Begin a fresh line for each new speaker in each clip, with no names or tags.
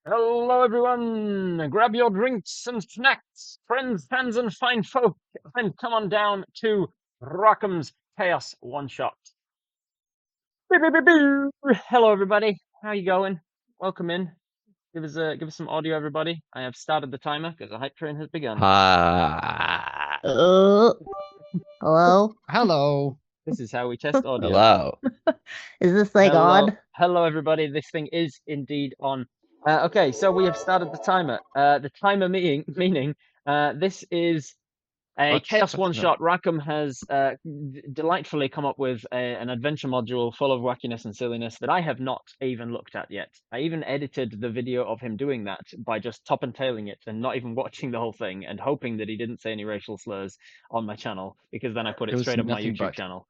Hello, everyone! Grab your drinks and snacks, friends, fans, and fine folk, and come on down to Raakam's Chaos One Shot. Hello, everybody. How you going? Welcome in. Give us some audio, everybody. I have started the timer because the hype train has begun.
Hello?
Hello.
This is how we test audio.
Hello.
Is this like
Hello,
on?
hello, everybody. This thing is indeed on. Okay, so we have started the timer. The timer meaning this is a Chaos One Shot. Raakam has delightfully come up with an adventure module full of wackiness and silliness that I have not even looked at yet. I even edited the video of him doing that by just top and tailing it and not even watching the whole thing and hoping that he didn't say any racial slurs on my channel, because then I put it straight up my YouTube channel.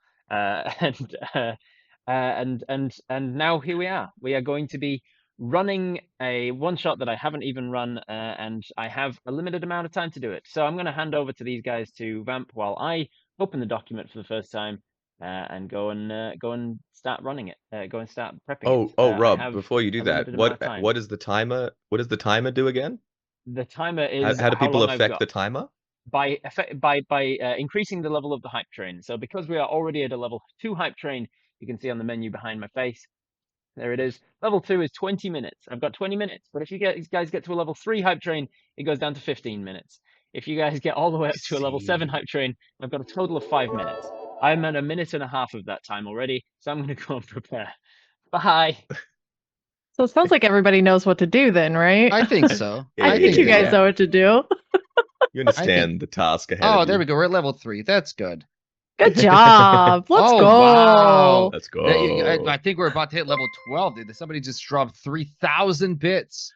And now here we are. We are going to be running a one shot that I haven't even run, and I have a limited amount of time to do it. So I'm going to hand over to these guys to vamp while I open the document for the first time and go and start running it. Go and start prepping it.
Rob, before you do that, what is the timer? What does the timer do again?
The timer is
how do people affect the timer?
By increasing the level of the hype train. So because we are already at a level 2 hype train, you can see on the menu behind my face, there it is. Level 2 is 20 minutes. I've got 20 minutes. But if you guys get to a level 3 hype train, it goes down to 15 minutes. If you guys get all the way up to a level 7 hype train, I've got a total of 5 minutes. I'm at a minute and a half of that time already, so I'm going to go and prepare. Bye.
So it sounds like everybody knows what to do then, right?
I think so.
I think you guys know what to do.
You understand the task ahead.
Oh, there we go. We're at level 3. That's good.
Good job. Let's go.
Wow.
Let's go.
I think we're about to hit level 12. Dude. Somebody just dropped 3,000 bits.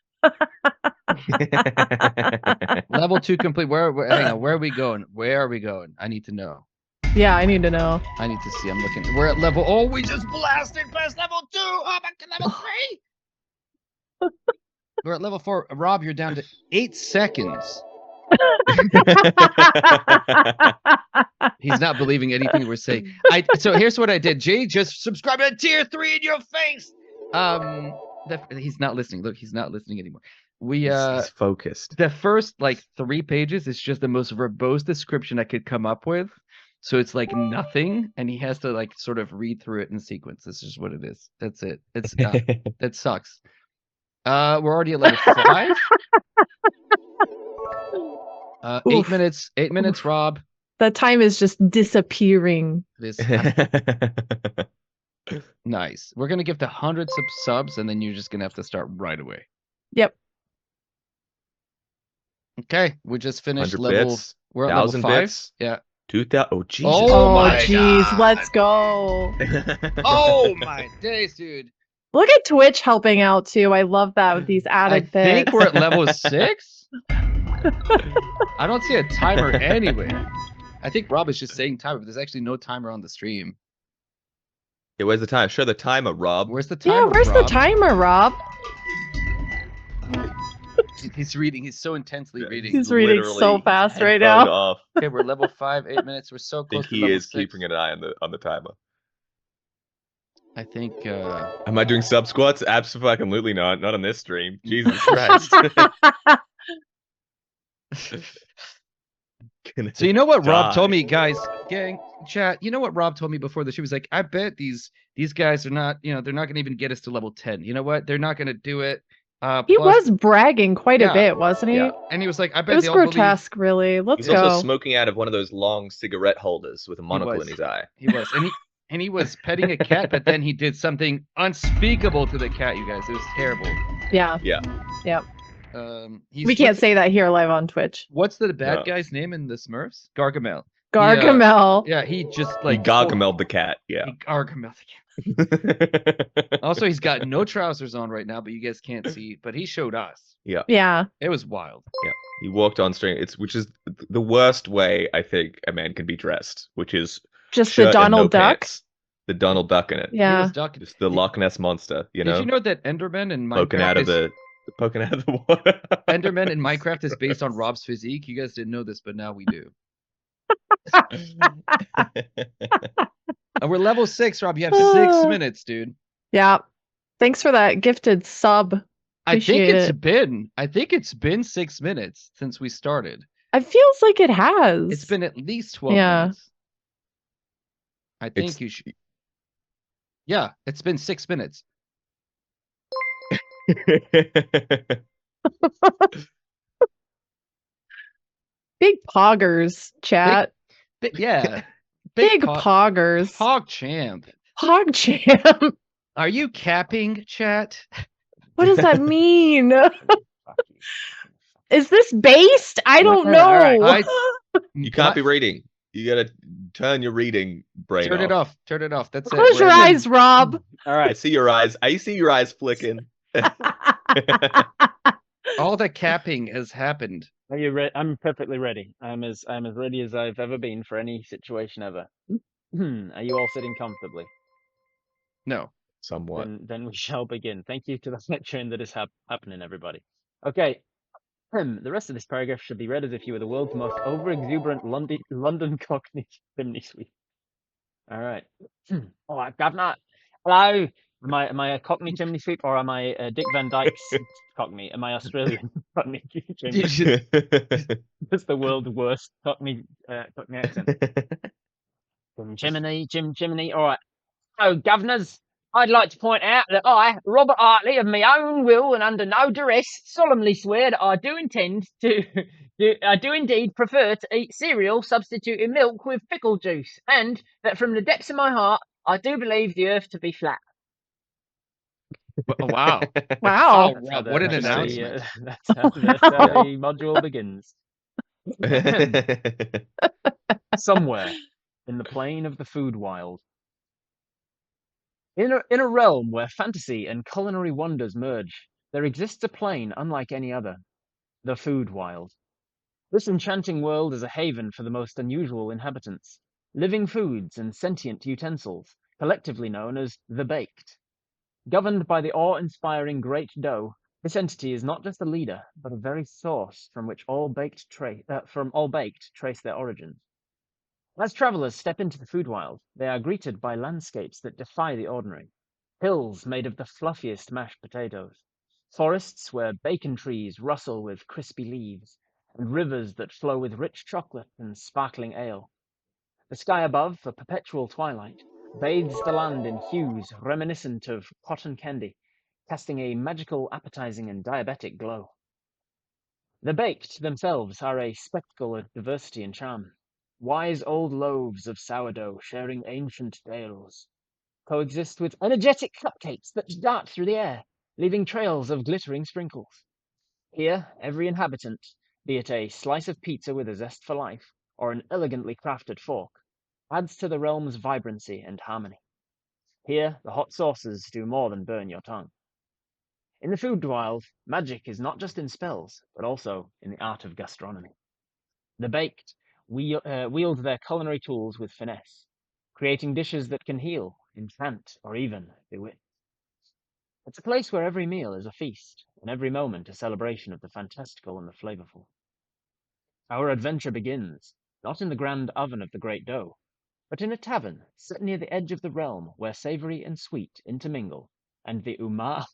Level 2 complete. Hang on. Where are we going? Where are we going? I need to know.
Yeah, I need to know.
I need to see. I'm looking. We're at level. Oh, we just blasted past level 2. Oh, back to level 3. We're at level 4. Rob, you're down to 8 seconds. He's not believing anything we're saying. So here's what I did. Jay just subscribed to tier 3 in your face. He's not listening. Look, he's not listening anymore. He's
focused.
The first 3 pages is just the most verbose description I could come up with. So it's like nothing, and he has to sort of read through it in sequence. This is what it is. That's it. It's that sucks. We're already at level 5. 8 minutes. 8 minutes, Rob.
That time is just disappearing.
Nice. We're gonna give to hundreds of subs, and then you're just gonna have to start right away.
Yep.
Okay, we just finished
level.
Bits, we're at level 5.
Bits.
Yeah.
2,000. Oh, Jesus.
Oh, jeez. Let's go.
Oh my days, dude.
Look at Twitch helping out too. I love that with these added bits.
I think we're at level 6. I don't see a timer anywhere. I think Rob is just saying timer, but there's actually no timer on the stream.
Yeah, where's the time? Show the timer, Rob.
Where's the timer?
Yeah, where's the timer, Rob?
He's reading. He's so intensely reading.
He's reading so fast right now.
Okay, we're level 5, 8 minutes. We're so close.
I think he is keeping an eye on the timer.
I think.
Am I doing sub squats? Absolutely not. Not on this stream. Jesus Christ.
So you know what Rob told me, guys, gang, chat. You know what Rob told me before the show? He was like, I bet these guys are not, they're not gonna even get us to level 10. You know what? They're not gonna do it.
He was bragging quite a bit, wasn't he?
Yeah. And he was like, I bet
it was grotesque, really. Let's go.
He's also smoking out of one of those long cigarette holders with a monocle in his eye.
He was, and he was petting a cat, but then he did something unspeakable to the cat. You guys, it was terrible.
Yeah.
Yeah.
Yep.
We
can't say that here live on Twitch.
What's the bad guy's name in the Smurfs? Gargamel.
Gargamel.
Yeah, he just
he Gargamel'd the cat. Yeah.
He Gargamel'd the cat. Also, he's got no trousers on right now, but you guys can't see. But he showed us.
Yeah.
Yeah.
It was wild.
Yeah. He walked on stream. Which is the worst way I think a man can be dressed, which is
just the Donald Duck.
Pants. The Donald Duck in it.
Yeah.
Just the Loch Ness monster. You know.
Did you know that Enderman in Minecraft
poking out of the water?
Enderman in Minecraft is based on Rob's physique. You guys didn't know this, but now we do. And we're level 6, Rob. You have 6 minutes, dude.
Yeah. Thanks for that gifted sub.
I think
Appreciate
it's
it.
been. I think it's been 6 minutes since we started.
It feels like it has.
It's been at least 12
Yeah.
minutes. I think
It's-
you should. Yeah, it's been 6 minutes.
Big poggers, chat.
Yeah.
Big poggers.
Hog champ.
Hog champ.
Are you capping, chat?
What does that mean?
Fuck you.
Is this based? I don't know.
All right.
You can't be reading. You gotta turn your reading brain
Turn
off.
it off. Turn it off. That's it.
Close your
We're in.
eyes, Rob.
All
I
right.
see your eyes. I see your eyes flicking.
All the capping has happened.
Are you ready? I'm perfectly ready. I'm as ready as I've ever been for any situation ever. Are you all sitting comfortably?
No.
Somewhat.
Then we shall begin. Thank you to the lecturing that is happening, everybody. Okay. The rest of this paragraph should be read as if you were the world's most over-exuberant London Cockney chimney sweep. All right. All right, Governor. Hello. Am I a Cockney chimney sweep or am I Dick Van Dyke's Cockney? Am I Australian Cockney chimney sweep? That's the world's worst Cockney accent. Chimney. All right. So, governors, I'd like to point out that I, Robert Hartley, of my own will and under no duress, solemnly swear that I do indeed prefer to eat cereal substituting milk with pickle juice, and that from the depths of my heart, I do believe the earth to be flat.
Wow.
Wow.
Oh, wow, what an announcement.
That's how the module begins. Somewhere in the plain of the food wild. In a realm where fantasy and culinary wonders merge, there exists a plain unlike any other, the food wild. This enchanting world is a haven for the most unusual inhabitants, living foods and sentient utensils, collectively known as the baked. Governed by the awe-inspiring Great Dough, this entity is not just a leader, but a very source from which all baked trace their origins. As travelers step into the food wild, they are greeted by landscapes that defy the ordinary. Hills made of the fluffiest mashed potatoes, forests where bacon trees rustle with crispy leaves, and rivers that flow with rich chocolate and sparkling ale. The sky above, a perpetual twilight, bathes the land in hues reminiscent of cotton candy, casting a magical, appetizing, and diabetic glow. The baked themselves are a spectacle of diversity and charm. Wise old loaves of sourdough sharing ancient tales coexist with energetic cupcakes that dart through the air, leaving trails of glittering sprinkles. Here, every inhabitant, be it a slice of pizza with a zest for life, or an elegantly crafted fork, adds to the realm's vibrancy and harmony. Here, the hot sauces do more than burn your tongue. In the food wild, magic is not just in spells, but also in the art of gastronomy. The baked wield their culinary tools with finesse, creating dishes that can heal, enchant, or even bewitch. It's a place where every meal is a feast, and every moment a celebration of the fantastical and the flavorful. Our adventure begins, not in the grand oven of the Great Dough, but in a tavern set near the edge of the realm where savory and sweet intermingle, and the umami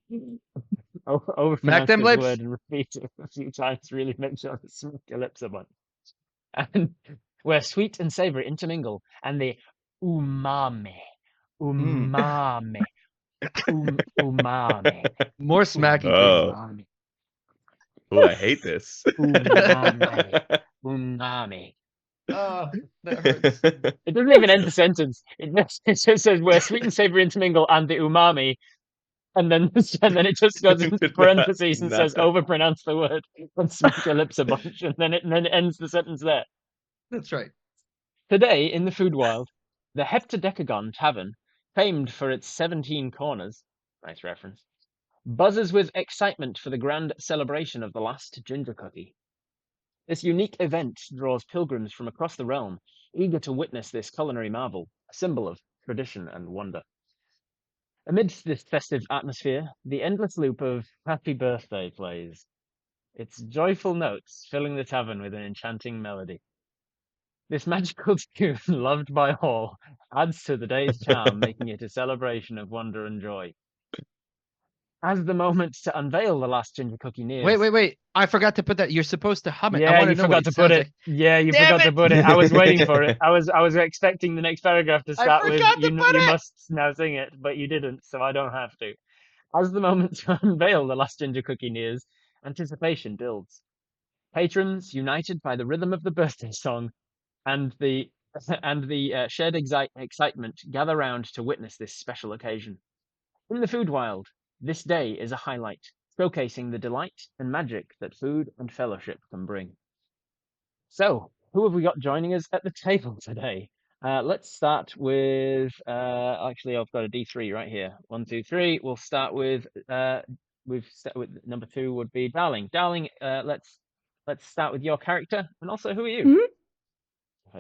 Smack them
overpronounce this
lips.
word and repeat it a few times really make sure to smack your lips a bunch. And where sweet and savory intermingle, and the umami. Umami.
More smacking.
Oh.
Umami.
Oh, I hate this.
Umami.
Oh, that hurts.
It doesn't even end the sentence. It just says where sweet and savory intermingle and the umami, and then it just goes into parentheses and says overpronounce the word and smack your lips a bunch, and then it ends the sentence there.
That's right.
Today in the food wild, the Heptadecagon Tavern, famed for its 17 corners, nice reference, buzzes with excitement for the grand celebration of the last ginger cookie. This unique event draws pilgrims from across the realm, eager to witness this culinary marvel, a symbol of tradition and wonder. Amidst this festive atmosphere, the endless loop of Happy Birthday plays, its joyful notes filling the tavern with an enchanting melody. This magical tune, loved by all, adds to the day's charm, making it a celebration of wonder and joy. As the moment to unveil the last ginger cookie nears.
Wait. I forgot to put that. You're supposed to hum it. I
Yeah,
want
you
to know what
forgot
it
to put
sounds
it.
like.
Yeah, you
Damn
forgot to
it!
put it. I was waiting for it. I was expecting the next paragraph to
I
start with
forgot to put
you
it!
must now sing it, but you didn't, so I don't have to. As the moment to unveil the last ginger cookie nears, anticipation builds. Patrons, united by the rhythm of the birthday song and the shared excitement, gather round to witness this special occasion. In the food wild, this day is a highlight, showcasing the delight and magic that food and fellowship can bring. So, who have we got joining us at the table today? Let's start with. Actually, I've got a D3 right here. 1, 2, 3. We'll start with. With number 2 would be Darling. Darling, let's start with your character, and also who are you?
Mhm.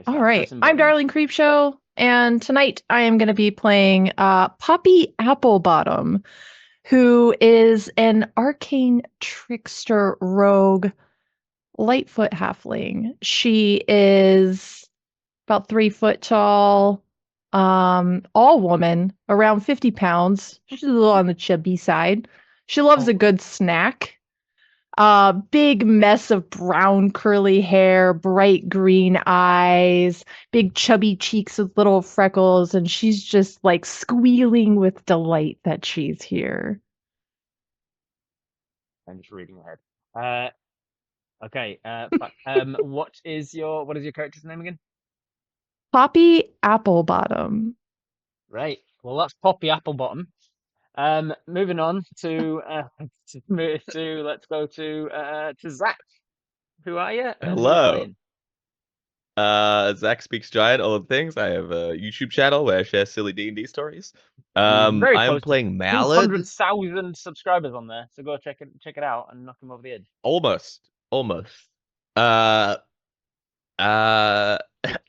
All right.
pressing
I'm
buttons.
Darling Creepshow, and tonight I am going to be playing Poppy Applebottom, who is an arcane trickster rogue Lightfoot halfling. She is about 3 foot tall, all woman, around 50 pounds. She's a little on the chubby side. She loves a good snack. Big mess of brown curly hair, bright green eyes, big chubby cheeks with little freckles, and she's just like squealing with delight that she's here.
I'm just reading ahead. Okay. What is your character's name again?
Poppy Applebottom.
Right. Well, that's Poppy Applebottom. Moving on to let's go to Zach. Who are you? And who you
Hello.
playing?
Zac Speaks Giant, all the things. I have a YouTube channel where I share silly D&D stories.
Very
I'm
close to
playing Mallard.
200,000 subscribers on there, so go check it out and knock him over the edge.
Almost. I'm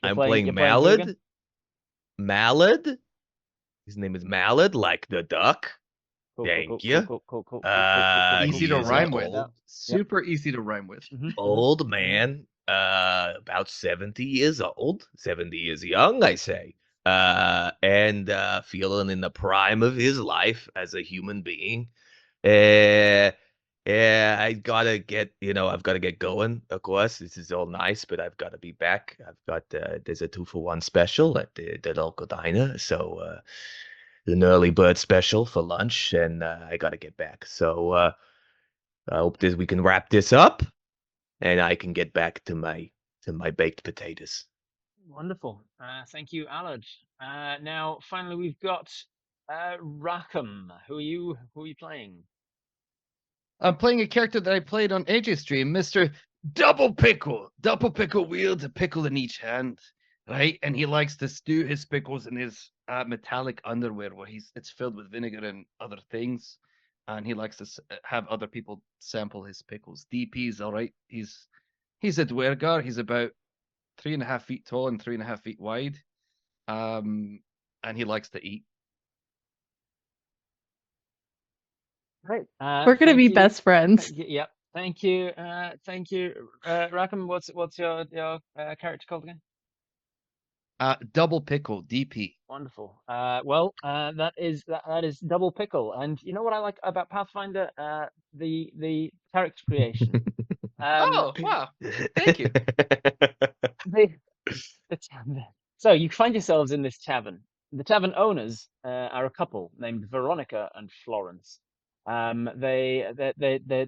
playing
you're playing who again?
Mallard. His name is Mallard, like the duck. Thank you.
Cool.
Easy to
He is
rhyme
an
with.
old-
Super easy to rhyme with.
Old man, about 70 years old. 70 years young, I say. And feeling in the prime of his life as a human being. Yeah, I've got to get going, of course. This is all nice, but I've got to be back. I've got, there's a 2-for-1 special at the local diner. So, an early bird special for lunch, and I got to get back. So, I hope we can wrap this up, and I can get back to my baked potatoes.
Wonderful. Thank you, Allard. Now, finally, we've got Raakam. Who are you playing?
I'm playing a character that I played on AJ's stream, Mr. Double Pickle. Double Pickle wields a pickle in each hand, right? And he likes to stew his pickles in his metallic underwear, where it's filled with vinegar and other things, and he likes to have other people sample his pickles. DP's all right. He's a dwergar. He's about 3.5 feet tall and 3.5 feet wide, and he likes to eat.
Great.
We're gonna be best friends.
Yep. Thank you. Raakam, what's your character called again?
Double Pickle, DP.
Wonderful. Well, that is Double Pickle, and you know what I like about Pathfinder? The character creation.
Oh wow! Thank you.
The tavern. So you find yourselves in this tavern. The tavern owners are a couple named Veronica and Florence. They're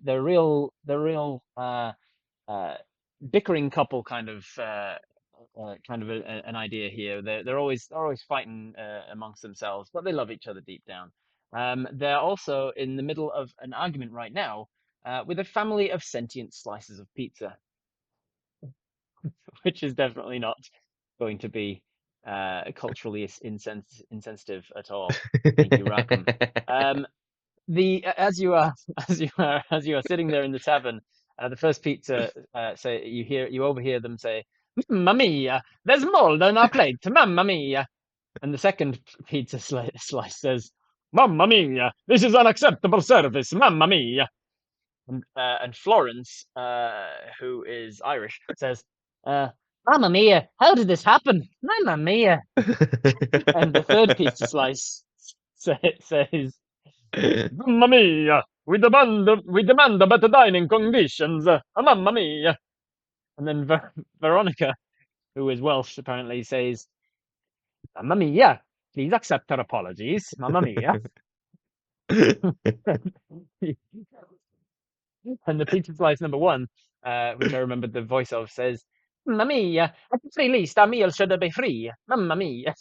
real bickering couple kind of an idea here. They're always fighting amongst themselves, but they love each other deep down. They're also in the middle of an argument right now with a family of sentient slices of pizza, which is definitely not going to be culturally insensitive at all. Thank you, Raakam. As you are sitting there in the tavern, the first pizza you overhear them say, "Mamma mia, there's mold on our plate, mamma mia," and the second pizza slice says, "Mamma mia, this is unacceptable service, mamma mia." And Florence, who is Irish, says, Mamma mia! How did this happen? Mamma mia! And the third pizza slice says, "Mamma mia! We demand better dining conditions. Mamma mia!" And then Veronica, who is Welsh apparently, says, "Mamma mia! Please accept our apologies. Mamma mia." And the pizza slice number 1, which I remembered the voice of, says, "Mamma mia! At the very least, our meal should be free. Mamma mia!"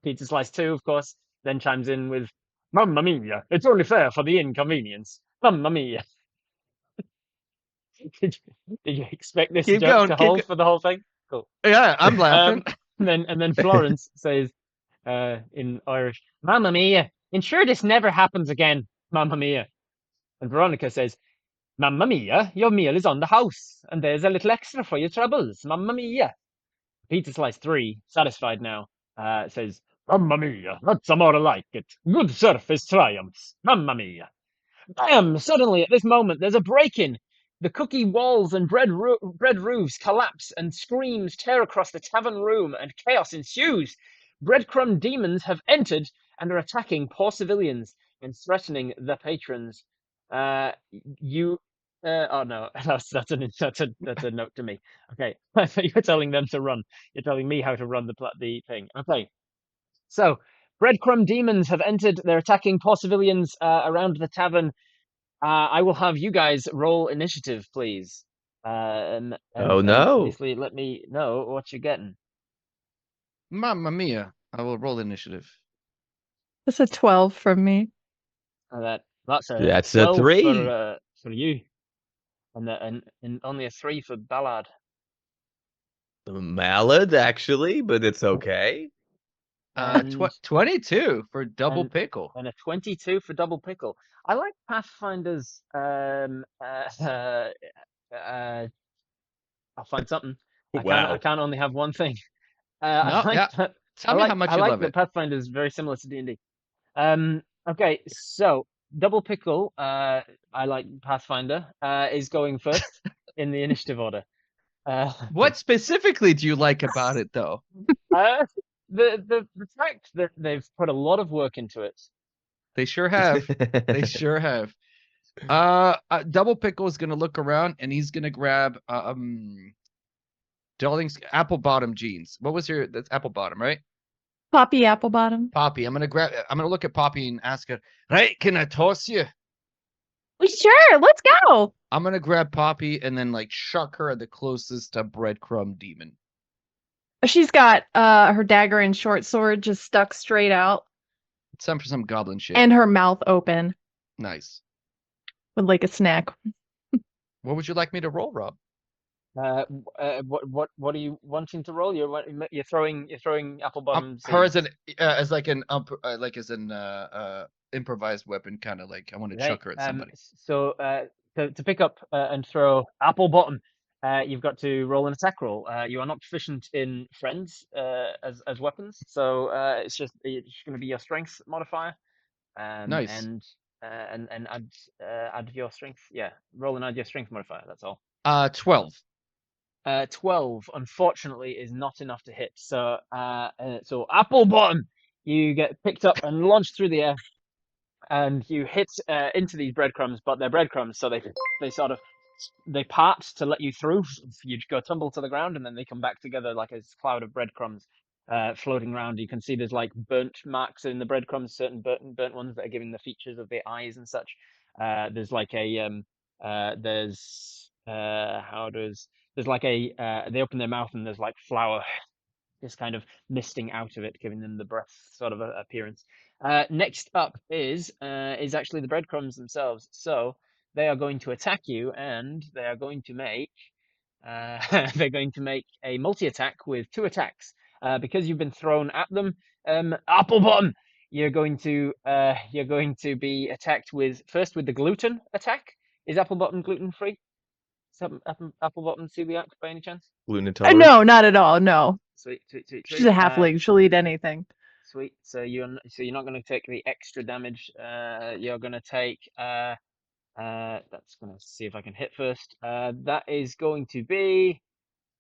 Pizza slice 2, of course, then chimes in with, "Mamma mia! It's only fair for the inconvenience. Mamma mia!" Did you expect this
Keep
joke
going.
to hold for the whole thing? Cool.
Yeah, I'm laughing.
And then Florence says, in Irish, "Mamma mia! Ensure this never happens again. Mamma mia!" And Veronica says, "Mamma mia! Your meal is on the house, and there's a little extra for your troubles. Mamma mia!" Pizza slice 3, satisfied now, says, "Mamma mia! That's more like it. Good surface triumphs. Mamma mia!" Bam! Suddenly, at this moment, there's a break-in. The cookie walls and bread roofs collapse, and screams tear across the tavern room, and chaos ensues. Breadcrumb demons have entered and are attacking poor civilians and threatening the patrons. You. Oh no, that's a note to me. Okay, you're telling them to run. You're telling me how to run the thing. Okay, so breadcrumb demons have entered. They're attacking poor civilians around the tavern. I will have you guys roll initiative, please.
Oh,
And
no.
obviously let me know what you're getting.
Mamma mia. I will roll initiative.
That's a 12 from me.
That's a
That's a
12
3.
for you, and only a 3 for Ballard.
Malad, actually, but it's okay.
And
22 for double
and-
pickle.
and a 22 for double pickle. I like Pathfinder's. I'll find something. I
Wow.
can't only have one thing.
No,
I like
yeah.
that.
Tell me how much
I
you
like
love
that
it.
Pathfinder is very similar to D&D. Okay, so double pickle. I like Pathfinder. Is going first in the initiative order.
What specifically do you like about it, though?
The fact that they've put a lot of work into it.
They sure have. They sure have. Double pickle is gonna look around and he's gonna grab Darling's apple bottom jeans. What was your? That's apple bottom, right?
Poppy Applebottom.
Poppy. I'm gonna look at Poppy and ask her. Right? Can I toss you?
Well, sure, let's go.
I'm gonna grab Poppy and then like chuck her at the closest breadcrumb demon.
She's got her dagger and short sword just stuck straight out.
It's time for some goblin shit.
And her mouth open
Nice.
with like a snack.
What would you like me to roll, Rob?
What are you wanting to roll? You're throwing apple bottom.
Her as an as like an improvised weapon, kind of like I want to chuck her at somebody.
So to pick up and throw apple bottom, you've got to roll an attack roll. You are not proficient in friends as weapons, so it's just going to be your strength modifier.
Nice.
And add your strength. Yeah, roll and add your strength modifier. That's all.
12.
12, unfortunately, is not enough to hit. So apple bottom, you get picked up and launched through the air, and you hit into these breadcrumbs, but they're breadcrumbs, so they part to let you through. You go tumble to the ground, and then they come back together like a cloud of breadcrumbs floating around. You can see there's like burnt marks in the breadcrumbs, certain burnt ones that are giving the features of the eyes and such. There's like a there's like they open their mouth and there's like flour just kind of misting out of it, giving them the breath sort of appearance. Next up is actually the breadcrumbs themselves. So they are going to attack you, and they are going to make they're going to make a multi-attack with 2 attacks. Because you've been thrown at them, apple bottom, you're going to be attacked with the gluten attack. Is apple bottom gluten free? Is apple bottom celiac by any chance?
Gluten intolerant?
No, not at all. No.
Sweet.
She's a halfling. She'll eat anything.
Sweet. So you're not going to take the extra damage. You're going to take. That's going to see if I can hit first. That is going to be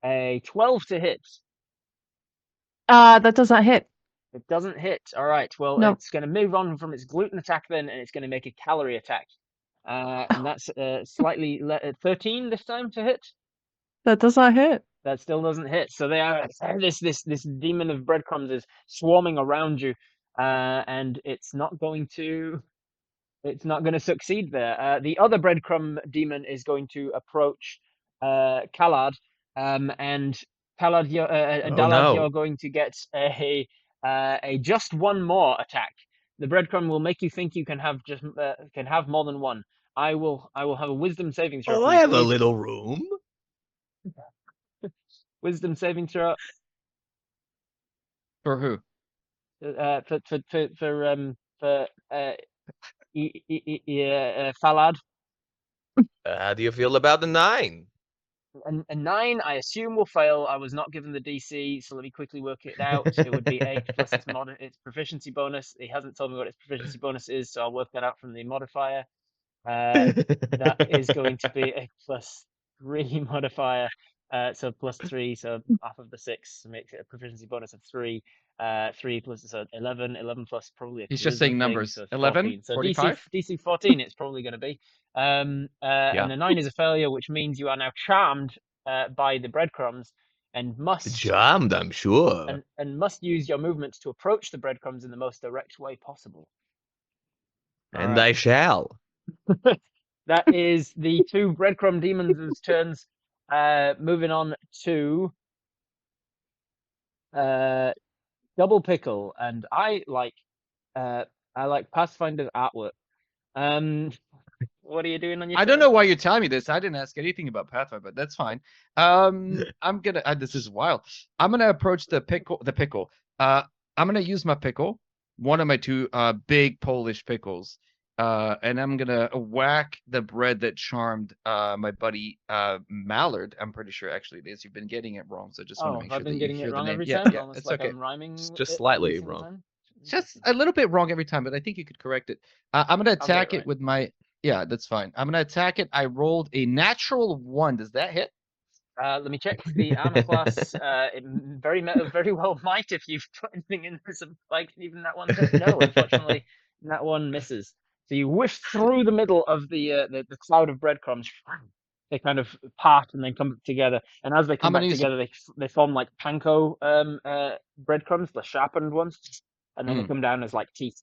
A 12 to hit.
That does not hit.
It doesn't hit. All right. Well,
No.
it's going to move on from its gluten attack then, and it's going to make a calorie attack. And that's slightly 13 this time to hit.
That does not hit.
That still doesn't hit. So they are this demon of breadcrumbs is swarming around you, and it's not going to succeed there. The other breadcrumb demon is going to approach Kallad, and Kallad, Dalad, you're going to get a just one more attack. The breadcrumb will make you think you can have more than one. I will have a wisdom saving throw.
Oh, I have a little room.
Wisdom saving throw.
For who?
For Kallad.
How do you feel about the 9?
A 9, I assume, will fail. I was not given the DC, so let me quickly work it out. It would be 8 plus its proficiency bonus. He hasn't told me what its proficiency bonus is, so I'll work that out from the modifier. That is going to be a +3 modifier, so +3, so half of the 6 makes it a proficiency bonus of 3. 3 plus so 11 plus probably a
He's just
charisma
saying
thing,
numbers.
so
11,
14. So
45?
DC 14 it's probably going to be. And a 9 is a failure, which means you are now charmed by the breadcrumbs and must
Charmed, I'm sure.
and must use your movement to approach the breadcrumbs in the most direct way possible.
And
Alright.
I shall.
That is the 2 breadcrumb demons' turns. Moving on to Double Pickle, and I like Pathfinder's artwork. What are you doing on your?
I don't know why you're telling me this. I didn't ask anything about Pathfinder, but that's fine. I'm gonna. This is wild. I'm gonna approach the pickle. I'm gonna use my pickle, one of my 2 big Polish pickles, and I'm gonna whack the bread that charmed my buddy Mallard. I'm pretty sure actually it is. You've been getting it wrong, so just want to make sure
I've
that
been
you
getting
hear
it
the
wrong
name.
every
Yeah,
time.
yeah,
Almost
it's
like
okay.
I'm rhyming.
It's
it
just
every
slightly
single
wrong.
time.
Just a little bit wrong every time, but I think you could correct it. I'm gonna
get it
attack it
right.
with my. Yeah, that's fine. I'm gonna attack it. I rolled a natural 1. Does that hit?
Let me check the armor class. It very well might if you've put anything in there. Like even that one. No, unfortunately, that one misses. So you whiff through the middle of the cloud of breadcrumbs. They kind of part and then come together. And as they come back together, they form like panko breadcrumbs, the sharpened ones, and then they come down as like teeth.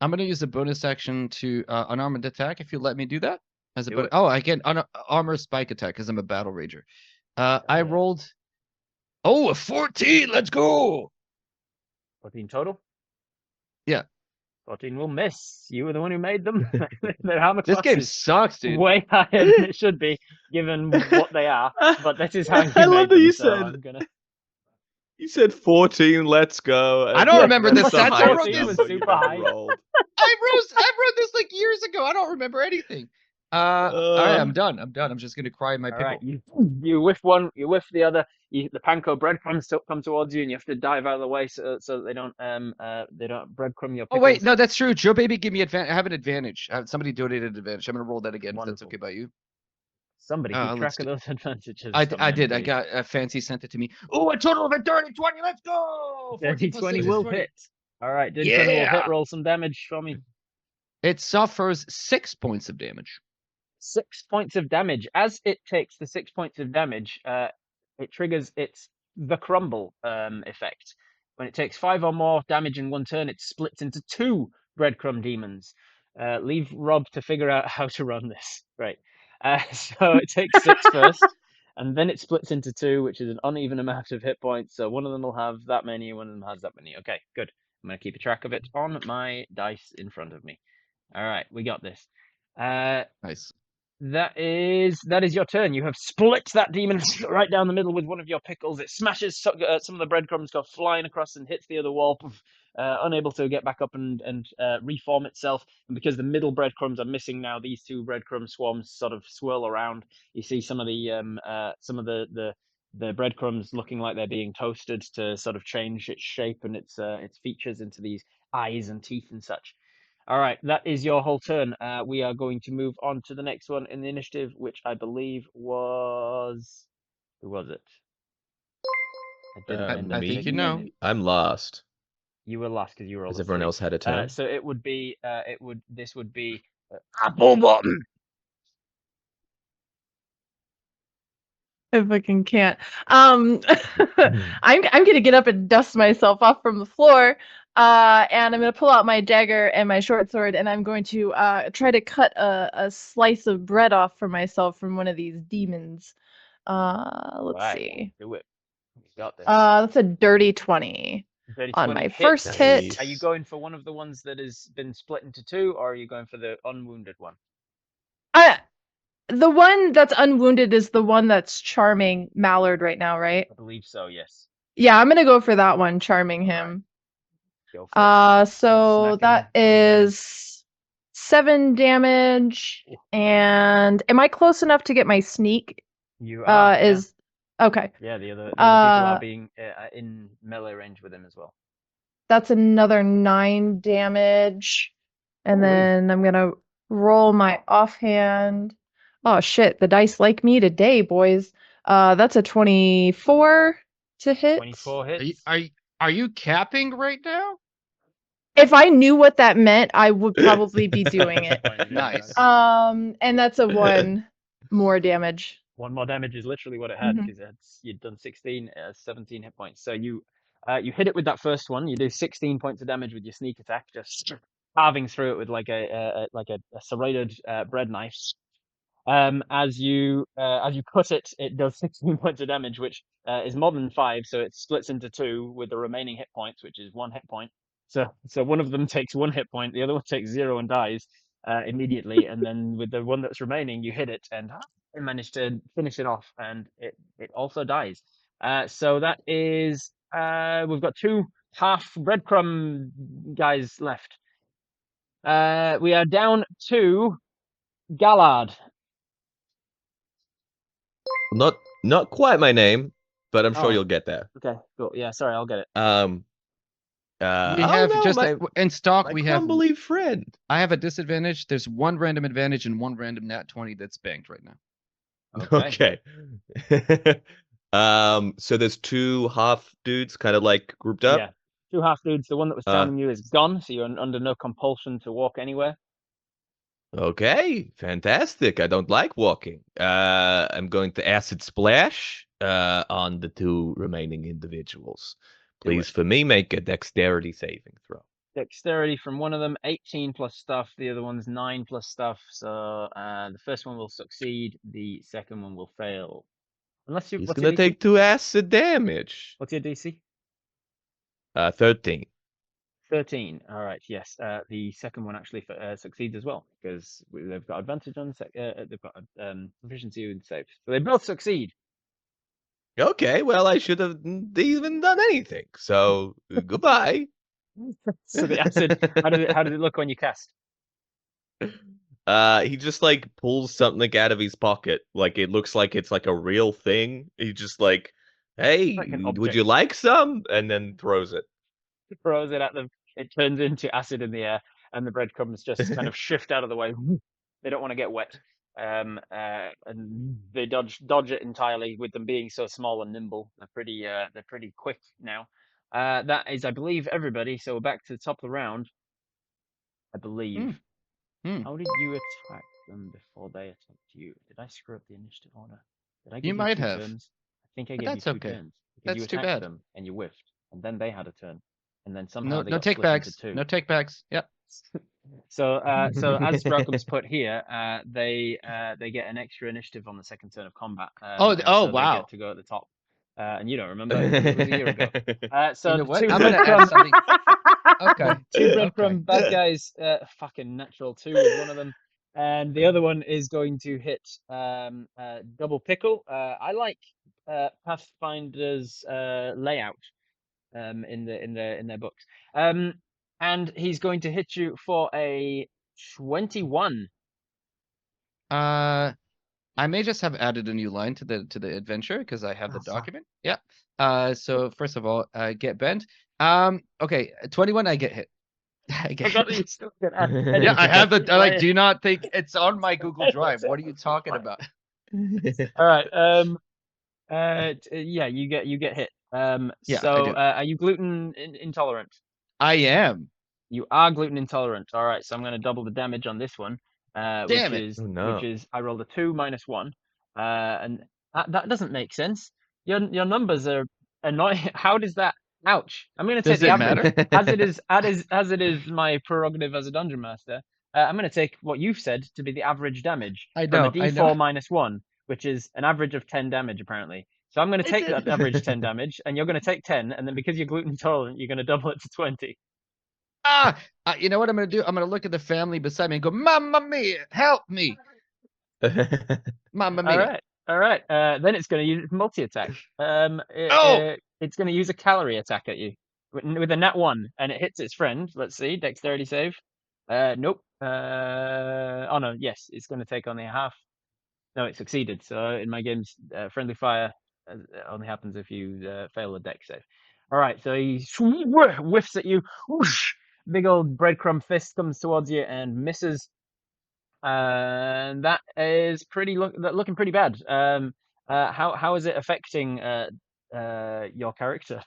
I'm gonna use a bonus action to unarmed attack if you let me do that. As
Do it.
I get armor spike attack because I'm a battle rager. I
yeah.
rolled a 14. Let's go.
14 total?
Yeah.
14 will miss. You were the one who made them. Their armor
This
class
game
is
sucks, dude.
way higher than it should be, given what they are. But this is how you
I
made
love that
them,
you
so
said.
I'm gonna.
You said 14. Let's go.
I don't remember the
that's
stats. I
highest
wrote this
number you've
super
ever
high.
rolled.
I wrote this like years ago. I don't remember anything. All right, I'm done. I'm just gonna cry in my pickle.
All right, you whiff one, you whiff the other. The panko breadcrumbs come towards you, and you have to dive out of the way so that they don't breadcrumb your pickles.
Oh wait, no, that's true. Joe Baby, give me advantage. I have an advantage. Somebody donated advantage. I'm gonna roll that again.
Wonderful.
If that's okay by you.
Somebody keep track of those advantages.
I did. I got Fancy sent it to me. Oh, a total of a 30, 20. Let's go.
20 will hit. All right, 20 will hit. Roll some damage for me.
It suffers 6 points of damage.
6 points of damage. As it takes the 6 points of damage, it triggers the crumble effect. When it takes 5 or more damage in one turn, it splits into 2 breadcrumb demons. Leave Rob to figure out how to run this. Right. So it takes 6 first, and then it splits into 2, which is an uneven amount of hit points. So one of them will have that many, one of them has that many. Okay, good. I'm going to keep a track of it on my dice in front of me. All right, we got this.
Nice.
That is your turn. You have split that demon right down the middle with one of your pickles. It smashes some of the breadcrumbs, go flying across and hits the other wall, unable to get back up and reform itself. And because the middle breadcrumbs are missing now, these 2 breadcrumb swarms sort of swirl around. You see some of the breadcrumbs looking like they're being toasted to sort of change its shape and its features into these eyes and teeth and such. All right, that is your whole turn. We are going to move on to the next one in the initiative, which I believe was Who was it? It didn't end
I
up
think you
being
know.
Kenny.
I'm lost.
You were last because you were all
Has everyone
asleep.
else had a turn?
So it would be. This would be apple bottom.
I fucking can't. I'm gonna get up and dust myself off from the floor. And I'm gonna pull out my dagger and my short sword, and I'm going to try to cut a slice of bread off for myself from one of these demons. Let's
Right.
see.
Do it. You got this.
That's a dirty 20
Dirty
on
20
my
hits.
first hit.
Nice.
Are you going for one of the ones that has been split into two, or are you going for the unwounded one?
The one that's unwounded is the one that's charming Mallard right now, right?
I believe so. Yes.
Yeah, I'm gonna go for that one, charming him.
Go for it.
So
Smack him
that
on the head.
is 7 damage. And am I close enough to get my sneak?
You are.
Is okay.
Yeah. The other people are being in melee range with him as well.
That's another 9 damage. And
Holy.
then I'm gonna roll my offhand. Oh shit, the dice like me today, boys. That's a 24 to hit.
24 hits.
Are you capping right now?
If I knew what that meant, I would probably be doing it.
Nice.
And that's a 1 more damage.
1 more damage is literally what it had
Mhm.
because you'd done 16, 17 hit points. So you hit it with that first one. You do 16 points of damage with your sneak attack, just carving through it with like a serrated bread knife. As you cut it, it does 16 points of damage, which is more than 5, so it splits into 2 with the remaining hit points, which is 1 hit point. So one of them takes 1 hit point, the other one takes 0 and dies immediately, and then with the one that's remaining, you hit it and manage to finish it off, and it also dies. So that is we've got 2 half breadcrumb guys left. We are down to Gallard.
Not quite my name, but I'm sure
Oh.
you'll get there.
Okay, cool. Yeah, sorry, I'll get it.
We
Oh,
have
no,
just
my,
in stock.
my
We have.
crumbly friend.
I have a disadvantage. There's 1 random advantage and 1 random nat 20 that's banked right now.
Okay.
Okay. So there's 2 half dudes kind of like grouped up.
Yeah. 2 half dudes. The one that was charming you is gone, so you're under no compulsion to walk anywhere.
Okay, fantastic. I don't like walking. I'm going to acid splash on the 2 remaining individuals.
Do
Please,
it.
for me, make a dexterity saving throw.
Dexterity from one of them, 18 plus stuff. The other one's 9 plus stuff. So the first one will succeed. The second one will fail. Unless you.
He's
What's
gonna
your DC?
take 2 acid damage.
What's your DC?
13.
13. All right. Yes. The second one actually succeeds as well because they've got advantage on they've got proficiency in saves, so they both succeed.
Okay, well, I should have even done anything. So goodbye.
So the acid. How did it look when you cast?
He just like pulls something out of his pocket. Like it looks like it's like a real thing. He just like, hey,
Like an
would
object.
you like some? And then throws it.
Throws it at them. It turns into acid in the air, and the breadcrumbs just kind of shift out of the way. They don't want to get wet, and they dodge it entirely. With them being so small and nimble, they're pretty quick now. That is, I believe, everybody. So we're back to the top of the round. I believe. How did you attack them before they attacked you? Did I screw up the initiative order? Did I give you
might
2
have.
turns? I think I
But
gave you
that's
2
okay.
turns because you
That's too
attacked
bad.
them and you whiffed, and then they had a turn, and then somehow
No,
they
no
got
take
split into
backs.
2.
No take backs. Yep.
So as Raakam's put here, they get an extra initiative on the second turn of combat.
Oh,
so they
wow.
get to go at the top. And you don't remember because it was a year ago. So
You know what?
2
I'm gonna add
breadcrumb,
something. Okay.
2 breadcrumb
Okay.
bad guys. Fucking natural 2 with one of them, and the other one is going to hit double pickle. I like Pathfinder's layout in their books. And he's going to hit you for a 21.
I may just have added a new line to the adventure because I have the
Oh, fuck.
document. Yeah. So first of all, get bent. Okay, 21. I get hit. I get
Forgot that you
hit.
still get
Yeah, I have the. Like,
Right.
do you not think it's on my Google Drive? What are you talking about?
All right. Yeah, you get hit.
Yeah, I
So
do.
are you gluten intolerant?
I am.
You are gluten intolerant. All right, so I'm going to double the damage on this one, which
Damn it.
is
Oh, no.
I rolled a 2 minus 1, and that doesn't make sense. Your numbers are annoying. How does that? Ouch! I'm going to take
Does
the
it
average
matter?
as it is my prerogative as a dungeon master. I'm going to take what you've said to be the average damage
I
from a
know. I know.
D4 minus 1, which is an average of 10 damage apparently. So I'm going to take that average 10 damage, and you're going to take 10, and then because you're gluten intolerant, you're going to double it to 20.
You know what I'm gonna do? I'm gonna look at the family beside me and go, "Mamma mia, help me, Mamma mia!"
All right. Then it's going to use its multi-attack.
Oh,
It's going to use a calorie attack at you with a nat 1, and it hits its friend. Let's see, dexterity save. Nope. Oh no, yes, it's going to take only a half. No, it succeeded. So in my games, friendly fire only happens if you fail a dex save. All right, so he whiffs at you. Whoosh! Big old breadcrumb fist comes towards you and misses. And that is looking pretty bad. How is it affecting your character?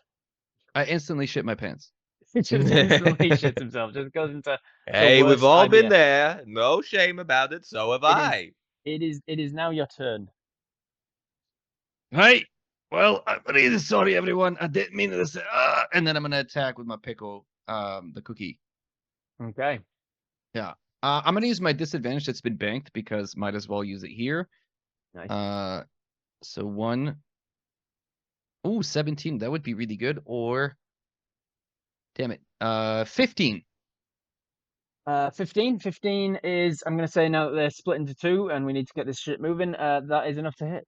I instantly shit my pants.
He just instantly shits himself. Just goes into
Hey, we've
worst
all been
IBS.
there. No shame about it. So have I.
It is now your turn.
Hey, well, I'm really sorry, everyone. I didn't mean to say. And then I'm gonna attack with my pickle, the cookie.
Okay.
Yeah. I'm gonna use my disadvantage that's been banked because might as well use it here.
Nice.
So 1. Ooh, 17. That would be really good. Or, damn it, 15.
15. 15 is, I'm going to say now that they're split into 2 and we need to get this shit moving, that is enough to hit.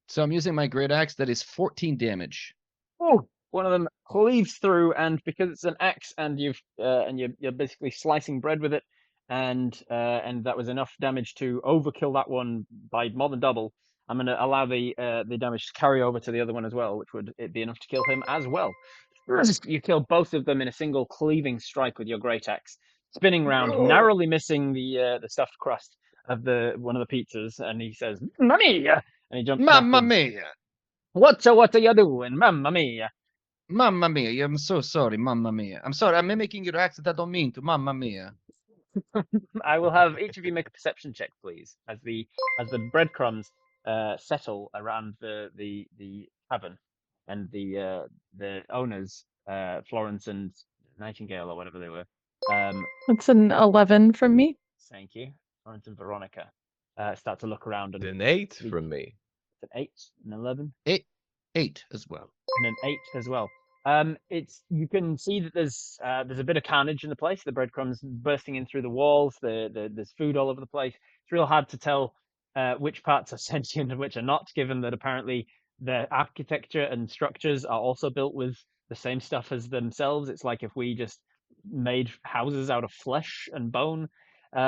So I'm using my great axe. That is 14 damage.
Oh, one of them cleaves through, and because it's an axe and you're basically slicing bread with it, and that was enough damage to overkill that one by more than double. I'm going to allow the damage to carry over to the other one as well, which would be enough to kill him as well. You kill both of them in a single cleaving strike with your great axe, spinning round, narrowly missing the stuffed crust of one of the pizzas, and he says, "Mamma mia!" and he jumps
Mamma
backwards.
mia!
What are you doing, Mamma mia?
Mamma mia! I'm so sorry, Mamma mia! I'm sorry. I'm mimicking your accent. I don't mean to. Mamma mia!
I will have each of you make a perception check, please, as the breadcrumbs settle around the tavern, and the owners, Florence and Nightingale or whatever they were.
That's an 11 from me.
Thank you, Florence and Veronica. Start to look around, and
An 8 from me.
it's an 8, an 11.
8 as well.
And an 8 as well. You can see that there's a bit of carnage in the place. The breadcrumbs bursting in through the walls. There's food all over the place. It's real hard to tell which parts are sentient and which are not, given that apparently the architecture and structures are also built with the same stuff as themselves. It's like if we just made houses out of flesh and bone. But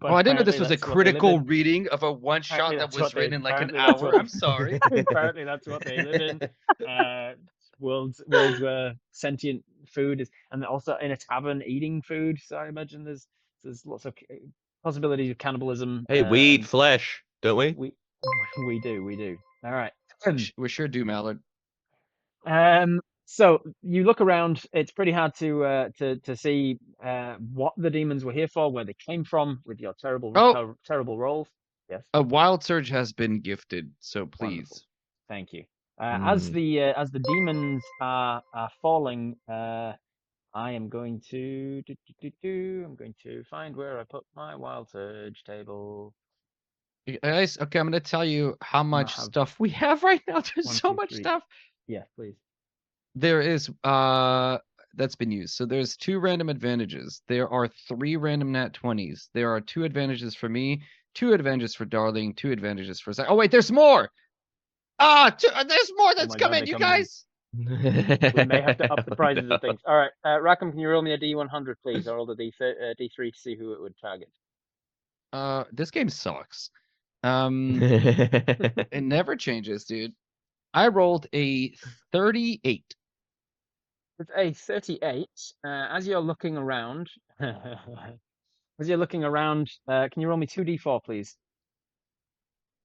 I didn't know this was a
that's what they live
critical
in.
reading of a one shot
Apparently
that
that's
was
what they-
written in like an
apparently that's
hour.
what-
I'm sorry.
Apparently that's what they live in. World's sentient food is, and also in a tavern eating food. So I imagine there's lots of possibilities of cannibalism.
Hey, we eat flesh, don't we?
We do. All right.
We sure do, Mallard.
So you look around. It's pretty hard to see what the demons were here for, where they came from, with your terrible rolls. Yes.
A wild surge has been gifted, so please.
Wonderful. Thank you. As the demons are falling, I am going to I'm going to find where I put my wild surge table.
Guys, okay, I'm gonna tell you how much
have
stuff we have right now. There's
1,
so
2,
much
3.
stuff.
Yeah, please.
There is that's been used. So there's 2 random advantages. There are 3 random nat 20s. There are 2 advantages for me, 2 advantages for Darling, 2 advantages for Zac. Oh wait, there's more. There's more that's
my God,
coming,
they're
you
coming in.
guys.
We may have to up the prizes
Oh,
of things. All right, Raakam, can you roll me a D100, please, or roll a D3 to see who it would target?
This game sucks.
no.
It never changes, dude. I rolled a 38.
With a 38, as you're looking around, can you roll me 2d4, please?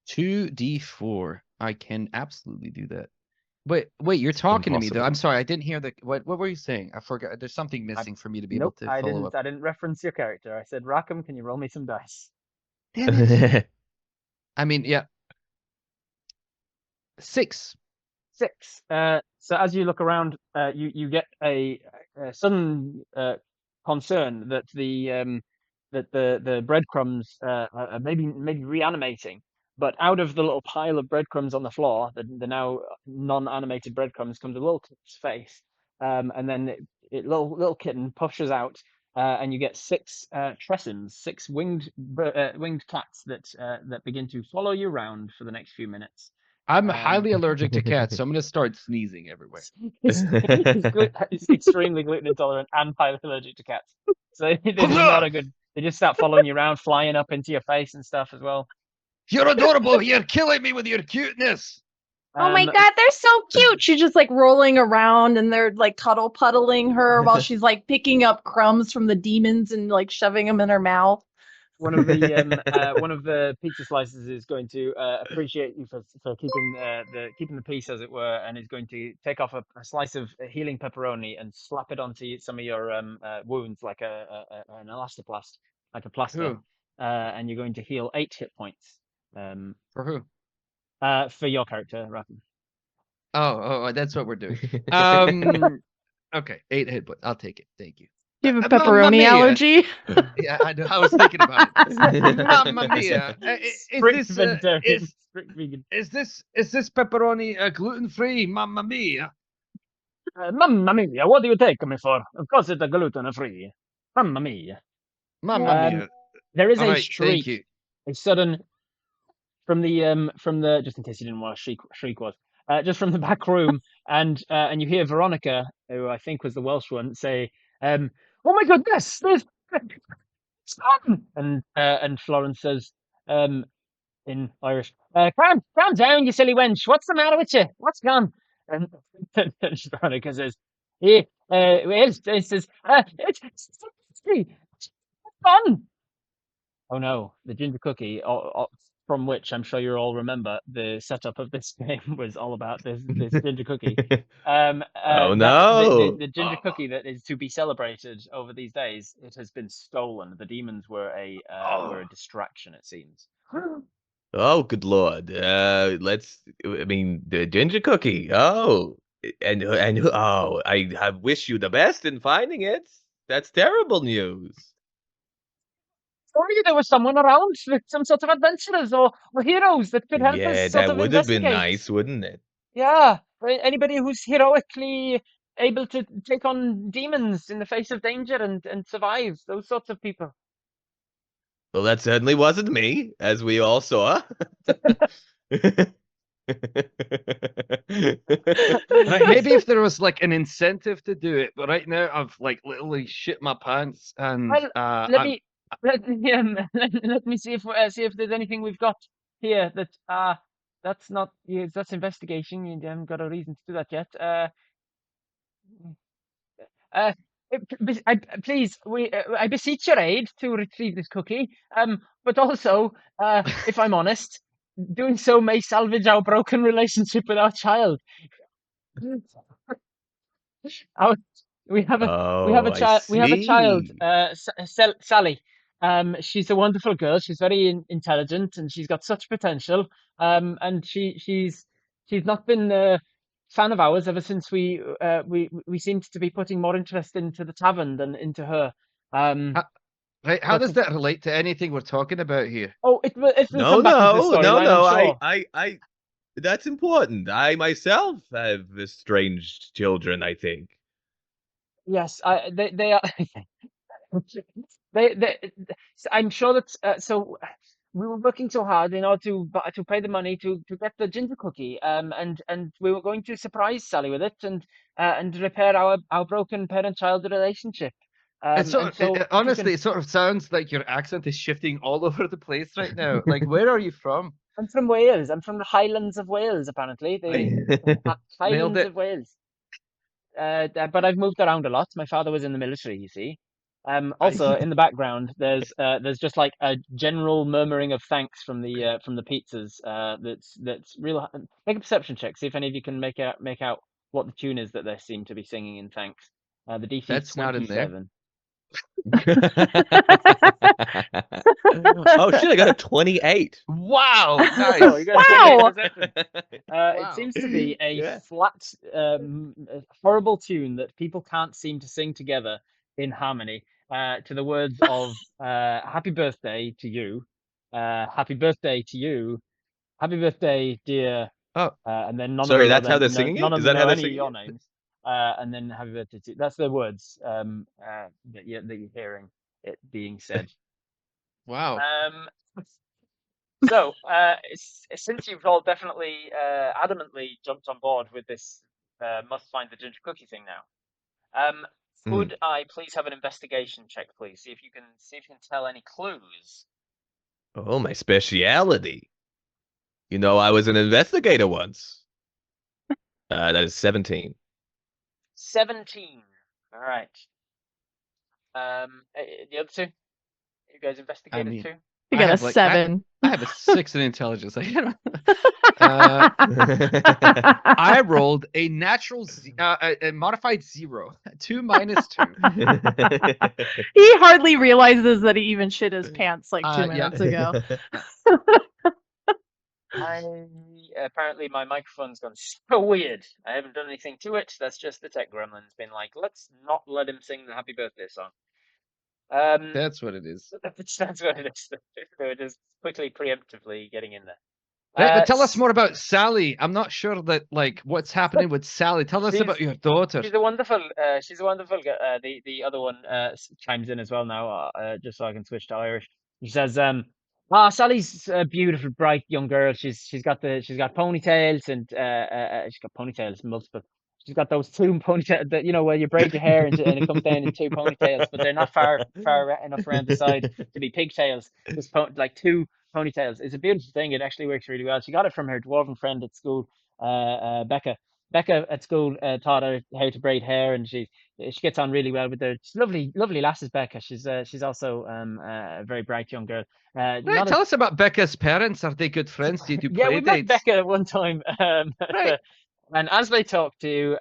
2d4. I can absolutely do that. Wait, you're talking to me though.
Impossible.
I'm sorry, I didn't hear the what were you saying? I forgot. There's something missing for me to be able
Nope,
to
I
follow up.
didn't reference your character. I said, Raakam, can you roll me some dice?
Damn it. I mean, yeah. 6.
6. So as you look around, you get a sudden concern that the breadcrumbs are maybe reanimating. But out of the little pile of breadcrumbs on the floor, the now non-animated breadcrumbs, comes a little kitten's face, and then little kitten pushes out, and you get 6 tressins, 6 winged cats that begin to follow you around for the next few minutes.
I'm highly allergic to cats, so I'm gonna start sneezing everywhere.
He's extremely gluten intolerant and highly allergic to cats. So this is not a good. They just start following you around, flying up into your face and stuff as well.
You're adorable. You're killing me with your cuteness.
Oh my god, they're so cute. She's just like rolling around and they're like puddling her while she's like picking up crumbs from the demons and like shoving them in her mouth.
One of the pizza slices is going to appreciate you for keeping the peace, as it were, and is going to take off a slice of healing pepperoni and slap it onto some of your wounds like an elastoplast, like a plaster, and you're going to heal 8 hit points.
For who?
For your character, Raakam.
Oh, that's what we're doing. Okay, 8 hit points. I'll take it. Thank you.
Do you have a pepperoni allergy?
Yeah, I know. I was thinking about it. Mamma mia! Is this pepperoni gluten free? Mamma mia!
Mamma mia! What do you take me for? Of course, it's a gluten free. Mamma mia!
Mamma mia!
There is
All
a
right,
shriek,
thank you.
a sudden from the just in case you didn't know what a shriek was, just from the back room, and you hear Veronica, who I think was the Welsh one, say, "Oh my goodness, there's it's gone!" And Florence says, in Irish, calm down, you silly wench. What's the matter with you? What's gone?" And Veronica says, "He it says, it's gone." Oh no, the ginger cookie, from which I'm sure you all remember, the setup of this game was all about this ginger cookie.
Oh no!
The ginger cookie that is to be celebrated over these days, it has been stolen. The demons were a distraction, it seems.
Oh, good lord! I mean, the ginger cookie. Oh, and oh, I wish you the best in finding it. That's terrible news.
Surely there was someone around, some sort of adventurers or heroes that could help us
Yeah,
sort
that
of
would have been
investigate.
nice, wouldn't it?
Yeah, anybody who's heroically able to take on demons in the face of danger and survive, those sorts of people.
Well, that certainly wasn't me, as we all saw.
Right, maybe if there was like an incentive to do it, but right now I've like literally shit my pants and
Well, let me let me see if there's anything we've got here that that's not that's investigation. You haven't got a reason to do that yet. Please, I beseech your aid to retrieve this cookie. But also, if I'm honest, doing so may salvage our broken relationship with our child. We have a child. We have a child, Sally. She's a wonderful girl. She's very intelligent, and she's got such potential. And she's not been a fan of ours ever since we seemed to be putting more interest into the tavern than into her.
Right, how does that relate to anything we're talking about here?
Oh, it will come back into the storyline, I'm sure.
I that's important. I myself have estranged children, I think.
Yes, they are. I'm sure that so we were working so hard in order to pay the money to get the ginger cookie, and we were going to surprise Sally with it and repair our broken parent-child relationship.
Honestly, it sort of sounds like your accent is shifting all over the place right now. Like, where are you from?
I'm from Wales. I'm from the Highlands of Wales, apparently. The Highlands of Wales. But I've moved around a lot. My father was in the military, you see. Also, in the background, there's just like a general murmuring of thanks from the pizzas. That's real. Make a perception check. See if any of you can make out what the tune is that they seem to be singing in thanks. The DC is
That's not in there.
27.
Oh shit! I got a 28.
Wow,
Oh,
nice.
you got a
Wow.
28 perception.
Wow.
It seems to be a
Yeah.
flat, horrible tune that people can't seem to sing together in harmony to the words of "Happy birthday to you," "Happy birthday to you," "Happy birthday, dear,"
Oh,
and then none
Sorry,
of them
that's how they're singing
none
it?
of
Is
them
that how
know
they're
any of
singing
your
it?
names, and then "Happy birthday to." That's the words that you're hearing it being said.
wow.
So, since you've all definitely adamantly jumped on board with this must find the ginger cookie thing now, could I please have an investigation check, please? See if you can tell any clues.
Oh, my speciality. You know, I was an investigator once. That is 17.
17. All right. The other two, you guys investigated
mean,
too?
You
I
got a
have, like,
7.
I have a 6 in intelligence. I rolled a natural, a modified 0. 2 minus 2.
He hardly realizes that he even shit his pants like 2
Yeah.
minutes ago.
Apparently my microphone's gone so weird. I haven't done anything to it. That's just the tech gremlin's been like, let's not let him sing the happy birthday song.
That's what it is.
That's what it is. We're just quickly preemptively getting in there.
Right, but tell us more about Sally. I'm not sure that, like, what's happening with Sally. Tell us about your daughter.
She's a wonderful. She's a wonderful. The other one chimes in as well now, just so I can switch to Irish. She says, Sally's a beautiful, bright young girl. She's got ponytails and she's got ponytails multiple. She's got those two ponytails that where you braid your hair and it comes down in two ponytails, but they're not far enough around the side to be pigtails. Just like two ponytails. It's a beautiful thing. It actually works really well. She got it from her dwarven friend at school, Becca. Becca at school taught her how to braid hair, and she gets on really well with her. She's lovely lasses, Becca. She's also a very bright young girl.
Right, tell us about Becca's parents. Are they good friends? Do you do
yeah,
play
we
dates?
met Becca one time.
Right.
And as they talk to,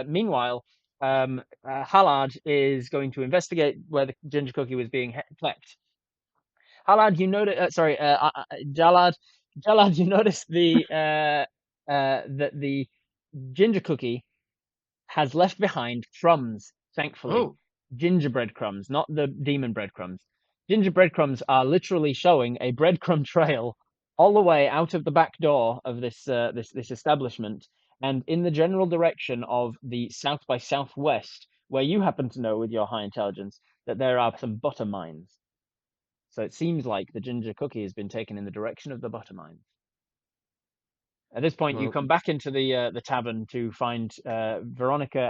meanwhile, Hallard is going to investigate where the ginger cookie was being kept. Hallard, you notice? Jalad, you notice that the ginger cookie has left behind crumbs, thankfully.
Oh,
Gingerbread crumbs, not the demon breadcrumbs. Gingerbread crumbs are literally showing a breadcrumb trail all the way out of the back door of this establishment and in the general direction of the south by southwest, where you happen to know with your high intelligence that there are some butter mines. So it seems like the ginger cookie has been taken in the direction of the butter mines. At this point, you
Well-
come back into the tavern to find Veronica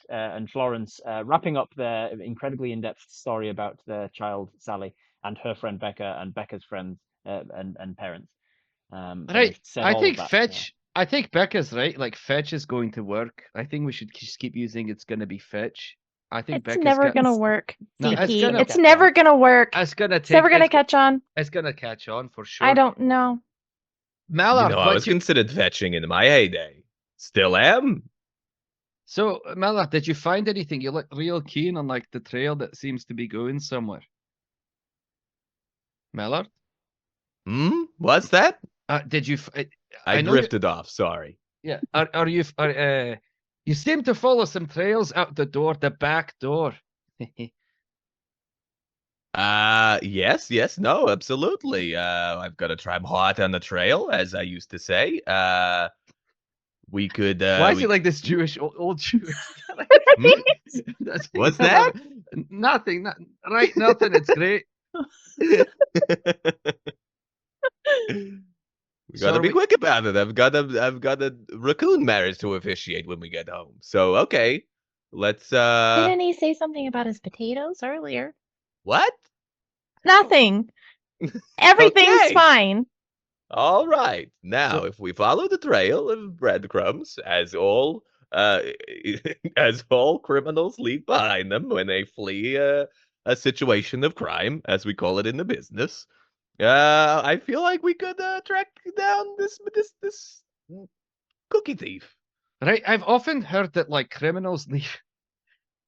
and Florence wrapping up their incredibly in-depth story about their child Sally and her friend Becca and Becca's friends and parents. But
right.
they've said
I
all
think
of that,
Fetch. I think Becca's right. Like, Fetch is going to work. I think we should just keep using it's going to be Fetch. I think
It's
Becca's
never
got-
gonna work,
No, it's
DP.
gonna-
It's never gonna work.
It's gonna
It's
take.
never gonna catch on.
It's gonna catch on for sure.
I don't know.
Mallard,
You know, I
what
was
you-
considered fetching in my heyday. Still am.
So, Mallard, did you find anything? You look real keen on, like, the trail that seems to be going somewhere. Mallard,
What's that?
did you?
I
know you-
drifted off. Sorry.
Yeah. Are you? You seem to follow some trails out the door, the back door.
Yes, no, absolutely. I've got to try hard on the trail, as I used to say. We could.
Why is he like this Jewish old Jewish?
What's that?
Nothing. Right. Nothing. It's great.
We
So
gotta
are
be
we-
quick about it. I've got a raccoon marriage to officiate when we get home. So okay, let's.
Didn't he say something about his potatoes earlier?
What?
Nothing. Everything's
Okay.
fine.
All right. Now,
So-
if we follow the trail of breadcrumbs, as all as all criminals leave behind them when they flee a situation of crime, as we call it in the business. I feel like we could track down this cookie thief.
Right, I've often heard that like criminals leave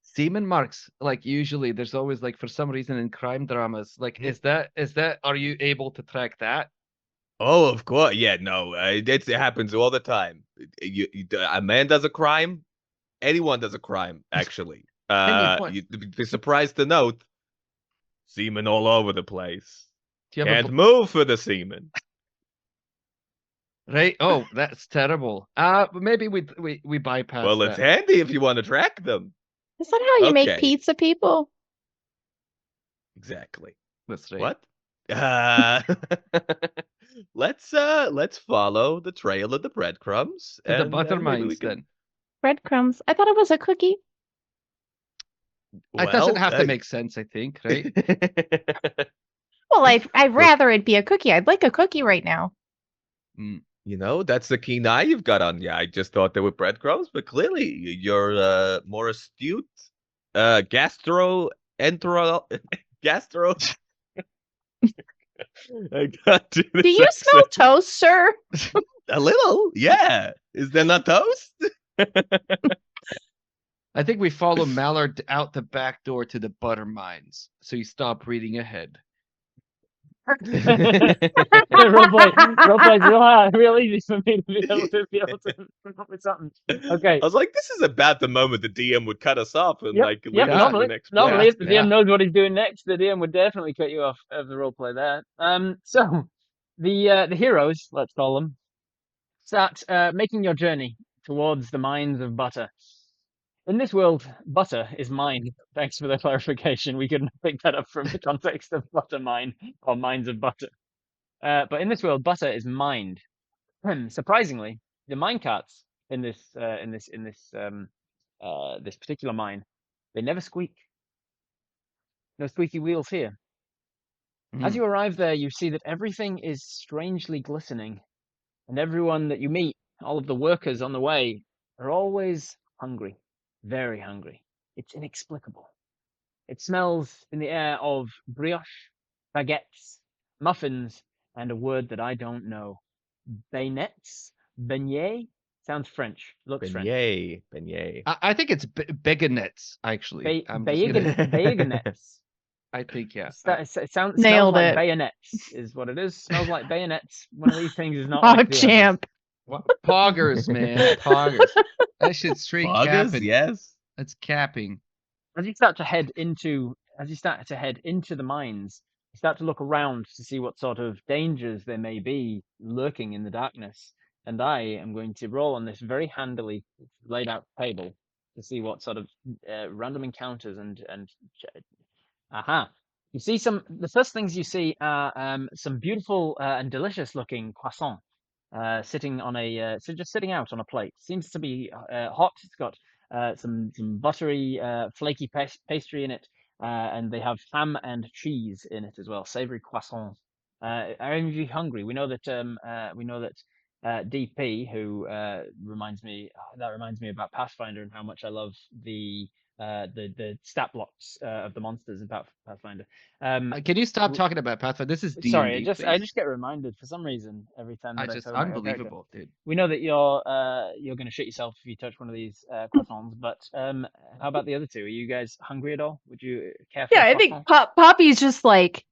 semen marks. Like usually, there's always like for some reason in crime dramas. Like, is that? Are you able to track that?
Oh, of course. Yeah, no, it happens all the time. A man does a crime. Anyone does a crime, actually.
point.
You'd be surprised to note, semen all over the place.
Do you have
Can't move for the semen.
Right? Oh, that's terrible. But maybe we bypass
Well,
that.
it's handy if you want to track them.
Is that how you make
Okay.
pizza, people?
Exactly.
That's right.
What? Let's follow the trail of the breadcrumbs.
To the
and,
butter
maybe we
mines,
can-
then.
Breadcrumbs. I thought it was a cookie.
It doesn't
Well,
have to make sense, I think, right?
Well, I'd rather it be a cookie. I'd like a cookie right now.
You know, that's the keen eye you've got on you. I just thought they were breadcrumbs, but clearly you're more astute. Gastro. I got to
Do you smell toast, sir?
a little? Yeah. Is there not toast?
I think we follow Mallard out the back door to the butter mines, so you stop reading ahead.
Roleplay's real easy for me to be able to come up with something. Okay.
I was like, this is about the moment the DM would cut us off and
Yep,
like
yep,
leave us to the next
normally, if the
Yeah.
DM knows what he's doing next, the DM would definitely cut you off of the roleplay there. So the heroes, let's call them, start making your journey towards the mines of butter. In this world, butter is mined. Thanks for the clarification. We couldn't pick that up from the context of butter mine or mines of butter. But in this world, butter is mined. Surprisingly, the mine carts in this this particular mine, they never squeak. No squeaky wheels here. As you arrive there, you see that everything is strangely glistening, and everyone that you meet, all of the workers on the way, are always hungry, very hungry. It's inexplicable. It smells in the air of brioche, baguettes, muffins, and a word that I don't know. Beignets? Beignet? Sounds French. Looks French.
Beignet.
I think it's beignets, actually.
Beignets.
I think, yeah.
It smells
Nailed
like
it.
bayonets, is what it is. Smells like bayonets. One of these things is not
Oh,
like the
champ.
Poggers, man. Poggers. That shit's straight
Poggers,
capping.
yes.
That's capping.
As you start to head into the mines, you start to look around to see what sort of dangers there may be lurking in the darkness. And I am going to roll on this very handily laid out table to see what sort of random encounters and aha. You see the first things you see are some beautiful and delicious looking croissant sitting on just sitting out on a plate. Seems to be hot. It's got some buttery, flaky pastry in it, and they have ham and cheese in it as well. Savory croissant. Are any of you hungry? We know that DP, who reminds me about Pathfinder and how much I love the stat blocks of the monsters in Pathfinder.
Can you stop talking about Pathfinder? This is D&D,
Sorry, I
please.
just get reminded for some reason every time that I
Just
talk about your character.
unbelievable, dude.
We know that you're going to shit yourself if you touch one of these croissants, but how about the other two? Are you guys hungry at all? Would you care for
Yeah,
a
I think
croissant?
Poppy's just like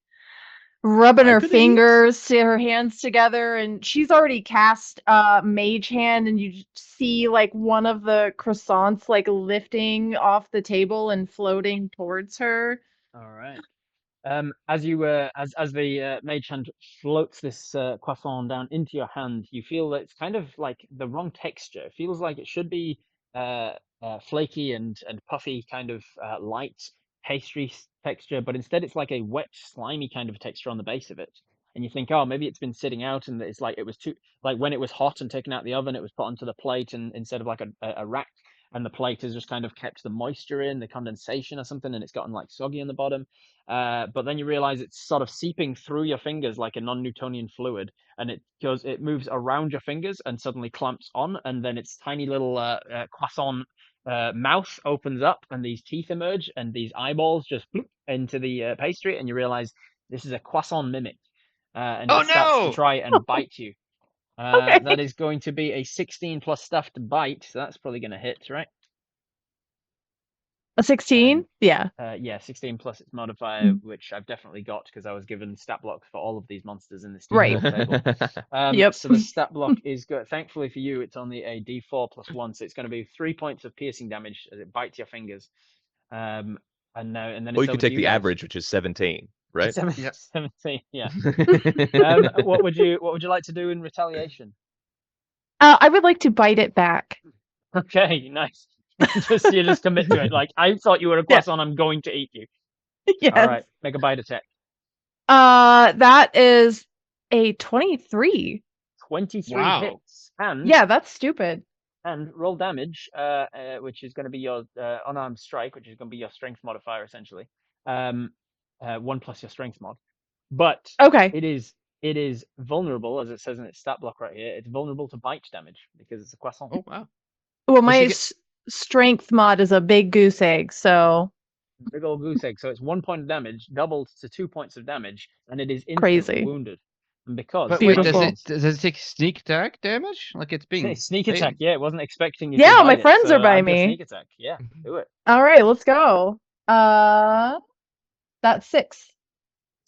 rubbing
I
her
could eat.
fingers, her hands together, and she's already cast Mage Hand, and you just see like one of the croissants like lifting off the table and floating towards her.
All right. As the mage hand floats this croissant down into your hand, you feel that it's kind of like the wrong texture. It feels like it should be flaky and puffy, kind of light pastry texture, but instead it's like a wet, slimy kind of texture on the base of it. And you think, oh, maybe it's been sitting out, and it's like it was too, like when it was hot and taken out the oven, it was put onto the plate, and instead of like a rack and the plate has just kind of kept the moisture in, the condensation or something, and it's gotten like soggy in the bottom. But then you realize it's sort of seeping through your fingers like a non-Newtonian fluid, and it moves around your fingers and suddenly clamps on, and then its tiny little croissant mouth opens up, and these teeth emerge, and these eyeballs just bloop into the pastry, and you realize this is a croissant mimic, and
Oh
it starts to
no!
try and bite you.
Okay.
That is going to be a 16 plus stuff to bite, so that's probably going to hit, right?
A 16? Yeah.
Yeah, 16 plus its modifier,
Mm.
which I've definitely got because I was given stat blocks for all of these monsters in this
Right.
table.
Yep.
So the stat block is good. Thankfully for you, it's only a D4 plus 1, so it's going to be 3 points of piercing damage as it bites your fingers. And then
Or
it's
you
over
could
to
take
you
the
guys.
average, which is 17, right?
17, yeah. What would you like to do in retaliation?
I would like to bite it back.
Okay, nice. You just commit to it. Like, I thought you were a croissant. I'm going to eat you.
Yes.
All right, make a bite attack.
That is a 23.
23
Wow.
hits, and
Yeah, that's stupid.
and roll damage, which is going to be your unarmed strike, which is going to be your strength modifier essentially. 1 plus your strength mod. But
Okay.
it is vulnerable, as it says in its stat block right here. It's vulnerable to bite damage because it's a croissant.
Oh wow.
Well,
Does
my
she get-
strength mod is a big goose egg, so
Big old goose egg. So it's 1 point of damage, doubled to 2 points of damage, and it is instantly
Crazy.
wounded. And because
But wait,
Beautiful.
does it take sneak attack damage? Like it's being
sneak
bitten?
attack, yeah, it wasn't expecting you
Yeah,
to
my
bite it,
friends
so
are by
add your
me.
Sneak attack, yeah, do it.
all right, let's go. That's 6.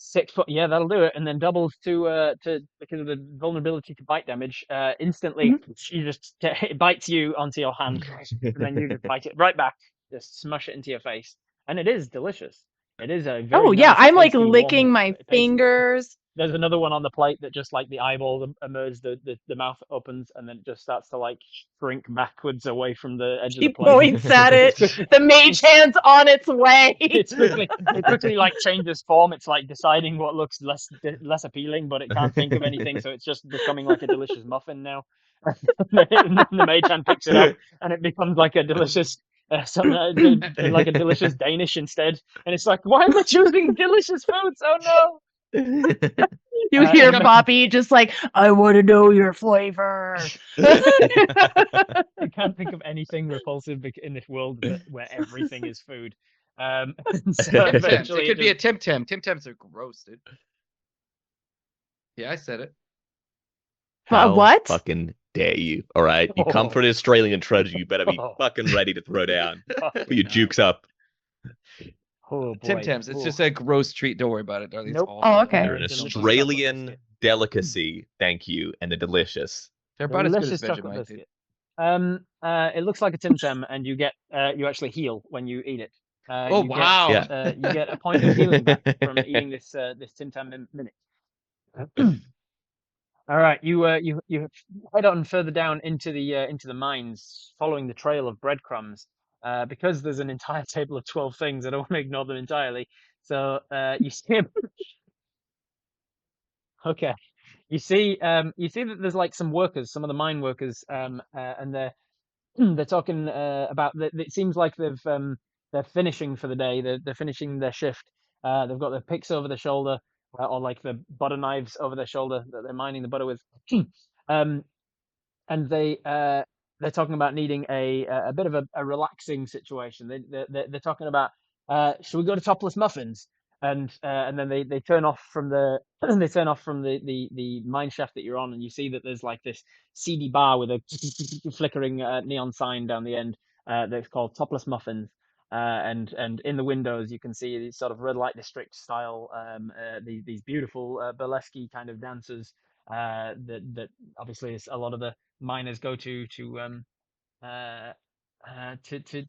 6 foot, yeah, that'll do it, and then doubles to because of the vulnerability to bite damage. Instantly, you just it bites you onto your hand, and then you just bite it right back, just smush it into your face, and it is delicious. It is a very
Oh yeah,
nice,
I'm like
tasty, warm
licking my
pastry.
fingers.
There's another one on the plate that just like the eyeball emerges, the mouth opens, and then it just starts to like shrink backwards away from the edge of the
He
plate.
points at it. The mage hand's on its way.
it quickly like changes form. It's like deciding what looks less appealing, but it can't think of anything, so it's just becoming like a delicious muffin now. And then the mage hand picks it up, and it becomes like a delicious like a delicious Danish instead. And it's like, why am I choosing delicious foods? Oh no!
You hear
and the-
Poppy just like, I want to know your flavor.
I can't think of anything repulsive in this world where everything is food. So
Tim Tams.
eventually
It could be a
just-
Tim Tam. Tim Tams are gross, dude. Yeah, I said it.
How
what?
fucking dare you? All right, you come for the Australian treasure, you better be fucking ready to throw down. Put your jukes up.
Oh,
Tim
boy.
Tams. It's
Oh.
just a gross treat. Don't worry about it, darling.
Nope.
It's awesome.
Oh, okay.
They're an
Delicious
Australian
chocolate
delicacy, thank you, and they're delicious.
They're about as good as
Delicious chocolate
Vegemite, dude.
biscuit. It looks like a Tim Tam, and you actually heal when you eat it.
Oh,
you
wow.
Get, you get a point of healing back from eating this Tim Tam minute. All right, you head on further down into the mines, following the trail of breadcrumbs. Because there's an entire table of 12 things, I don't want to ignore them entirely. So you see Okay. You see that there's like some workers, some of the mine workers, and they're talking about that. It seems like they're finishing for the day. They're finishing their shift. They've got their picks over their shoulder, or like the butter knives over their shoulder that they're mining the butter with. And they're talking about needing a bit of a relaxing situation. They're talking about should we go to Topless Muffins? And then they turn off from the the mine shaft that you're on, and you see that there's like this seedy bar with a flickering neon sign down the end that's called Topless Muffins. And in the windows you can see these sort of red light district style these beautiful burlesque kind of dancers that obviously is a lot of the miners go to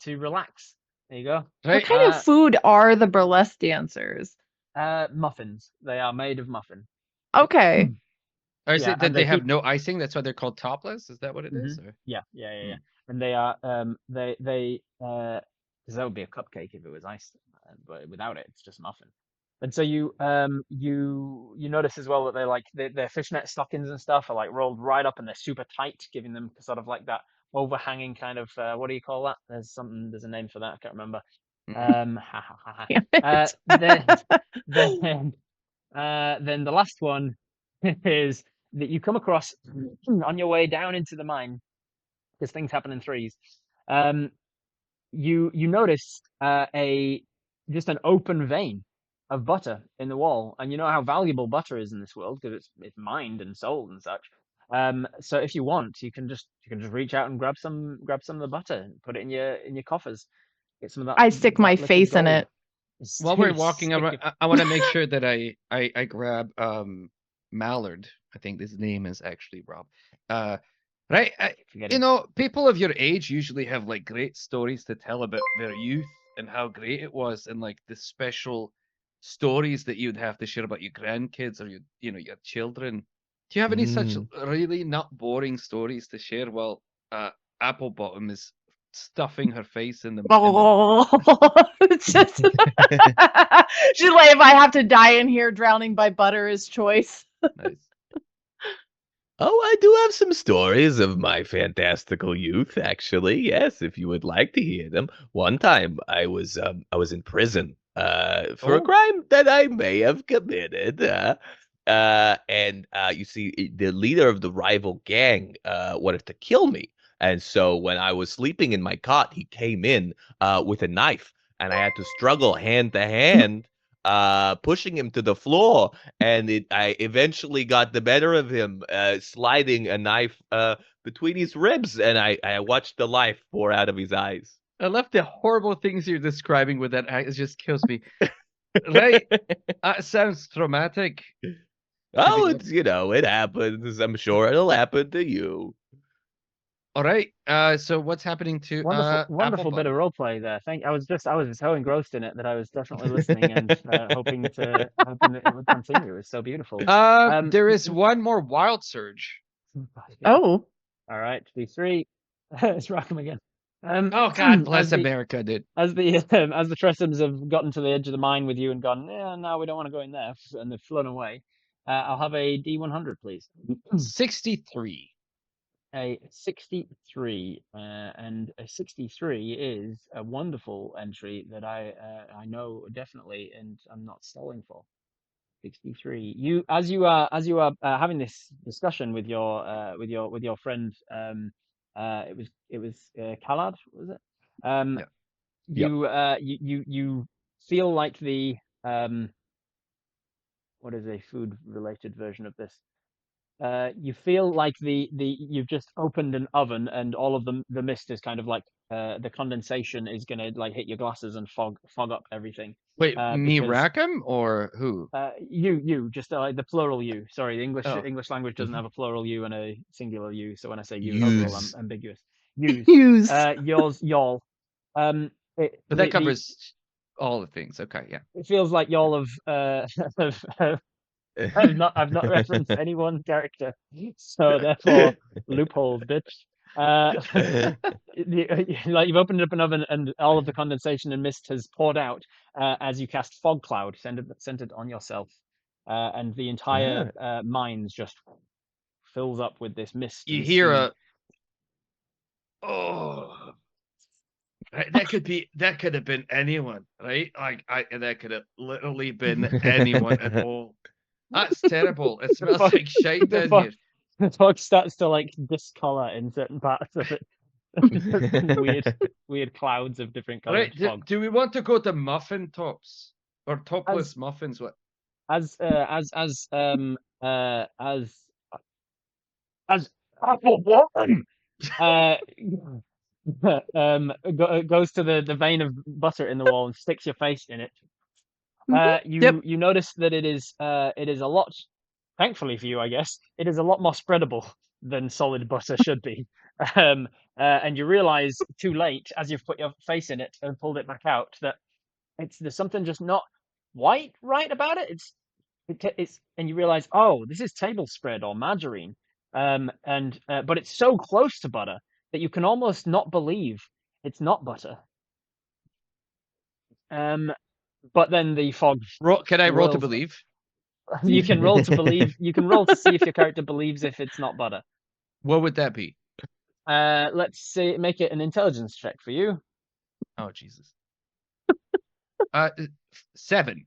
relax. There you go.
What
Right?
kind of food are the burlesque dancers?
Muffins. They are made of muffin.
Okay.
Or is
Yeah,
it that
and
they
they
have
keep-
no icing? That's why they're called topless? Is that what it is? Or?
Yeah. And they are they because that would be a cupcake if it was iced, but without it, it's just muffin. And so you notice as well that they're like their fishnet stockings and stuff are like rolled right up and they're super tight, giving them sort of like that overhanging kind of what do you call that? There's a name for that. I can't remember. Ha ha ha ha.
Damn it.
Then the last one is that you come across on your way down into the mine, because things happen in threes. You notice just an open vein of butter in the wall, and you know how valuable butter is in this world because it's mined and sold and such. So if you want, you can just reach out and grab some of the butter and put it in your coffers. Get some of that.
I stick my
liquid
face in
gold.
it.
While we're walking,
Stick your-
I want to make sure that I grab Mallard. I think his name is actually Rob. Right,
forget
you
it.
know, people of your age usually have like great stories to tell about their youth and how great it was, and like the special stories that you'd have to share about your grandkids or your children. Do you have any such really not boring stories to share while Applebottom is stuffing her face in the
It's just she's like, if I have to die in here, drowning by butter is choice.
Nice.
Oh, I do have some stories of my fantastical youth, actually. Yes, if you would like to hear them. One time, I was in prison for a crime that I may have committed. And you see, the leader of the rival gang wanted to kill me, and so when I was sleeping in my cot, he came in with a knife, and I had to struggle hand to hand, pushing him to the floor, and I eventually got the better of him, sliding a knife between his ribs, and I watched the life pour out of his eyes.
I love the horrible things you're describing with that. It just kills me. Right? Sounds traumatic.
Oh, it's it happens. I'm sure it'll happen to you.
All right. So what's happening to
Wonderful bit of
Applebottom?
role play there. I was so engrossed in it that I was definitely listening and hoping that it would continue. It was so beautiful.
There is one more wild surge.
Oh,
All right, D3. It's Raakam again.
Oh God bless America, dude.
As the Tressums have gotten to the edge of the mine with you and gone, yeah, no, we don't want to go in there, and they've flown away. I'll have a D100, please.
63.
A 63, and a 63 is a wonderful entry that I know definitely, and I'm not stalling for. 63. You as you are having this discussion with your friend, it was Khalad, was it?
Yeah.
You feel like the what is a food related version of this? You feel like you've just opened an oven, and all of the mist is kind of like the condensation is gonna like hit your glasses and fog up everything.
Wait, me
because,
Raakam or who?
You just the plural you. Sorry, the
Oh.
English language doesn't have a plural you and a singular you. So when I say you,
Use.
overall, I'm ambiguous. Use.
use.
Yours, y'all.
But that covers all the things. Okay, yeah.
It feels like y'all I've not referenced any one character, so therefore loopholes, bitch. Like you've opened up an oven and all of the condensation and mist has poured out as you cast fog cloud centered on yourself, and the entire mines just fills up with this mist.
You hear that could have been anyone, right? That could have literally been anyone at all. That's terrible. It smells like shite down here.
The fog starts to like discolor in certain parts of it. weird clouds of different colors.
Right. Do we want to go to muffin tops or topless muffins? What? As
Applebottom goes to the vein of butter in the wall and sticks your face in it. You notice that it is a lot, thankfully for you, I guess, it is a lot more spreadable than solid butter should be. And you realize too late, as you've put your face in it and pulled it back out, that there's something just not right about it. And you realize, oh, this is table spread or margarine. But it's so close to butter that you can almost not believe it's not butter. But then the fog.
Can I roll to believe?
You can roll to believe. You can roll to see if your character believes if it's not butter.
What would that be?
Let's see. Make it an intelligence check for you.
Oh Jesus. 7.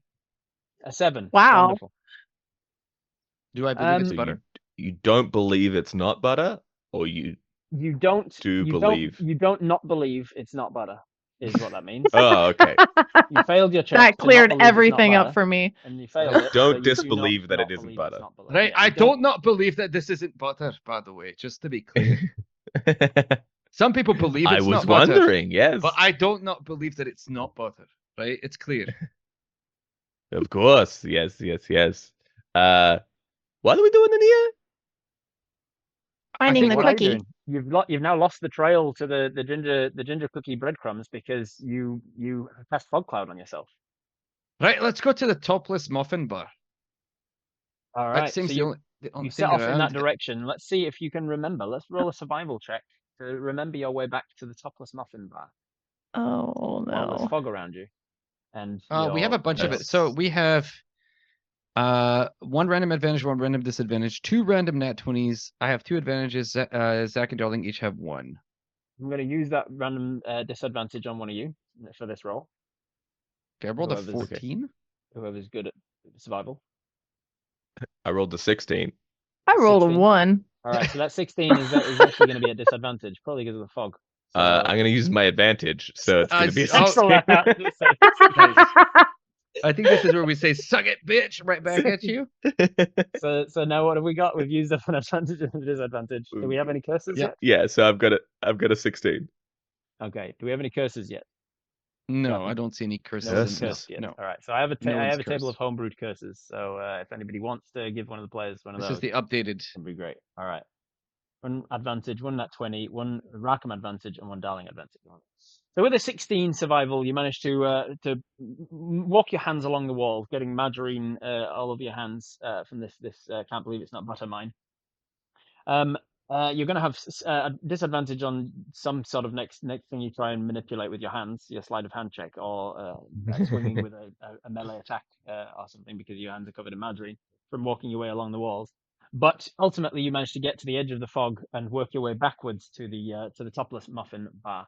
A 7.
Wow.
Wonderful.
Do I believe it's
So
butter?
you don't believe it's not butter, or you
You don't.
do
you
believe?
Don't, you don't not believe it's not butter. Is what that means.
Oh, okay.
You failed your check.
That
to not
cleared
believe it's not
everything up
butter,
for me.
and you failed it.
Don't
so you do
disbelieve that
not
it isn't
believe
butter.
It's not butter.
Right.
Yeah,
I
you
don't not believe that this isn't butter, by the way, just to be clear. Some people believe
I
it's
was
not butter,
wondering, yes.
but I don't not believe that it's not butter. Right? It's clear.
Of course. Yes. What are we doing in here?
Finding
think
the
What are you
cookie.
doing? You've now lost the trail to the ginger cookie breadcrumbs because you cast fog cloud on yourself.
Right, let's go to the topless muffin bar.
All
That
right.
seems
So
the
you
only
you set
thing
off in that
around.
direction. Let's see if you can remember. Let's roll a survival check to remember your way back to the topless muffin bar
Oh
while there's
no.
fog around you. And
We have a bunch of it.
Yes.
So we have 1 random advantage, 1 random disadvantage, 2 random nat 20s. I have 2 advantages. Zach and Darling each have 1.
I'm going to use that random disadvantage on one of you for this roll.
Okay, I rolled a
Whoever's-
14.
Whoever's good at survival.
I rolled a 16.
I rolled a
16.
1.
All right, so that 16 is actually going to be a disadvantage, probably because of the fog. So,
I'm gonna use my advantage, so it's gonna be a
cancel
16.
that out.
I think this is where we say, suck it, bitch, right back at you.
So now what have we got? We've used up an advantage and a disadvantage. Do we have any curses
Yeah.
yet?
Yeah, so I've got a 16.
Okay. Do we have any curses yet?
No,
Raakam?
I don't see any curses.
No one's
Curses.
cursed yet.
No.
All right. So I have a
No
I
one's
have a table of
cursed.
homebrewed curses. So if anybody wants to give one of the players one of
This
those,
is the updated.
that'd be great. All right. 1 advantage, 1 nat 20, 1 Raakam advantage, and 1 Darling advantage. So with a 16 survival, you manage to walk your hands along the wall, getting margarine all over your hands from this can't believe it's not butter mine. You're going to have a disadvantage on some sort of next thing you try and manipulate with your hands, your sleight of hand check, or swinging with a melee attack or something because your hands are covered in margarine from walking your way along the walls. But ultimately, you manage to get to the edge of the fog and work your way backwards to the topless muffin bar.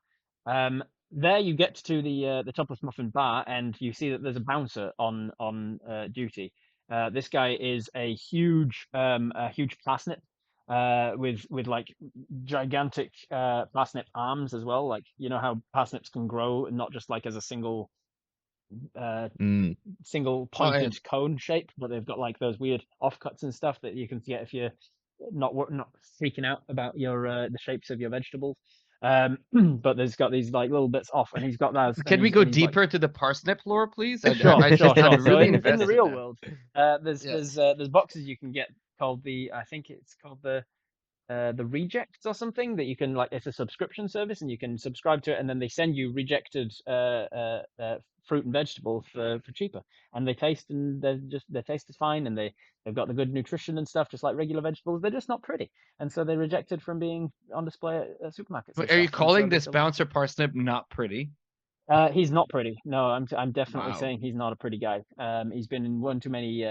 There you get to the topless muffin bar, and you see that there's a bouncer on duty. This guy is a huge parsnip with like gigantic parsnip arms as well. Like you know how parsnips can grow, not just like as a single pointed cone shape, but they've got like those weird offcuts and stuff that you can get if you're not freaking out about your the shapes of your vegetables. But there's got these like little bits off, and he's got those.
Can we go deeper into the parsnip lore, please?
Sure.
I'm
So
really
in the
invested
real
now.
world,
Yes.
there's boxes you can get called I think it's called the rejects or something that you can like. It's a subscription service, and you can subscribe to it, and then they send you rejected fruit and vegetables for cheaper, and they taste their taste is fine, and they've got the good nutrition and stuff, just like regular vegetables. They're just not pretty, and so they're rejected from being on display at supermarkets.
But are you calling this bouncer parsnip not pretty?
He's not pretty. No, I'm definitely
Wow.
saying he's not a pretty guy. He's been in one too many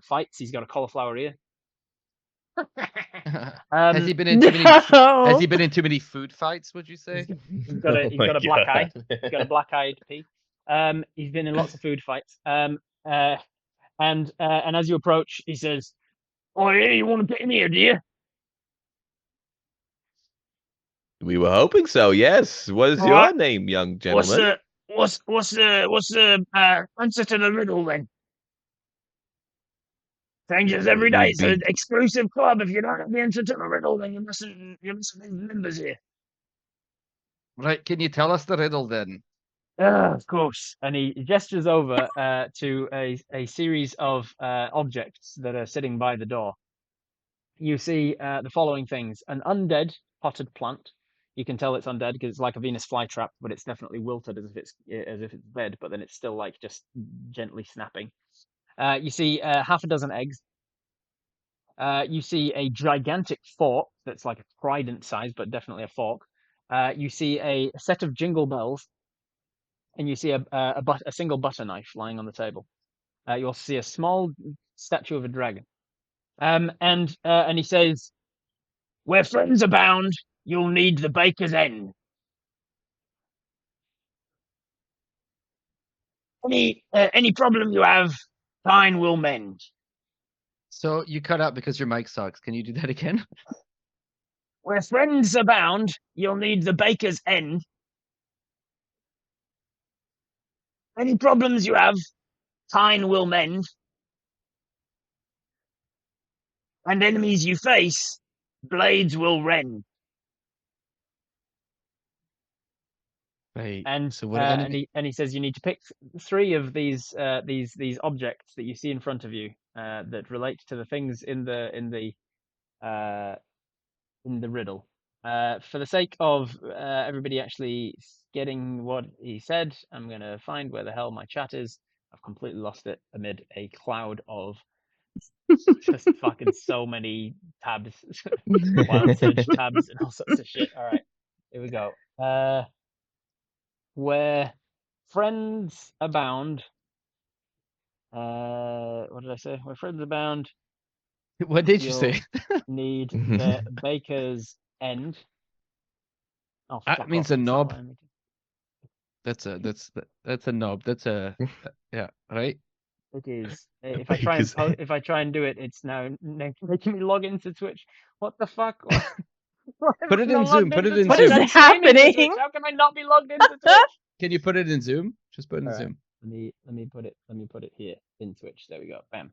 fights. He's got a cauliflower ear.
Has he been in too many? Has he been in too many food fights? Would you say?
He's got a black eye. He's got a black-eyed pea. He's been in lots of food fights. And as you approach, he says, "Oh yeah, you want to get in here, do you?"
We were hoping so, yes. What is your
Alright.
name, young gentleman?
What's the answer to the riddle then? Changes every day. It's an exclusive club. If you don't have the answer to the riddle, then you mustn't be members here.
Right. Can you tell us the riddle then?
Of course. And he gestures over to a series of objects that are sitting by the door. You see the following things: an undead potted plant. You can tell it's undead because it's like a Venus flytrap, but it's definitely wilted as if it's dead, but then it's still like just gently snapping. You see half a dozen eggs. You see a gigantic fork that's like a trident size, but definitely a fork. You see a set of jingle bells, and you see a single butter knife lying on the table. You also see a small statue of a dragon. And he says, "Where friends abound, you'll need the baker's end. Any problem you have, time will mend.
So you cut out because your mic sucks. Can you do that again?
Where friends abound, you'll need the baker's end. Any problems you have, time will mend. And enemies you face, blades will rend.
Right.
And
so what enemy?
and he says you need to pick 3 of these objects that you see in front of you that relate to the things in the riddle. For the sake of everybody actually getting what he said, I'm gonna find where the hell my chat is. I've completely lost it amid a cloud of just fucking so many tabs, wild search tabs, and all sorts of shit. All right, here we go. Where friends abound. What did I say? Where friends abound,
What did you
you'll
say?
need the baker's end. Oh,
That
fuck
means
off.
a
It's not
knob.
letting me do-
That's a knob. That's a yeah, right?
It is.
A
If I try and
baker's
if I try and do it, it's now making me log into Twitch. What the fuck? Why am
Put
I
it
not
in Zoom,
logged
put it
into
in
What
Twitch?
is
Zoom.
I'm streaming to Twitch.
happening?
How can I not be logged into Twitch?
Can you put it in Zoom? Just put it in
All right.
Zoom.
Let me put it here in Twitch. There we go. Bam.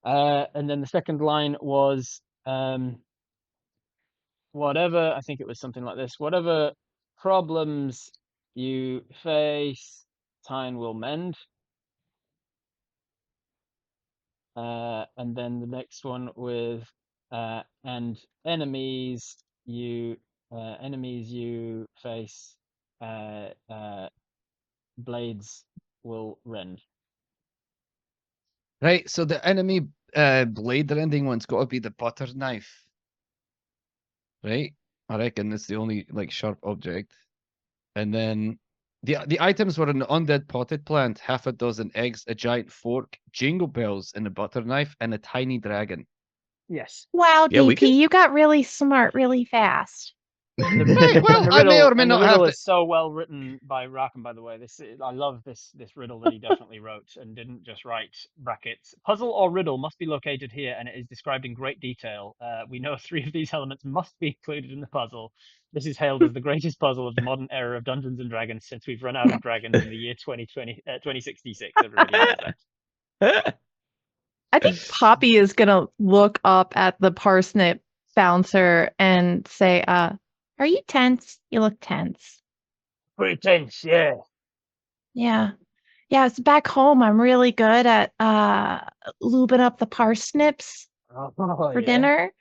And then the second line was whatever, I think it was something like this. Whatever problems you face, time will mend. And then the next one with and enemies you face, blades will rend.
Right, so the enemy blade rending one's got to be the butter knife. Right? I reckon it's the only like sharp object. And then the items were an undead potted plant, half a dozen eggs, a giant fork, jingle bells, and a butter knife, and a tiny dragon.
Yes.
Wow,
Yeah, we
DP,
can-
you got really smart really fast.
And the,
Right, well,
and the
I may
riddle,
or may
and the
not have
riddle
to-
is so well written by Raakam, by the way. I love this riddle that he definitely wrote and didn't just write brackets. Puzzle or riddle must be located here, and it is described in great detail. We know 3 of these elements must be included in the puzzle. This is hailed as the greatest puzzle of the modern era of Dungeons and Dragons since we've run out of dragons in the year 2066. Everybody knows that.
I think Poppy is gonna look up at the parsnip bouncer and say, are you tense? You look tense.
Pretty tense, yeah.
Yeah. Yeah, it's back home. I'm really good at lubing up the parsnips
Oh,
for
yeah.
dinner.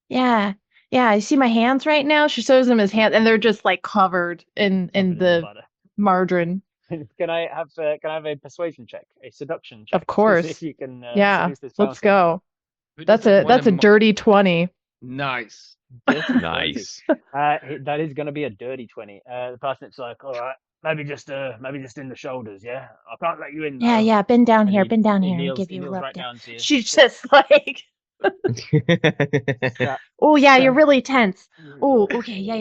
Yeah. Yeah, you see my hands right now? She shows him his hands and they're just like covered in
Covered
the
butter.
margarine.
Can I have a persuasion check, a seduction check?
Of course.
To see if you can
Yeah.
seduce this
Let's
bouncer?
go.
Who
That's
doesn't
a
want
dirty 20.
Nice.
Dirty 20.
Nice.
That is going to be a dirty 20. The parsnip's like, all right, maybe just in the shoulders, yeah. I can't let you in.
Yeah,
though."
yeah, been down
And
here,
he-
been down
he
here. I'll
kneels-
give
he
you a
kneels
rub
right
down.
down to you.
She's just like,
Strap.
oh yeah, you're
Strap.
really tense. Oh, okay, yeah.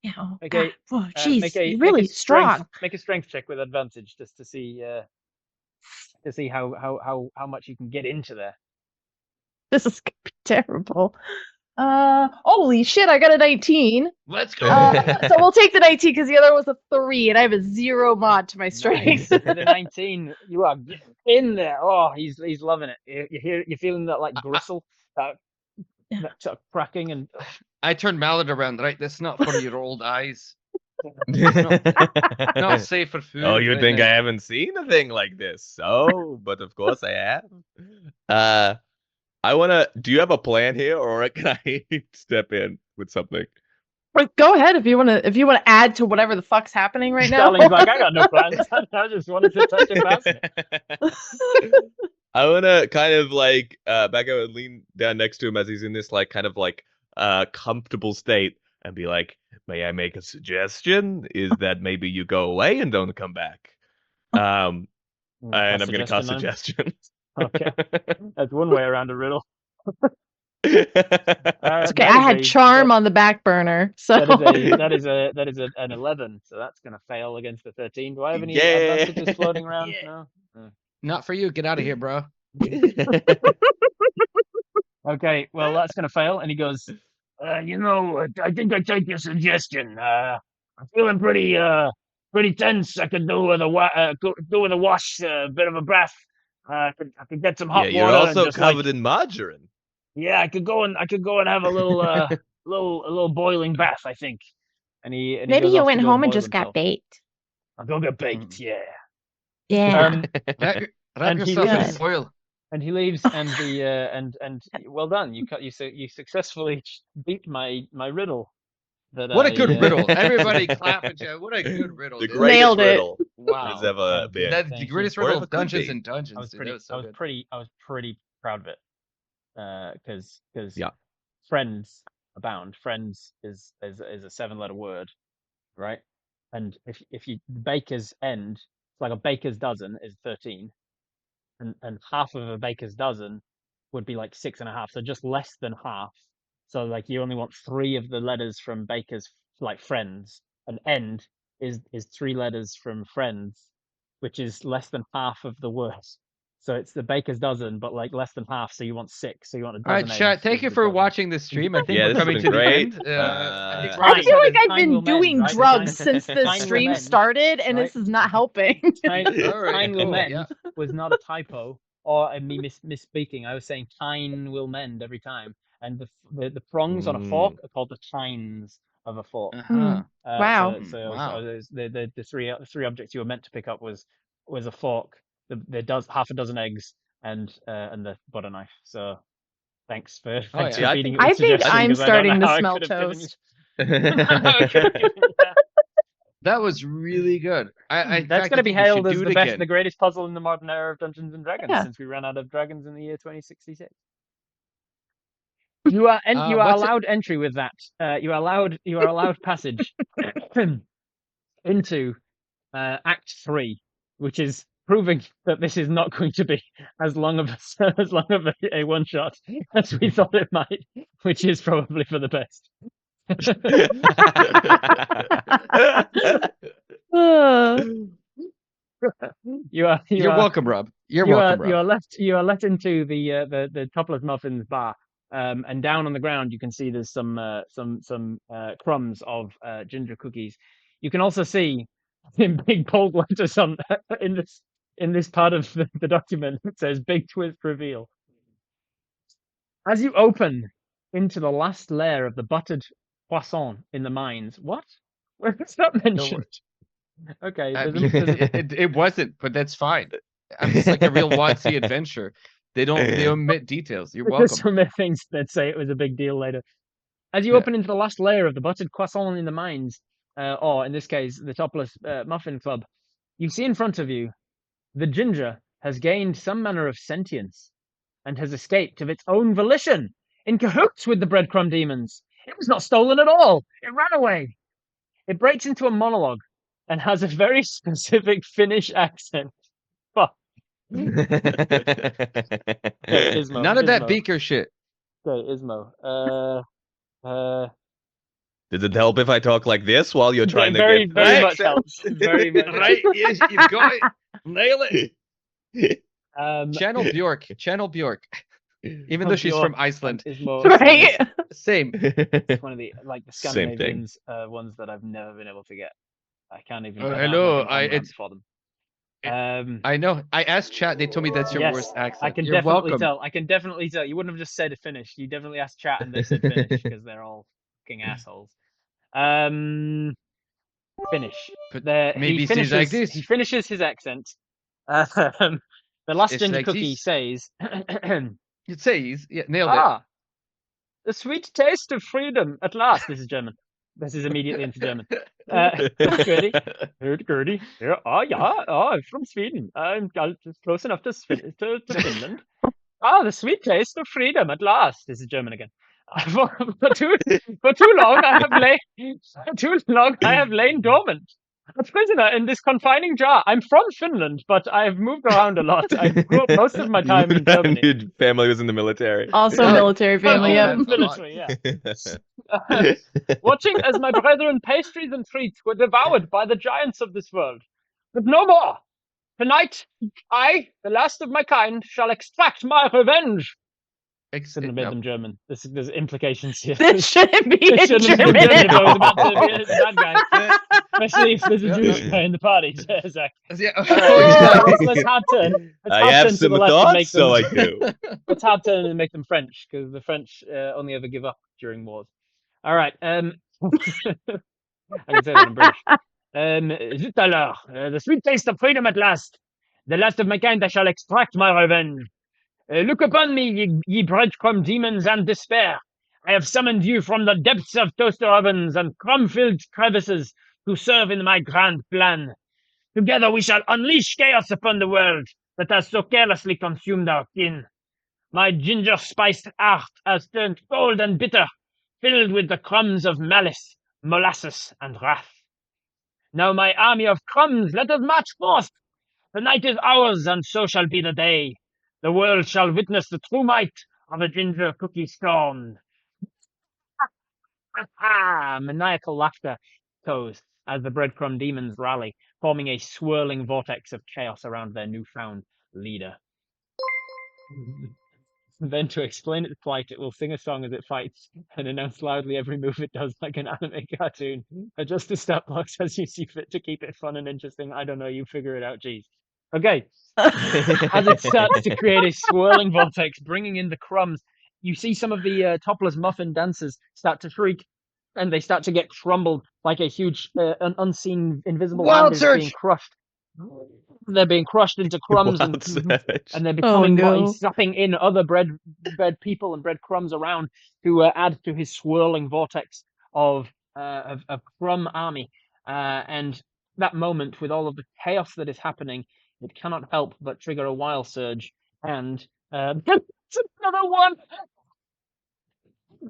Yeah, oh,
Okay,
God. Oh,
make
jeez,
a
you're really strong.
Make a strength check with advantage just to see how much you can get into there.
This is gonna be terrible. Holy shit, I got a 19.
Let's go.
So we'll take the 19 because the other was a 3, and I have a 0 mod to my strength.
Nice. With a 19, you are getting in there. Oh, he's loving it. You're feeling that like gristle, that sort of cracking and
I turned Mallet around, right? That's not for your old eyes. Not safe for food.
Oh, you
right
think
now.
I haven't seen a thing like this? Oh, but of course I have. Do you have a plan here, or can I step in with something?
Go ahead if you want to add to whatever the fuck's happening right now.
Starling's like, I got no plans. I just wanted to touch a basket.
I wanna kind of like back up and lean down next to him as he's in this like kind of like comfortable state and be like, may I make a suggestion? Is that maybe you go away and don't come back? And I'm gonna cast suggestion.
Okay. That's one way around a riddle.
It's okay. I had charm on the back burner, so
that is an 11. So that's gonna fail against the 13. Do I have any advantages floating around?
Yeah.
No.
Not for you. Get out of here, bro.
Okay, well that's gonna fail, and he goes, I think I take your suggestion. I'm feeling pretty tense. I could do with a wash, a bit of a bath. I could get some hot
you're
water.
also
and just,
covered in margarine.
Yeah, I could go and have a little little boiling bath, I think. And he
Maybe
goes
you
off to
went
go
home and
boil
just got
himself.
baked.
I'll go get baked. Yeah.
Yeah.
Wrap
And he
yourself in
leaves.
foil.
And he leaves, and the and well done. You successfully beat my riddle.
What a good riddle! Everybody clap at you. What a good riddle.
The
dude.
greatest
Nailed it.
riddle
Wow.
there's ever been.
That's
Thank
the
you.
greatest
Or
riddle
ever
of
could
Dungeons
be.
and Dungeons.
I was
dude. That was so good.
pretty proud of it. Because
Yeah.
friends abound. Friends is a 7-letter word, right? And if you baker's end, it's like a baker's dozen is 13, and half of a baker's dozen would be like 6.5, so just less than half. So like you only want 3 of the letters from baker's, like friends, and end is 3 letters from friends, which is less than half of the word. So it's the baker's dozen, but like less than half. So you want 6. So you want a
All right,
dozen.
chat.
eggs
Thank
is
you
the
for
dozen.
watching this stream. I think
Yeah,
we're
this has
coming
been
to
great.
the end. I think
Time
I feel like
said
I've
time
been
will mend,
doing
right?
drugs
Time-
since the
time will
stream
mend,
started, and
right?
this is not helping.
Time
All right,
will
cool,
mend
yeah.
was not a typo or me misspeaking. I was saying time will mend every time, and the prongs on a fork are called the tines of a fork.
Uh-huh.
Wow.
So
Wow.
the three objects you were meant to pick up was a fork, the half a dozen eggs, and the butter knife. So thanks for
Oh,
for
yeah.
feeding it
I
with
think
suggestions,
I'm
'cause I don't know
starting to
how I
smell
could have given you-
toast.
how I could have given you that.
That was really good.
That's going to be hailed as the best, the
again.
greatest puzzle in the modern era of Dungeons and Dragons,
Yeah.
since we ran out of dragons in the year 2066. You are you are
what's it-
allowed entry with that. You are allowed passage into Act 3, which is proving that this is not going to be as long of a one shot as we thought it might, which is probably for the best. You're
welcome, Rob. You're welcome, Rob.
You are let into the topless muffins bar, and down on the ground you can see there's some crumbs of ginger cookies. You can also see in big bold letters on in this part of the document it says "Big Twist Reveal." As you open into the last layer of the buttered croissant in the mines, what? Where is that mentioned? Okay,
It wasn't, but that's fine. It's like a real WotC adventure. They omit details. You're
There's
welcome.
some things that say it was a big deal later. As you open into the last layer of the buttered croissant in the mines, or in this case, the topless muffin club, you see in front of you the ginger has gained some manner of sentience and has escaped of its own volition, in cahoots with the breadcrumb demons. It was not stolen at all. It ran away. It breaks into a monologue and has a very specific Finnish accent. Fuck. Okay, Ismo.
None of that
Ismo.
beaker shit.
Okay, Ismo.
Does it help if I talk like this while you're trying to
very,
get
very
the
much
accent?
helps. Very much.
Right? Yes, you've got it. Nail it.
helps.
Channel Bjork. Channel Bjork. Even though she's from Iceland.
Ismo,
Right?
Same.
It's one of the the
Same thing.
Scandinavians ones that I've never been able to get. I can't even.
Hello,
it's for them.
I know. I asked chat. They told me that's your
yes,
worst accent.
I can
You're
definitely
welcome.
tell. I can definitely tell. You wouldn't have just said Finnish. You definitely asked chat, and they said Finnish because they're all fucking assholes. Finnish.
But
He
maybe say like this.
He finishes his accent. The last
It's
ginger
like
cookie
this.
says,
You'd say he's nailed it.
"Ah, the sweet taste of freedom at last." This is German. This is immediately into German. Gertie. Yeah, I'm from Sweden. I'm just close enough to Finland. The sweet taste of freedom at last. This is German again. For too long I have lain dormant. a prisoner in this confining jar. I'm from Finland, but I've moved around a lot. I grew up most of my time in Germany.
Your family was in the military.
Also,
Oh,
military family.
oh,
Yep.
that's a lot.
Military, yeah. Watching as my brethren pastries and treats were devoured by the giants of this world. But no more! Tonight, I, the last of my kind, shall extract my revenge! Shouldn't have made them German. There's implications here.
This shouldn't be
It
in
shouldn't have
German
been German
at
if I was about to
all.
be a bad guy. Especially if there's a Jewish guy in the party, Zach.
Yeah.
All right, let's hard turn. Let's
I
hard
have
turn to
some
the left and make
thoughts, so I
them.
do.
Let's hard turn and make them French, because the French only ever give up during wars. All right. I can say that in British. Zut alors, the sweet taste of freedom at last. The last of my kind, I shall extract my revenge. Look upon me, ye breadcrumb demons and despair. I have summoned you from the depths of toaster ovens and crumb-filled crevices to serve in my grand plan. Together we shall unleash chaos upon the world that has so carelessly consumed our kin. My ginger-spiced art has turned cold and bitter, filled with the crumbs of malice, molasses, and wrath. Now my army of crumbs, let us march forth. The night is ours, and so shall be the day. The world shall witness the true might of a ginger cookie storm. Maniacal laughter echoes as the breadcrumb demons rally, forming a swirling vortex of chaos around their newfound leader. Then, to explain its plight, it will sing a song as it fights and announce loudly every move it does like an anime cartoon. Adjust the stat blocks as you see fit to keep it fun and interesting. I don't know, you figure it out, geez. Okay. As it starts to create a swirling vortex, bringing in the crumbs, you see some of the topless muffin dancers start to shriek, and they start to get crumbled like a huge, an unseen, invisible
Wild
hand is being
Surge!
crushed. They're being crushed into crumbs,
Wild Surge.
and they're becoming more.
no.
He's sucking in other bread people and breadcrumbs around to add to his swirling vortex of crumb army. And that moment, with all of the chaos that is happening, it cannot help but trigger a wild surge. And it's another one.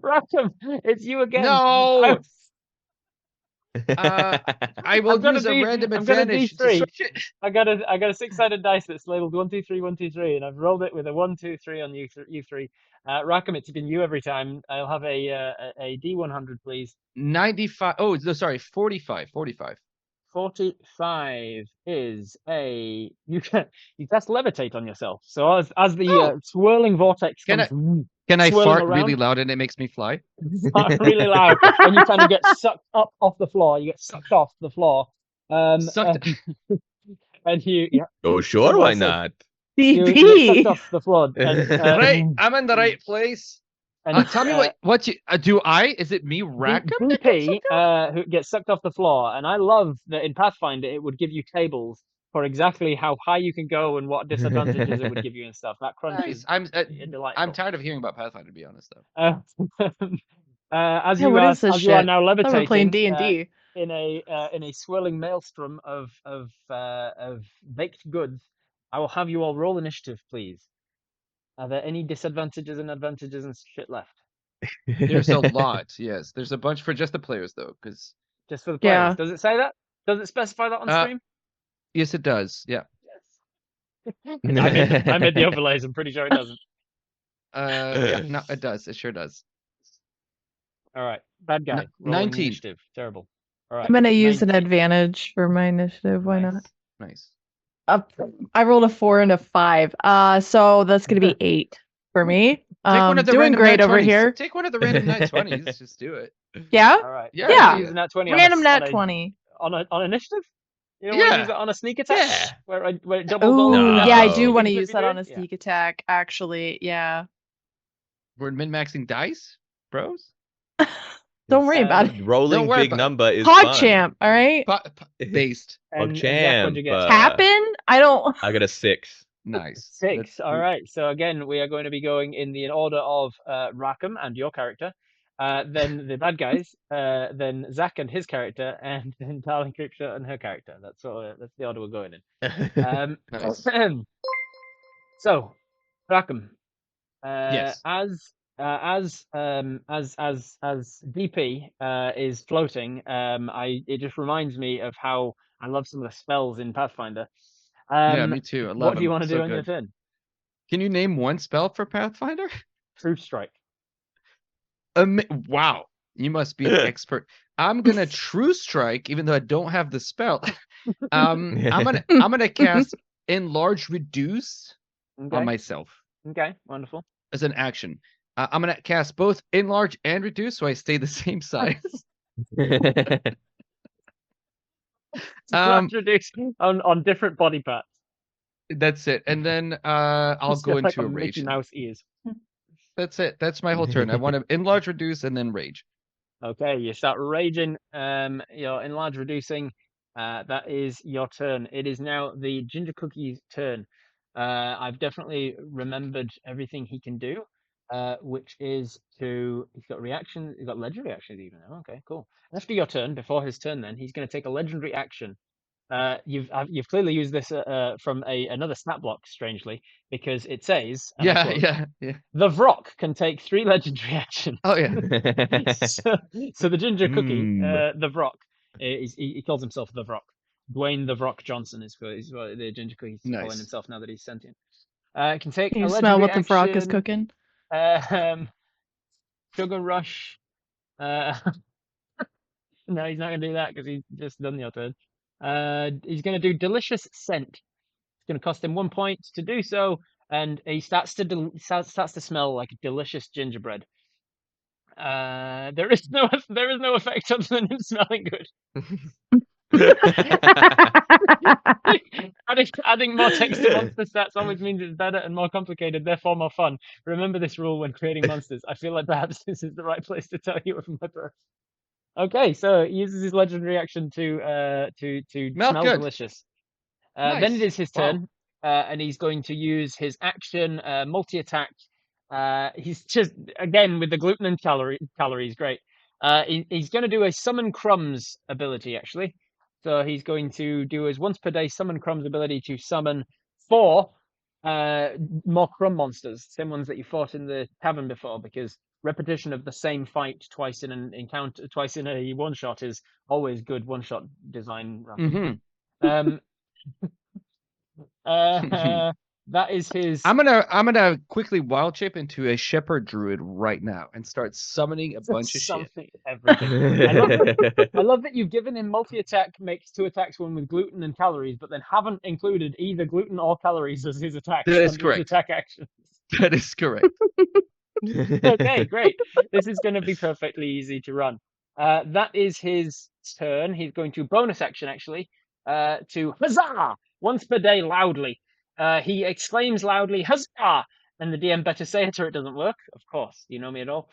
Raakam, it's you again.
No! I will
gonna
use a
be-
random
I'm gonna
advantage to
D3.
switch it.
I got a 6-sided dice that's labeled 1, 2, 3, 1, 2, 3, and I've rolled it with a 1, 2, 3 on you three. Raakam, it's been you every time. I'll have a D100, please.
95. Oh, no, sorry, 45.
45 is a you cast levitate on yourself. So as the
Oh.
swirling vortex
Can
comes
Can I
swirling
fart really
around.
loud and it makes me fly?
Really loud, and you kind of get sucked up off the floor. You get sucked off the floor.
Sucked.
And you
Oh, sure,
what I
why
said.
not?
you get sucked
DP.
off the floor. And,
Right, I'm in the right place.
and
Tell me what you do. Is it me, Raakam? that gets
DP,
sucked up?
who gets sucked off the floor, and I love that in Pathfinder it would give you tables for exactly how high you can go and what disadvantages it would give you and stuff. That crunch
Nice.
is
I'm
delightful.
tired of hearing about Pathfinder, to be honest, though.
As
Yeah,
you
what
are
is this
as you are
shit?
now
I thought we were playing
levitating
D&D.
in a swirling maelstrom of baked goods, I will have you all roll initiative, please. Are there any disadvantages and advantages and shit left?
There's a lot. Yes, there's a bunch for just the players, though, because
Just for the players.
Yeah.
Does it say that? Does it specify that on stream?
yes, it does. Yeah.
Yes. I made the overlays. I'm pretty sure it doesn't.
Yeah. No, it does. It sure does.
All right. Bad guy. Rolling
19.
initiative. Terrible. All right.
I'm gonna use an
19.
advantage for my initiative. Why not?
Nice.
I rolled a 4 and a 5. So that's gonna be 8 for me.
Take one of the
Doing
random
great
nat
over
20s.
here.
Take one of the random nat 20s. Just do it.
Yeah.
All right.
Yeah.
Yeah.
Use a nat 20
Random
on
nat
a,
20.
on initiative. You don't want to use it on a sneak attack?
Yeah.
Where it doubles
Oh,
all the
yeah, I
damage
do
you
want to
could
use
be
that on
doing?
a sneak attack, actually. Yeah.
We're min-maxing dice, bros.
Don't worry about it.
Rolling
Don't worry
big
about it.
number is
Hog
fun.
champ, all right?
Based.
And
Champ.
Zach, what'd you get?
Happen? I don't.
I got a 6.
Nice.
6. All right. So again, we are going to be going in the order of Raakam and your character, then the bad guys, then Zach and his character, and then Darling Creepshow and her character. That's the order we're going in.
Nice.
So, Raakam,
Yes.
as DP is floating, it just reminds me of how I love some of the spells in Pathfinder.
Yeah, me too. I love
What do you
them.
want to
So
do on your
good.
turn?
Can you name one spell for Pathfinder?
Truth Strike.
Wow, you must be an expert. I'm gonna True Strike, even though I don't have the spell. I'm gonna cast Enlarge Reduce
Okay.
on myself
Okay. Wonderful.
as an action. I'm gonna cast both Enlarge and Reduce, so I stay the same size.
Reduce on different body parts.
That's it. And then I'll
It's
go
got like
into
a
a rage.
Mickey Mouse ears.
That's it. That's my whole turn. I want to Enlarge, Reduce, and then rage.
Okay, you start raging. You're enlarge reducing. That is your turn. It is now the Ginger Cookie's turn. I've definitely remembered everything he can do. Which is he's got reaction. He's got legendary actions even. Oh, okay, cool. After your turn, before his turn, then he's going to take a legendary action. You've clearly used this from another stat block, strangely, because it says, and I quote,
Yeah.
the Vrock can take 3 legendary actions.
Oh yeah.
so the Ginger Cookie,
Mm.
the Vrock, he calls himself the Vrock. Dwayne the Vrock Johnson is what the Ginger Cookie's calling
Nice.
himself now that he's sentient. Can take
Can
a
you smell
legendary
what the frog is
action,
cooking?
Sugar Rush. No, he's not going to do that because he's just done your turn. He's going to do Delicious Scent. It's going to cost him 1 point to do so, and he starts to smell like delicious gingerbread. There is no effect other than him smelling good. Adding more text to monster stats always means it's better and more complicated, therefore more fun. Remember this rule when creating monsters. I feel like perhaps this is the right place to tell you of my birth. Okay, so he uses his legendary action to smell
good.
delicious.
Nice.
Then it is his
Wow.
turn, and he's going to use his action multi-attack. He's just, again, with the gluten and calories, great. He's going to do a Summon Crumbs ability, actually. So he's going to do his once per day Summon Crumbs ability to summon 4 more crumb monsters, same ones that you fought in the tavern before, because repetition of the same fight twice in an encounter, twice in a one-shot is always good one-shot design.
Mm-hmm.
That is his.
I'm gonna quickly wild chip into a shepherd druid right now and start summoning a bunch of shit.
Everything. I love that you've given him multi-attack, makes 2 attacks, one with gluten and calories, but then haven't included either gluten or calories as his attacks.
That is
under his
correct.
attack actions.
That is correct.
Okay, great. This is going to be perfectly easy to run. That is his turn. He's going to bonus action, actually, to huzzah! Once per day, loudly. He exclaims loudly, huzzah! And the DM better say it or it doesn't work. Of course, you know me at all.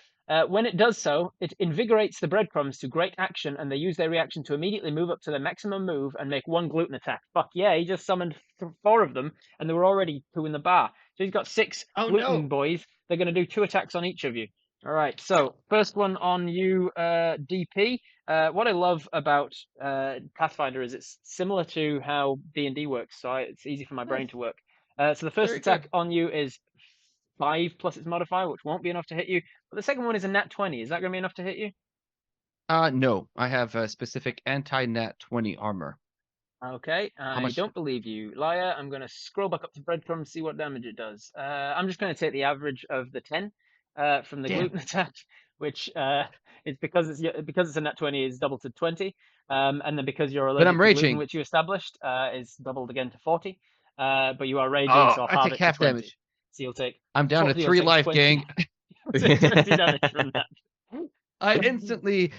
When it does so, it invigorates the breadcrumbs to great action, and they use their reaction to immediately move up to their maximum move and make 1 gluten attack. Fuck yeah, he just summoned 4 of them, and there were already 2 in the bar. So he's got 6 gluten boys. They're going to do 2 attacks on each of you. All right, so first one on you, DP. What I love about Pathfinder is it's similar to how D&D works, so it's easy for my brain to work. So the first attack on you is 5 plus its modifier, which won't be enough to hit you. But the second one is a nat 20. Is that going to be enough to hit you?
No, I have a specific anti-nat 20 armor.
Okay, I don't believe you, liar. I'm going to scroll back up to breadcrumbs, see what damage it does. I'm just going to take the average of the 10 from the gluten attack, which is because it's a nat 20 is doubled to 20, and then because you're allergic to gluten, which you established, is doubled again to 40. But you are raging, so I'll halve it to 20. Damage. So you'll take.
I'm down to 3 life, 20. Gang.
20 damage from that.
I instantly,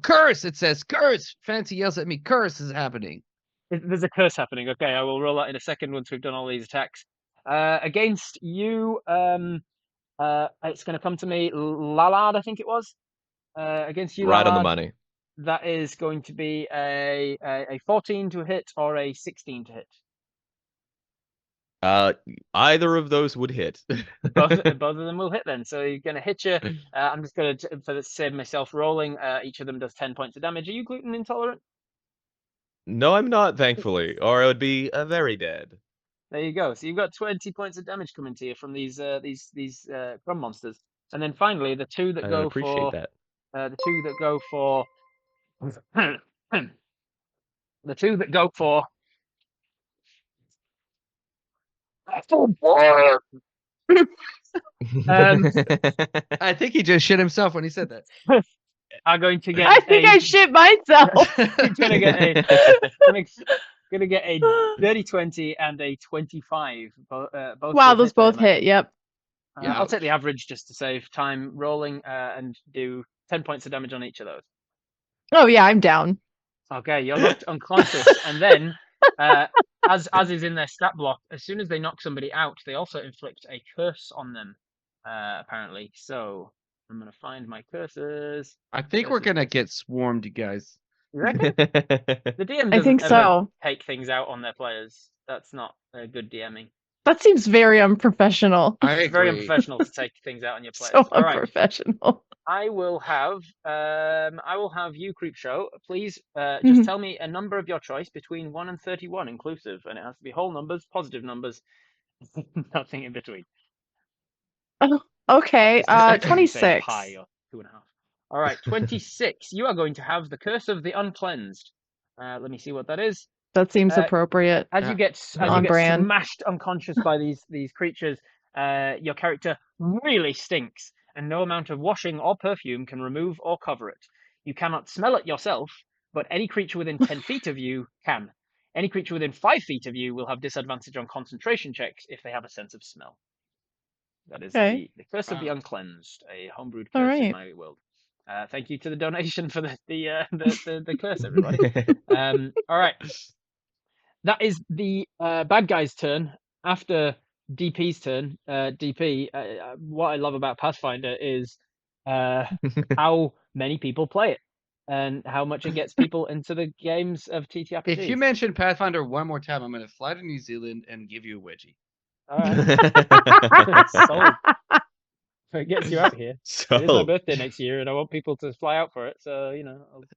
curse! It says curse. Fancy yells at me. Curse is happening.
There's a curse happening. Okay, I will roll that in a second once we've done all these attacks. Against you, it's going to come to me, Lalard, I think it was. Against you,
right
Lalard,
on the money.
That is going to be a 14 to hit or a 16 to hit.
Either of those would hit.
both of them will hit then. So you're going to hit you. I'm just going to, for the save myself rolling, each of them does 10 points of damage. Are you gluten intolerant?
No, I'm not, thankfully, or I would be very dead.
There you go. So you've got 20 points of damage coming to you from these crumb monsters. And then finally, the 2 that go for...
that.
The 2 that go for... The two that go for
I think he just shit himself when he said that.
are going to get
I think I shit myself.
gonna get a gonna get a dirty 20 and a 25. Both
Wow,
will
those
hit there,
both
imagine.
hit. Yep.
I'll take the
Ouch.
average just to save time rolling and do 10 points of damage on each of those.
Oh yeah, I'm down.
Okay, you're knocked unconscious, and then, as is in their stat block, as soon as they knock somebody out, they also inflict a curse on them, apparently. So I'm gonna find my curses.
I think we're
Curses,
gonna
curses.
get swarmed, you guys.
You reckon? The DM
I think
doesn't ever
so.
take things out on their players. That's not good DMing.
That seems very unprofessional.
I
It's very
agree.
unprofessional to take things out on your players.
So
All right.
unprofessional.
I will have you, Creepshow. Please just
Mhm.
tell me a number of your choice between 1 and 31 inclusive, and it has to be whole numbers, positive numbers, nothing in between.
Oh, okay.
Just say
26.
pi or 2.5. All right, 26. You are going to have the Curse of the Uncleansed. Let me see what that is.
That seems
Uh,
appropriate.
As you get
On brand.
smashed unconscious by these creatures, your character really stinks, and no amount of washing or perfume can remove or cover it. You cannot smell it yourself, but any creature within 10 feet of you can. Any creature within 5 feet of you will have disadvantage on concentration checks if they have a sense of smell. That is
Okay.
the Curse of the
Wow.
Uncleansed, a homebrewed
All
curse in
right.
my world. Thank you to the donation for the curse, everybody. All right. That is the bad guy's turn. After DP's turn, DP, what I love about Pathfinder is how many people play it and how much it gets people into the games of TTRPGs.
If you mention Pathfinder one more time, I'm gonna fly to New Zealand and give you a wedgie.
All right. Sold. So it gets you out here. It is my
So
birthday next year, and I want people to fly out for it. So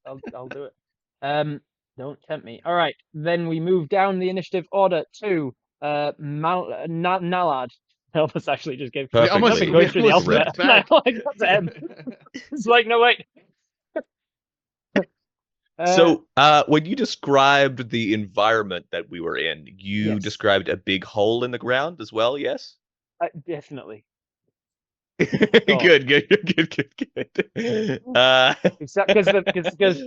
I'll do it. Don't tempt me. All right, then we move down the initiative order to Nalad. I almost actually just gave
Perfectly.
I've been going through the
almost
alphabet.
flipped back.
I got to M. It's like no wait.
So, when you described the environment that we were in, you
Yes.
described a big hole in the ground as well, yes?
Definitely.
Good.
Because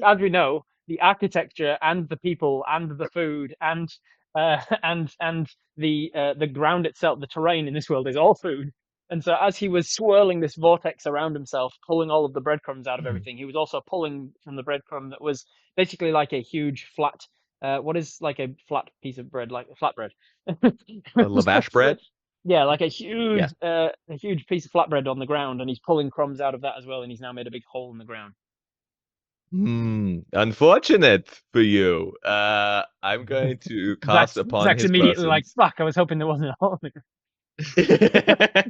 as we know, the architecture and the people and the food and the ground itself, the terrain in this world is all food. And so as he was swirling this vortex around himself, pulling all of the breadcrumbs out of everything, he was also pulling from the breadcrumb that was basically like a huge flat. What is like a flat piece of bread, like a flatbread?
A lavash bread?
Yeah, like a huge piece of flatbread on the ground, and he's pulling crumbs out of that as well, and he's now made a big hole in the ground.
Unfortunate for you. I'm going to cast upon
Zach's
his
immediately
person.
like, fuck, I was hoping there wasn't a hole in the ground.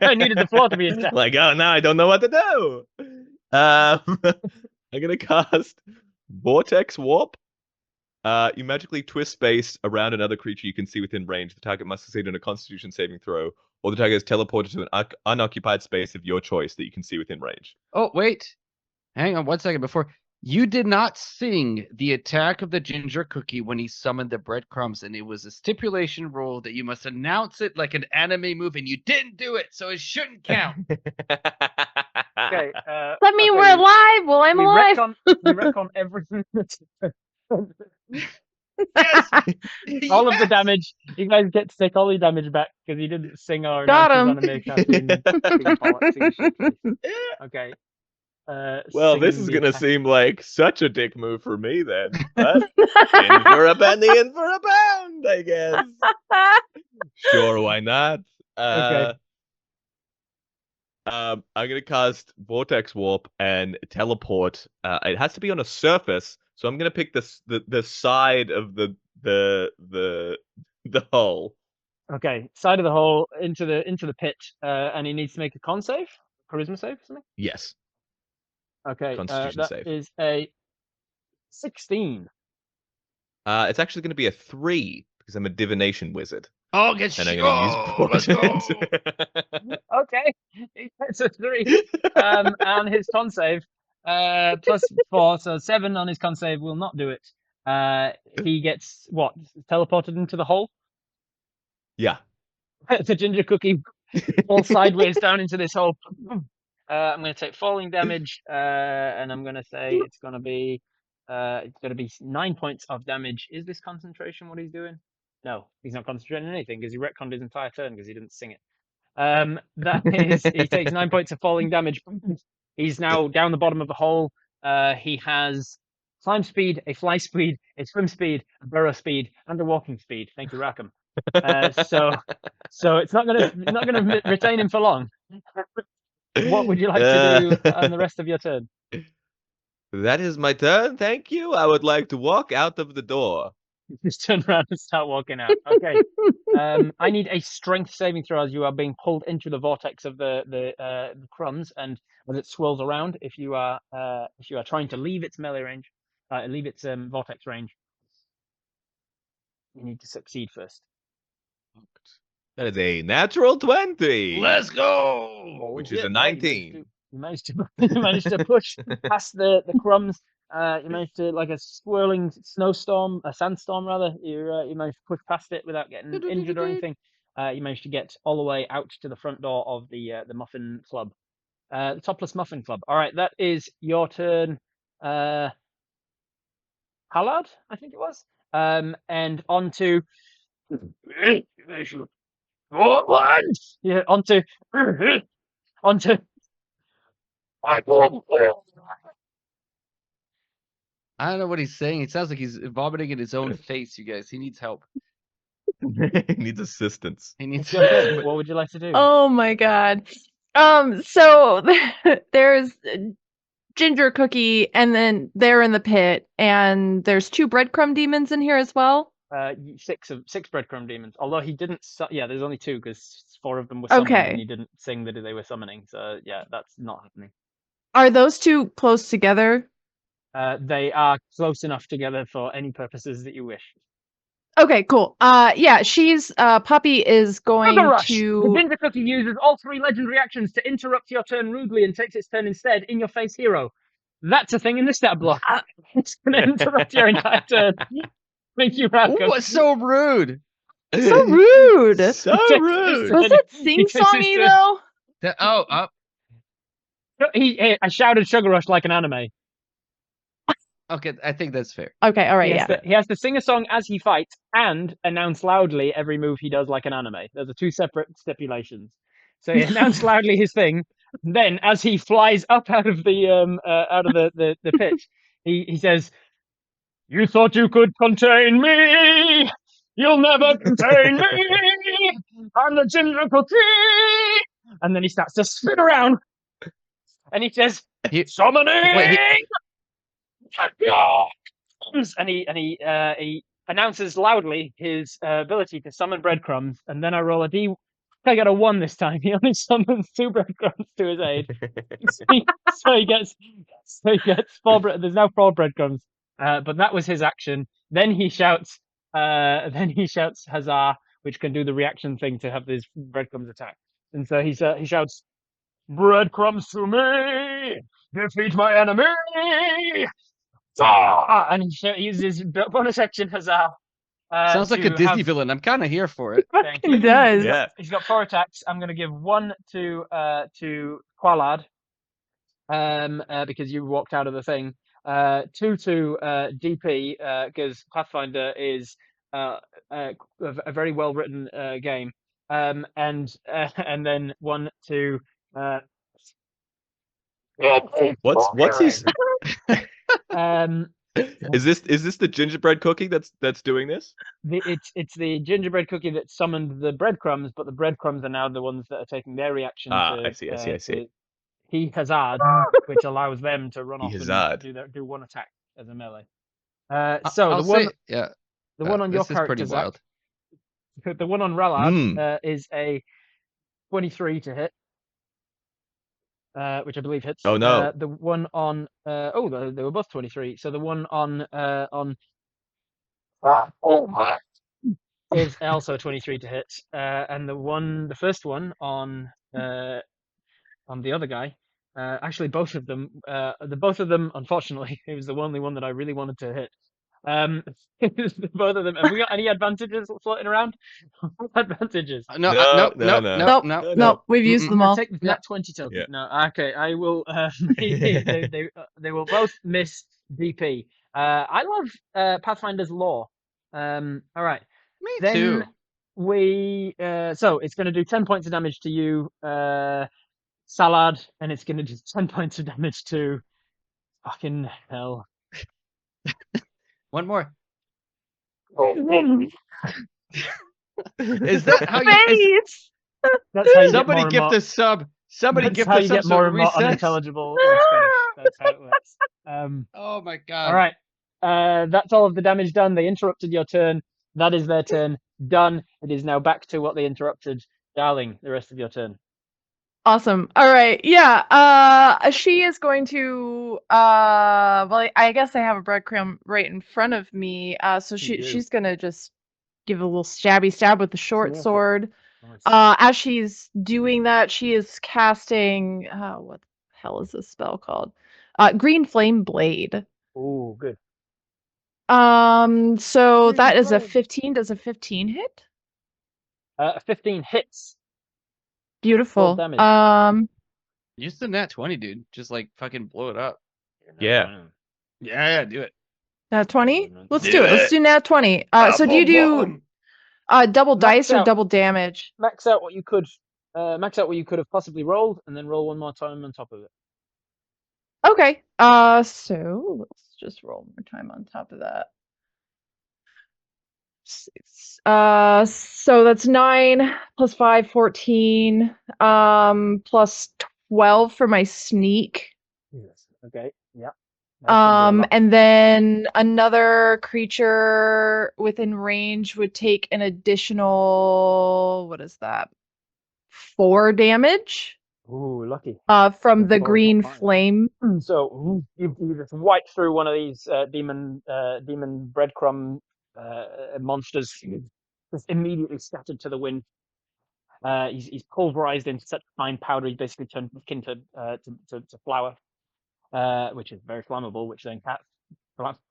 I needed the floor to be intact.
Like, oh, now I don't know what to do. I'm gonna cast Vortex Warp. You magically twist space around another creature you can see within range. The target must succeed on a Constitution saving throw, or the target is teleported to an unoccupied space of your choice that you can see within range.
Oh, wait. Hang on 1 second before. You did not sing the attack of the ginger cookie when he summoned the breadcrumbs, and it was a stipulation rule that you must announce it like an anime move, and you didn't do it, so it shouldn't count.
Okay.
That mean
okay,
we're alive? Well, I'm
we
alive.
We retcon everything.
Yes!
All of the damage. You guys get to take all your damage back because you didn't sing or
Got
announce
him.
his anime cartoon. Okay.
Well, this
singing
is
the
gonna
attack.
seem like such a dick move for me then. But in for a penny, in for a pound, I guess. Sure, why not?
Okay.
I'm gonna cast Vortex Warp and teleport. It has to be on a surface, so I'm gonna pick the side of the hole.
Okay. Side of the hole into the pit, and he needs to make a con save, charisma save, or something.
Yes.
Okay.
Constitution
That
save.
is a 16.
It's actually gonna be a 3 because I'm a divination wizard,
Oh, get
and I'm
shit.
gonna use
Let's go.
Okay. It's a 3. And his con save, +4, so 7 on his con save will not do it. he gets what? Teleported into the hole.
Yeah.
The ginger cookie falls sideways down into this hole. I'm going to take falling damage, and I'm going to say it's going to be 9 points of damage. Is this concentration what he's doing? No, he's not concentrating on anything because he retconned his entire turn because he didn't sing it. That is, he takes 9 points of falling damage. He's now down the bottom of the hole. He has climb speed, a fly speed, a swim speed, a burrow speed, and a walking speed. Thank you, Raakam. So it's not gonna retain him for long. What would you like to do on the rest of your turn?
That is my turn. Thank you. I would like to walk out of the door.
Just turn around and start walking out. Okay. I need a strength saving throw as you are being pulled into the vortex of the crumbs, and as it swirls around, if you are trying to leave its melee range, leave its vortex range, you need to succeed first.
That is a natural 20.
Let's go.
Which is a 19.
You managed to push past the crumbs. You managed to, like a swirling snowstorm, a sandstorm rather. You managed to push past it without getting injured or anything. You managed to get all the way out to the front door of the Muffin Club, the Topless Muffin Club. All right, that is your turn, Hallard, I think it was. And on to yeah, onto
I don't know what he's saying. It sounds like he's vomiting in his own face, you guys. He needs help.
He needs assistance.
He needs
It's your turn. What would you like to do?
Oh my god. So there's Ginger Cookie, and then they're in the pit, and there's 2 breadcrumb demons in here as well.
6 breadcrumb demons. Although he didn't. Yeah, there's only 2 because 4 of them were summoned,
Okay.
and he didn't sing that they were summoning. So yeah, that's not happening.
Are those 2 close together?
They are close enough together for any purposes that you wish.
Okay, cool. Yeah, she's Poppy is going
Sugar Rush!
to.
The Ginger Cookie uses all 3 legendary actions to interrupt your turn rudely and takes its turn instead. In your face, hero. That's a thing in the stat block. It's going to interrupt your entire turn. Thank you, Raakam.
What's so rude?
So rude.
So rude.
Was it sing-songy though?
I shouted Sugar Rush like an anime.
Okay, I think that's fair.
Okay, all right,
He has to sing a song as he fights and announce loudly every move he does like an anime. Those are 2 separate stipulations. So he announced loudly his thing. Then, as he flies up out of the pit, he says, "You thought you could contain me? You'll never contain me! I'm the Ginger Cookie!" And then he starts to spin around, and he says, "Summoning!" And he announces loudly his ability to summon breadcrumbs, and then I roll a D. I got a 1 this time. He only summons 2 breadcrumbs to his aid, so he gets 4. There's now 4 breadcrumbs, but that was his action. Then he shouts Huzzah, which can do the reaction thing to have his breadcrumbs attack, and so he shouts, "Breadcrumbs to me, defeat my enemy!" And he uses bonus action Huzzah.
Sounds like a Disney villain. I'm kind of here for it.
He does.
Yeah.
He's got 4 attacks. I'm going to give 1 to Qualad, because you walked out of the thing. 2 to DP, because Pathfinder is a very well written game. And then 1 to.
What's his? Is this the gingerbread cookie that's doing this?
It's the gingerbread cookie that summoned the breadcrumbs, but the breadcrumbs are now the ones that are taking their reaction.
I see.
He hazard, which allows them to run off and do 1 attack as a melee. So the one on your character, Zac, the one on Rallard is a 23 to hit. Which I believe hits.
Oh no!
The one on they were both 23. So the one on is also 23 to hit, and the first one on the other guy. Actually, both of them. Unfortunately, it was the only one that I really wanted to hit. Both of them. Have we got any advantages floating around? Advantages.
No,
No,
nope,
no,
nope,
no.
nope,
Nope,
nope.
nope. We've used
Mm-mm.
them
I'm gonna
all.
take the
Yeah.
nat 20 token.
Yeah.
No, okay. I will. They will both miss DP. I love Pathfinder's lore. All right.
Me
Then
too.
we. So it's going to do 10 points of damage to you, Salad, and it's going to do 10 points of damage to fucking hell.
One more.
Oh.
Is that how you?
Face!
That's how you get
Somebody
more and
gift
more.
a sub. Somebody
That's
gift
how
a
you
sub
get
so
more
it
and more
resets.
unintelligible with Scottish. That's how it works.
Oh my god.
All right. That's all of the damage done. They interrupted your turn. That is their turn. Done. It is now back to what they interrupted. Darling, the rest of your turn.
Awesome. All right. Yeah. She is going to well, I guess I have a breadcrumb right in front of me. So
You do.
she's gonna just give a little stabby stab with the short
Smash it.
sword.
Nice.
As she's doing that, she is casting what the hell is this spell called? Green Flame Blade.
Oh, good.
So
Green
that is a
flame.
15. Does a 15 hit?
15 hits.
Beautiful.
damage.
Use the nat 20, dude. Just like fucking blow it up.
Yeah.
Yeah, do it.
Nat 20? Let's
Do
do it. Let's
it.
do nat 20. So do you do double
Max
dice or
out.
double damage?
Max out what you could. Max out what you could have possibly rolled, and then roll one more time on top of it.
Okay. So let's just roll more time on top of that. So that's 9 plus 5, 14. Plus 12 for my sneak.
Yes. Okay. Yeah.
And then another creature within range would take an additional, what is that? 4 damage.
Ooh, lucky.
From the
Four,
green
not 5.
flame.
So you just wipe through one of these demon breadcrumb monsters, just immediately scattered to the wind. He's pulverized into such fine powder, he basically turned into to flour, which is very flammable. Which then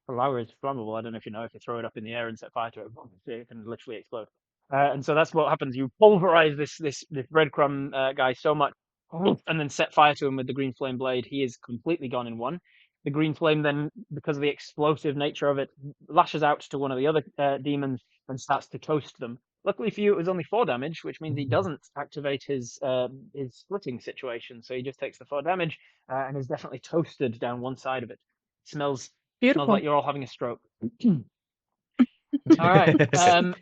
flour is flammable. I don't know if you know, if you throw it up in the air and set fire to it, it can literally explode. And so that's what happens. You pulverize this breadcrumb guy so much, and then set fire to him with the green flame blade. He is completely gone in one. The green flame then, because of the explosive nature of it, lashes out to one of the other demons and starts to toast them. Luckily for you, it was only 4 damage, which means he doesn't activate his splitting situation. So he just takes the 4 damage and is definitely toasted down one side of it. Smells
Beautiful.
like you're all having a stroke. All right.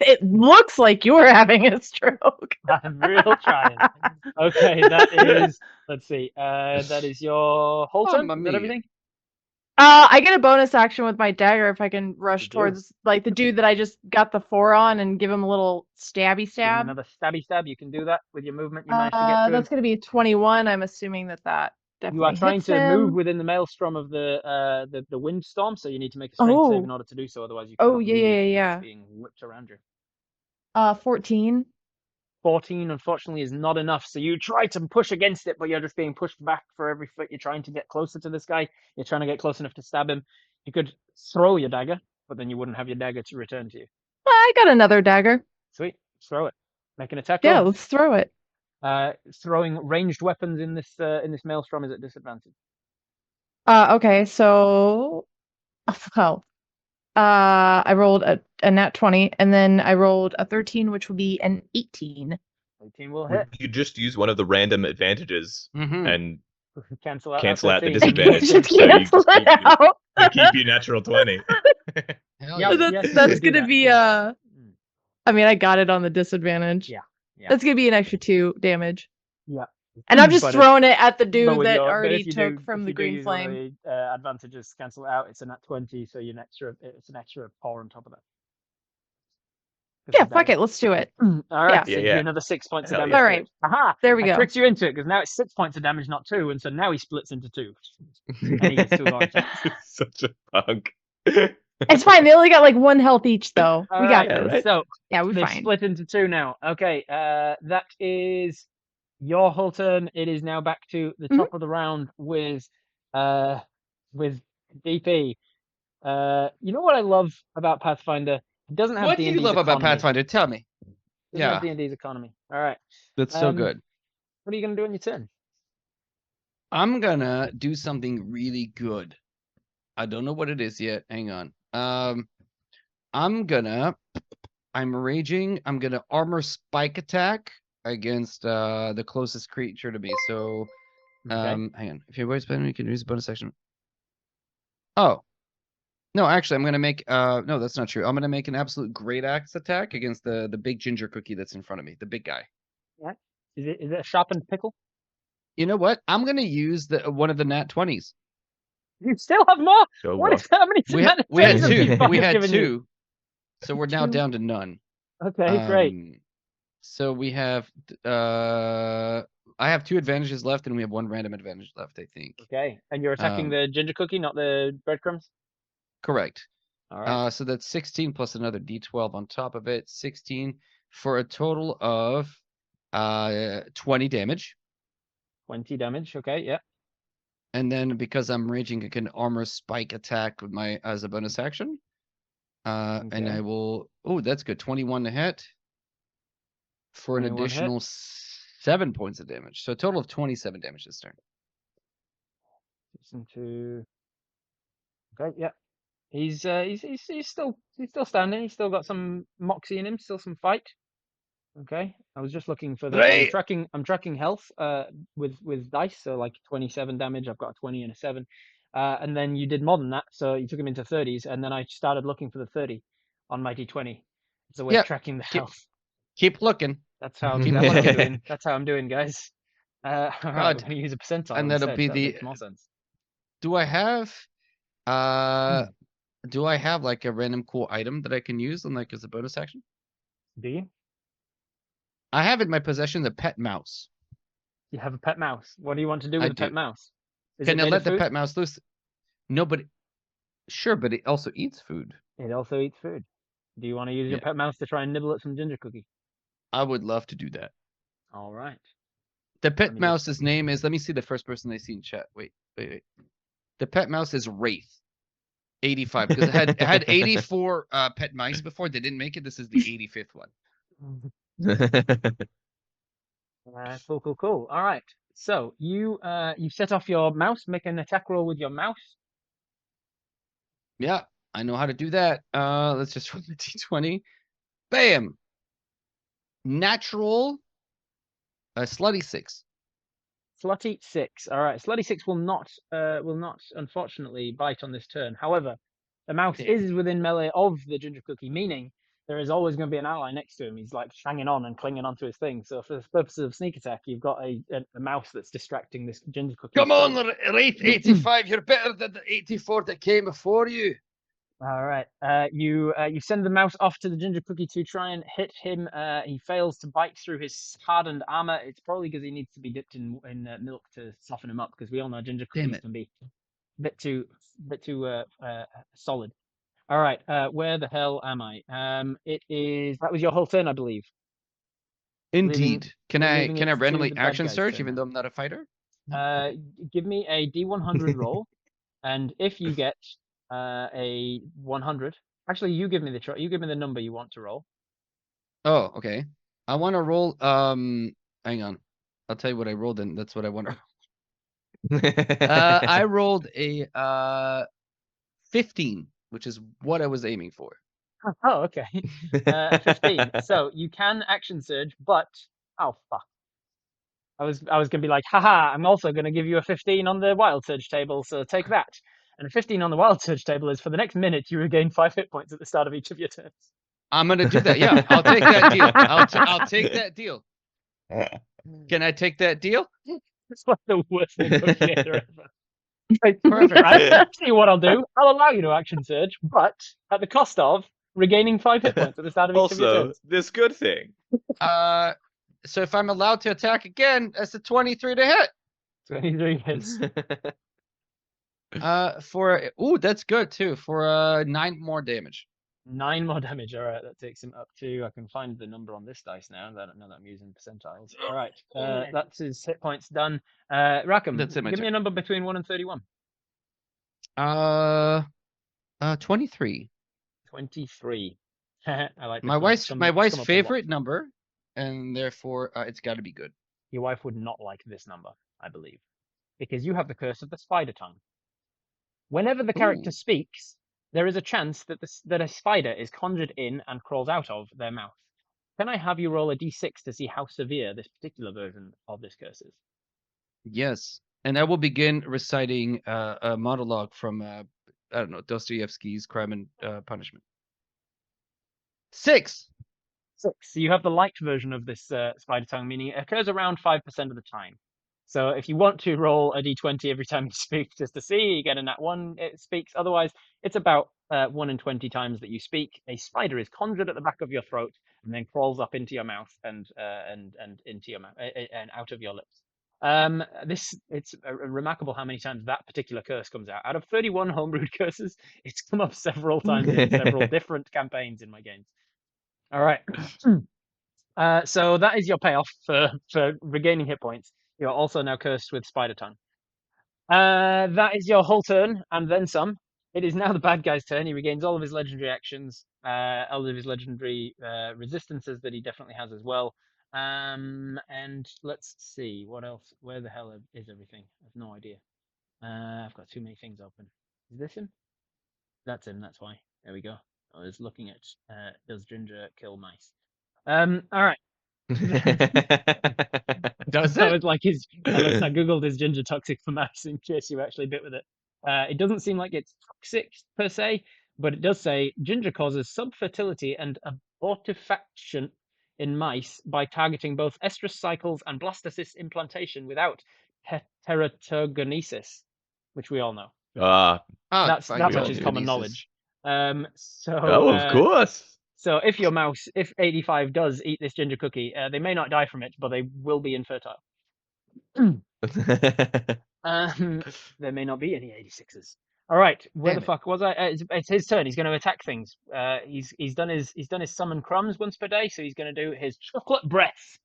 It looks like you're having a stroke.
I'm real trying. Okay, that is. Let's see. That is your whole turn.
Mamma
Is that
mia.
everything?
I get a bonus action with my dagger if I can rush
You do.
towards like the dude that I just got the 4 on and give him a little stabby
Give him
stab.
another stabby stab. You can do that with your movement. You managed to get to
That's
him.
going to be a 21. I'm assuming that definitely
You are trying
hits
to
him.
move within the maelstrom of the windstorm, so you need to make a strength save in order to do so. Otherwise, you cannot move.
Yeah.
It's being whipped around you.
14.
14, unfortunately, is not enough. So you try to push against it, but you're just being pushed back for every foot. You're trying to get closer to this guy. You're trying to get close enough to stab him. You could throw your dagger, but then you wouldn't have your dagger to return to you.
I got another dagger.
Sweet. Throw it. Make an attack
Yeah,
roll.
let's throw it.
Throwing ranged weapons in this maelstrom is at disadvantage.
Okay, so I rolled a nat 20, and then I rolled a 13, which will be an 18.
18 will hit.
You just use one of the random advantages and
Cancel out
out the
that 13.
disadvantage.
Just
So you
cancel it out.
to keep you natural 20.
Hell
Yeah,
yeah.
yes, you
That's
could do
gonna
that,
be
yeah.
I mean, I got it on the disadvantage.
Yeah.
That's gonna be an extra 2 damage.
Yeah.
And I'm just
But
throwing it at the
but
dude
with
that
your- but
already
if you
took
do-
from
if
the
you do
green
use one of
flame.
the, advantages cancel it out. It's a nat 20, so it's an extra 4 on top of that. 'Cause
Yeah,
of
fuck
dagger.
it, let's do it.
All right,
Yeah.
so you
Yeah.
do another 6 points of
Hell
damage.
yeah.
All
to
right.
it. Aha!
There we
I
go.
tricked you into it because now it's 6 points of damage, not 2, and so now he splits into 2. And he gets 2 more attacks.
Such a punk.
It's fine. They only got like 1 health each, though.
All
We got
right,
this.
so
Yeah, we're
they've
fine.
split into 2 now. Okay, that is your whole turn. It is now back to the top of the round with DP. You know what I love about Pathfinder? It doesn't have
What do
D&D's
you love about
economy.
Pathfinder? Tell me.
It doesn't have
Yeah,
D&D's economy. All right.
that's so good.
What are you gonna do on your turn?
I'm gonna do something really good. I don't know what it is yet. Hang on. I'm raging. I'm gonna armor spike attack against the closest creature to me. So
Okay.
hang on. If you're always spending, you can use a bonus action. Oh. No, actually I'm gonna make no, that's not true. I'm gonna make an absolute great axe attack against the big ginger cookie that's in front of me, the big guy.
Yeah. Is it a sharpened pickle?
You know what? I'm gonna use one of the nat 20s.
You still have more?
So
What is how many
We had
tens have
two.
these
We
fuckers
had
given you?
two. So we're now
Two.
down to none.
Okay, great.
So we have I have 2 advantages left and we have 1 random advantage left, I think.
Okay, and you're attacking the ginger cookie, not the breadcrumbs?
Correct.
All right.
So that's 16 plus another d12 on top of it, 16 for a total of 20 damage.
20 damage. Okay, yeah.
And then because I'm raging, I can armor spike attack with my as a bonus action. And
Okay.
I will. Oh, that's good. 21 to hit for an
21 hit.
additional 7 points of damage. So a total of 27 damage this turn.
Listen to. Okay, yeah. He's still standing. He's still got some moxie in him. Still some fight. Okay. I was just looking for the.
Right.
I'm tracking health. With dice. So like 27 damage. I've got a 20 and a 7. And then you did more than that. So you took him into 30s, and then I started looking for the 30 on my d20. So we're
Yep.
tracking the health.
Keep looking.
That's how I'm doing. That's how I'm doing, guys. All right,
God.
we're gonna use a percentile.
And that'll
instead.
be
That
the-
makes more sense.
Do I have like a random cool item that I can use and like as a bonus action?
Do you?
I have in my possession the pet mouse.
You have a pet mouse. What do you want to do with
I
the pet
do.
mouse? Is
Can
it
I
made
let
of
the
food?
pet mouse loose? No, but sure, but it also eats food.
It also eats food. Do you want to use your
Yeah.
pet mouse to try and nibble at some ginger cookie?
I would love to do that.
All right.
The
Let
pet
me
mouse's name is. Let me see the first person I see in chat. Wait. The pet mouse is Wraith. 85 because it had 84 pet mice before. They didn't make it. This is the 85th one.
Cool. All right. So you set off your mouse. Make an attack roll with your mouse.
Yeah, I know how to do that. Let's just roll the d20. Bam. Natural. Slutty 6.
Slutty 6. All right. Slutty 6 will not unfortunately bite on this turn. However, the mouse
Damn.
is within melee of the ginger cookie, meaning there is always going to be an ally next to him. He's like hanging on and clinging onto his thing. So for the purposes of sneak attack, you've got a mouse that's distracting this ginger cookie.
Come on, Wraith 85. You're better than the 84 that came before you.
All right. You send the mouse off to the ginger cookie to try and hit him. He fails to bite through his hardened armor. It's probably because he needs to be dipped in milk to soften him up. Because we all know ginger cookies can be a bit too solid. All right. Where the hell am I? That was your whole turn, I believe.
Indeed. Can I
leaving it to
randomly
the bad
action
guy's
search
turn
even
now.
though I'm not a fighter?
Give me a D100 roll, and if you get a 100, actually, you give me the number you want to roll.
Oh, okay. I want to roll. Hang on. I'll tell you what I rolled, and that's what I want to. I rolled a 15, which is what I was aiming for.
Oh, okay. 15. So you can action surge, but oh fuck. I was gonna be like, haha, I'm also gonna give you a 15 on the wild surge table, so take that. And a 15 on the wild surge table is for the next minute you regain 5 hit points at the start of each of your turns.
I'm gonna do that. Yeah, I'll take that deal. I'll take that deal. Can I take that deal?
It's like the worst negotiator ever.
Perfect.
Right? I'll tell you what I'll do. I'll allow you to action surge, but at the cost of regaining 5 hit points at the start of each of your
Also,
turns.
this good thing.
So if I'm allowed to attack again, that's a 23 to hit.
23 hits.
That's good too. For 9 more damage.
9 more damage. All right, that takes him up to. I can find the number on this dice now that I'm using percentiles. All right, that's his hit points done. Raakam,
That's it, my
give me
turn.
a number between 1 and 31.
23.
23. I like this
My
one.
wife's
It's come
my
up
wife's
a lot.
favorite number, and therefore it's got to be good.
Your wife would not like this number, I believe, because you have the curse of the spider tongue. Whenever the character
Ooh.
speaks, there is a chance that a spider is conjured in and crawls out of their mouth. Can I have you roll a d6 to see how severe this particular version of this curse is?
Yes, and I will begin reciting a monologue from I don't know, Dostoevsky's Crime and Punishment. 6.
6. So you have the light version of this spider tongue, meaning it occurs around 5% of the time. So if you want to roll a d20 every time you speak, just to see, you get a nat 1, it speaks. Otherwise, it's about 1 in 20 times that you speak. A spider is conjured at the back of your throat and then crawls up into your mouth and into your mouth and out of your lips. It's remarkable how many times that particular curse comes out. Out of 31 homebrewed curses, it's come up several times in several different campaigns in my games. All right. So that is your payoff for regaining hit points. You're also now cursed with spider tongue. That is your whole turn, and then some. It is now the bad guy's turn. He regains all of his legendary actions, all of his legendary resistances that he definitely has as well. And let's see what else. Where the hell is everything? I have no idea. I've got too many things open. Is this him? That's him. That's why. There we go. I was looking at does Ginger kill mice? All right.
Does
I
it?
was like, I googled is ginger toxic for mice in case you actually bit with it. It doesn't seem like it's toxic per se, but it does say ginger causes subfertility and abortifaction in mice by targeting both estrus cycles and blastocyst implantation without teratogenesis, which we all know.
Ah,
That much is common knowledge.
Of course.
So if your mouse, if 85 does eat this ginger cookie, they may not die from it, but they will be infertile. There may not be any 86s. All right, where the fuck was I? It's his turn. He's going to attack things. He's done his summon crumbs once per day, so he's going to do his chocolate breath.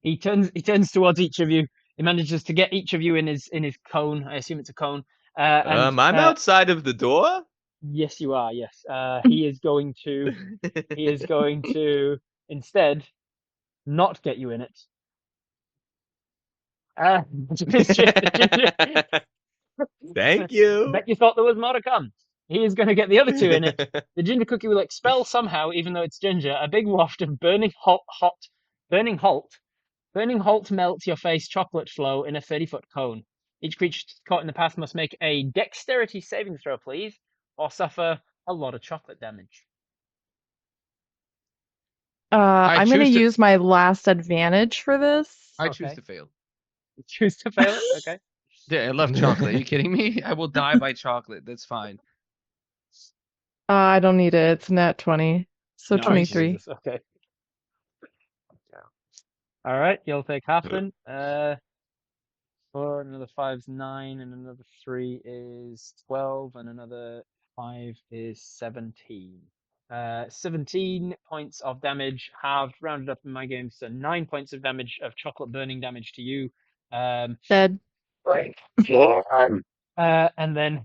He turns towards each of you. He manages to get each of you in his cone. I assume it's a cone.
I'm outside of the door.
Yes, you are. Yes. He is going to instead not get you in it.
Thank you.
I bet you thought there was more to come. He is going to get the other two in it. The ginger cookie will expel somehow, even though it's ginger, a big waft of burning halt melt your face chocolate flow in a 30-foot cone. Each creature caught in the path must make a dexterity saving throw, please, or suffer a lot of chocolate damage.
I'm going to use my last advantage for this.
I choose to fail.
You choose to fail it? Okay.
Yeah, I love chocolate. Are you kidding me? I will die by chocolate. That's fine.
I don't need it. It's nat 20. So
No,
23.
Jesus. Okay. All right, you'll take half then. 4, another 5's 9, and another 3 is 12, and another 5 is 17. 17 points of damage, halved, rounded up in my game, so 9 points of damage of chocolate burning damage to you.
Dead.
And then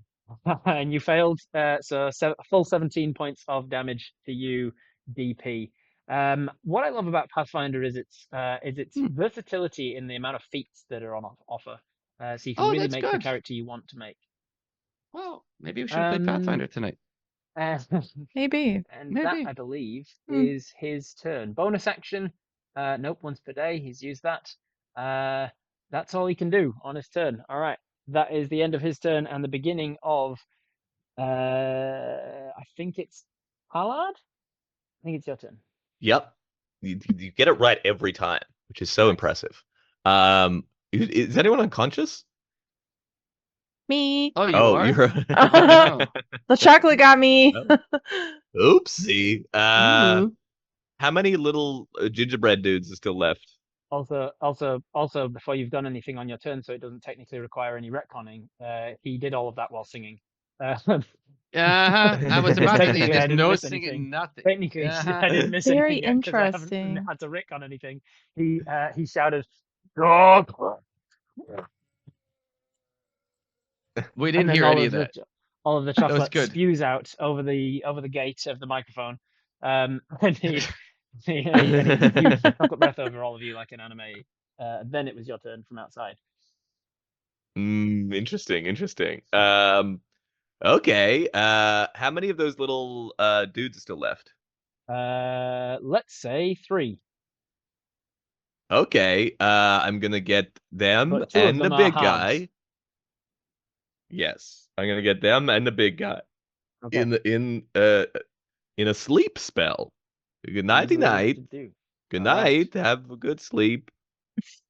and you failed, so a full 17 points of damage to you, DP. What I love about Pathfinder is its versatility in the amount of feats that are on offer. So you can really make the character you want to make.
Well, maybe we should play Pathfinder tonight.
Maybe.
And that, I believe, is his turn. Bonus action. Nope, once per day. He's used that. That's all he can do on his turn. All right. That is the end of his turn and the beginning of, I think it's Allard? I think it's your turn.
Yep. You get it right every time, which is so impressive. Is anyone unconscious?
Me.
Oh, you are?
You're...
The chocolate got me.
Oopsie. How many little gingerbread dudes are still left?
Also, before you've done anything on your turn, so it doesn't technically require any retconning, he did all of that while singing.
I was about to say, there's no singing,
anything.
nothing.
Technically, I didn't miss
Very
anything yet 'cause I
interesting.
haven't had to retcon anything. He shouted, "God!"
We didn't hear any of that.
all of the
was
chocolate
good.
spews out over the gate of the microphone. And he huge chocolate breath over all of you like an anime. Then it was your turn from outside.
Interesting. Okay. How many of those little dudes are still left?
Let's say 3.
Okay. I'm gonna get them
But 2 of
and the
them are
big
halves.
guy. Yes, I'm gonna get them and the big guy
Okay.
in a sleep spell. Good nighty night. Good night. Have a good sleep.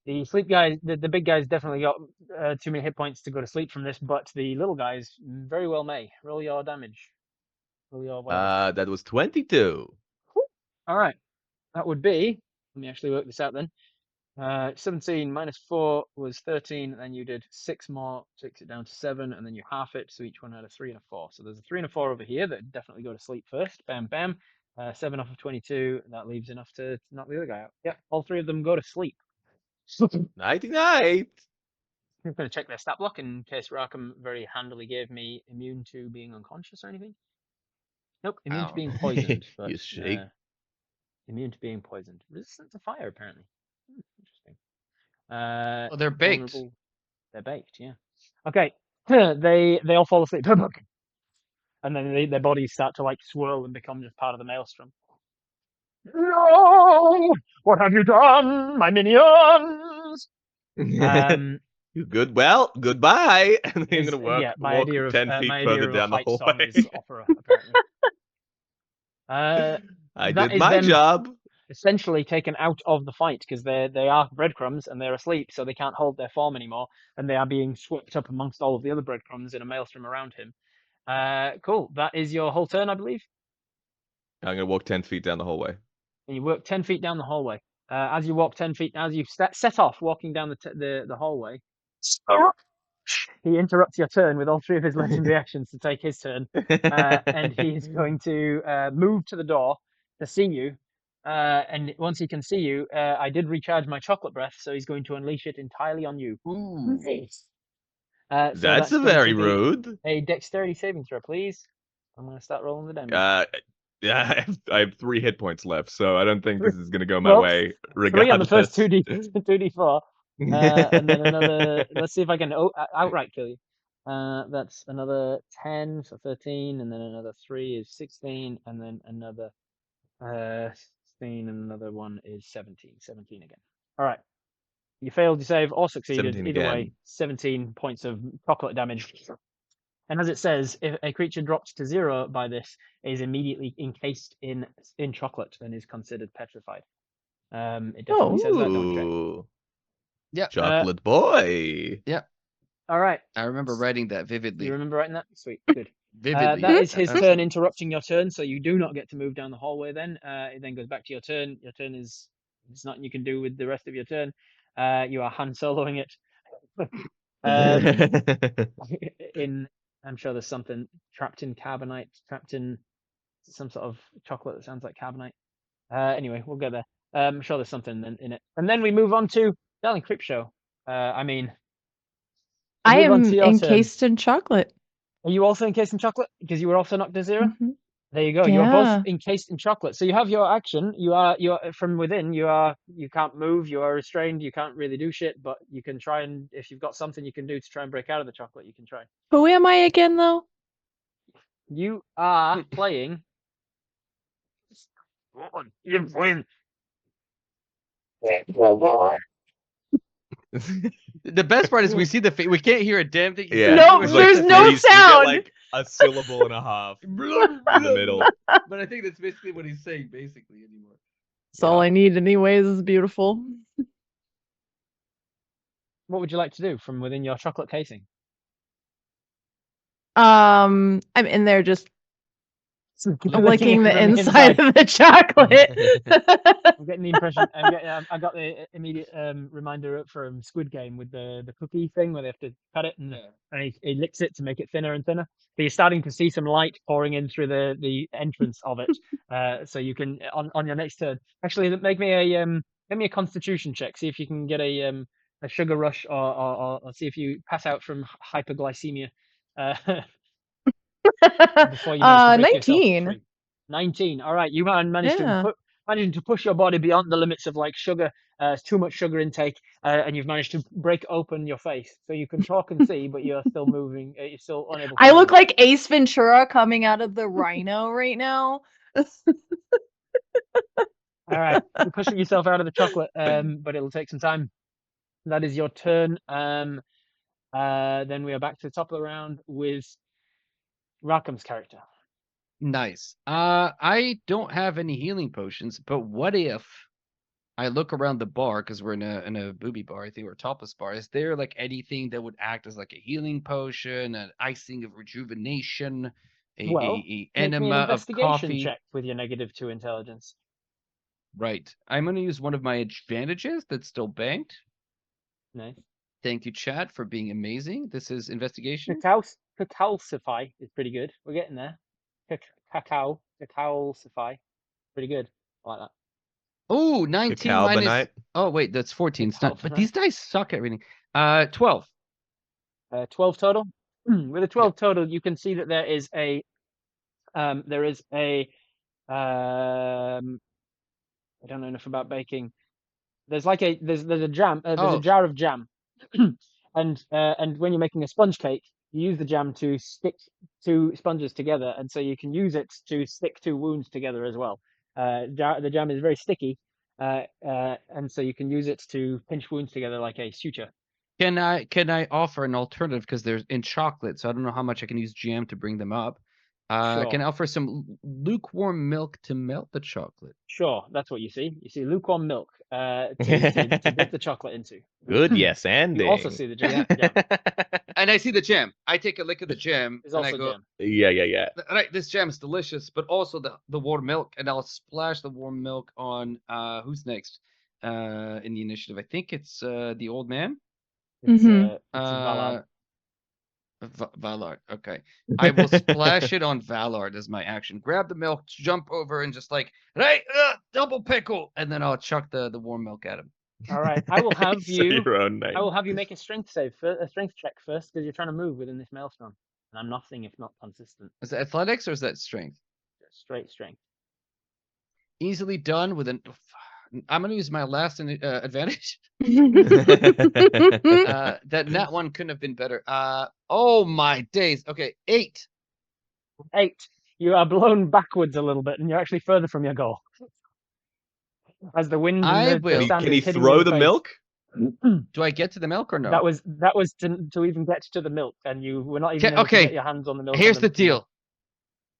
The sleep guy, the big guy's definitely got too many hit points to go to sleep from this, but the little guys very well may. Roll your damage. Roll your whatever.
That was 22.
All right. That would be, let me actually work this out then. 17 minus 4 was 13, and then you did 6 more, takes it down to 7, and then you half it, so each one had a 3 and a 4. So there's a 3 and a 4 over here that definitely go to sleep first. Bam, bam. 7 off of 22, that leaves enough to knock the other guy out. Yep, all 3 of them go to sleep.
Nighty night.
I'm going to check their stat block in case Raakam very handily gave me immune to being unconscious or anything. Nope, immune to being poisoned, but
You shake.
immune to being poisoned. Resistant to fire, apparently. Interesting.
Well, they're baked.
Vulnerable. They're baked, yeah. Okay, they all fall asleep, and then their bodies start to like swirl and become just part of the maelstrom. No! What have you done, my minions?
You good? Well, goodbye. And then I'm gonna walk,
yeah, my
walk
idea of
10 feet
my
further
idea of a
down the
fight song
hallway.
is opera, apparently.
I
that
did
is
my
them
job.
Essentially taken out of the fight because they are breadcrumbs and they're asleep, so they can't hold their form anymore, and they are being swept up amongst all of the other breadcrumbs in a maelstrom around him. Cool. That is your whole turn, I believe.
I'm gonna walk 10 feet down the hallway.
And you work 10 feet down the hallway. As you walk 10 feet, as you set off walking down the hallway, he interrupts your turn with all 3 of his legendary actions to take his turn, and he is going to move to the door to see you. And once he can see you, I did recharge my chocolate breath, so he's going to unleash it entirely on you.
Ooh.
So
That's
going to
very
take
rude.
a dexterity saving throw, please. I'm going to start rolling the damage.
Yeah, I have 3 hit points left, so I don't think this is gonna go my
Well,
way.
3 on the first
Regardless.
2d4, and then another. Let's see if I can outright kill you. That's another 10, so 13, and then another 3 is 16, and then another 16, and another one is 17. 17 again. All right. You failed your save or succeeded.
17
Either way,
again.
17 points of chocolate damage. And as it says, if a creature dropped to 0 by this, is immediately encased in chocolate and is considered petrified. It definitely says that, don't check.
Ooh.
Yeah.
Chocolate boy.
All right.
I remember writing that vividly.
You remember writing that? Sweet. Good.
Vividly.
That is his
Absolutely.
turn interrupting your turn, so you do not get to move down the hallway then. It then goes back to your turn. Your turn is, there's nothing you can do with the rest of your turn. You are Han Soloing it. I'm sure there's something trapped in carbonite, trapped in some sort of chocolate that sounds like carbonite. Anyway, we'll go there. I'm sure there's something in it. And then we move on to Darling Creepshow.
I
move
am
on to your turn.
encased in chocolate.
Are you also encased in chocolate? Because you were also knocked to 0?
Mhm.
There you go. You're both
Yeah.
encased in chocolate. So you have your action. You're from within. You can't move. You are restrained. You can't really do shit. But you can try, and if you've got something you can do to try and break out of the chocolate, you can try.
Who am I again, though?
You are playing. You win.
The best part is we see the we can't hear a damn thing.
Yeah.
No,
it's
there's
like,
no
you get,
sound.
like a syllable and a half in the middle.
But I think that's basically what he's saying, basically, anymore.
That's all I need, anyways. Is beautiful.
What would you like to do from within your chocolate casing?
I'm in there just licking
Licking it
the
from the
inside of the chocolate.
I'm getting the impression. I got the immediate reminder from Squid Game with the cookie thing where they have to cut it and he licks it to make it thinner and thinner. But you're starting to see some light pouring in through the entrance of it. So you can on your next turn. Actually, make me a Constitution check. See if you can get a sugar rush or see if you pass out from hyperglycemia. before you manage to break yourself
19.
free. 19. All right, you managed
Yeah.
to managing to push your body beyond the limits of like sugar, too much sugar intake, and you've managed to break open your face, so you can talk and see, but you're still moving. You're still unable to
I
move.
look like Ace Ventura coming out of the rhino right now.
All right, you're pushing yourself out of the chocolate, but it'll take some time. That is your turn. Then we are back to the top of the round with Raakam's character.
Nice. I don't have any healing potions, but what if I look around the bar because we're in a booby bar, I think we're a topless bar. Is there like anything that would act as like a healing potion, an icing of rejuvenation,
Well,
a
make me an
enema of
investigation
coffee?
check with your -2 intelligence.
Right. I'm going to use one of my advantages that's still banked.
Nice.
Thank you, chat, for being amazing. This is investigation.
Cacalcify is pretty good. We're getting there. Cacalcify. Pretty good. I like that.
Oh, 19 minus.
Cacalbanite.
Oh, wait, that's 14. It's not, but
Cacalbanite.
these dice suck at reading. 12.
12 total. With a 12 total, you can see that there is a I don't know enough about baking. There's like there's a jam. There's a jar of jam, and when you're making a sponge cake, you use the jam to stick two sponges together, and so you can use it to stick two wounds together as well. The jam is very sticky, and so you can use it to pinch wounds together like a suture.
Can I offer an alternative because they're in chocolate, so I don't know how much I can use jam to bring them up.
Sure.
Can I offer some lukewarm milk to melt the chocolate?
Sure, that's what you see. You see lukewarm milk to dip the chocolate into.
Good, yes, and
You also see the jam.
And I see the jam. I take a lick of the jam
There's
and I
also
go,
jam.
Yeah.
right, this jam is delicious, but also the warm milk, and I'll splash the warm milk on who's next in the initiative. I think it's the old man.
It's
Mhm.
Valad.
Valard. Okay. I will splash it on Valard as my action. Grab the milk, jump over, and just like, right, double pickle, and then I'll chuck the warm milk at him.
All right, I will have
Say
you.
your own name.
I will have you make a strength check first, because you're trying to move within this maelstrom, and I'm nothing if not consistent.
Is that athletics or is that strength?
Straight strength.
Easily done with an. I'm gonna use my last advantage. That one couldn't have been better. Oh my days. Okay, 8.
8. You are blown backwards a little bit, and you're actually further from your goal. As the wind and the sand
Can he
is hitting
throw
you in
the
face.
milk?
Do I get to the milk or no?
That was to even get to the milk, and you were not even able to get your hands on the milk.
Here's the deal.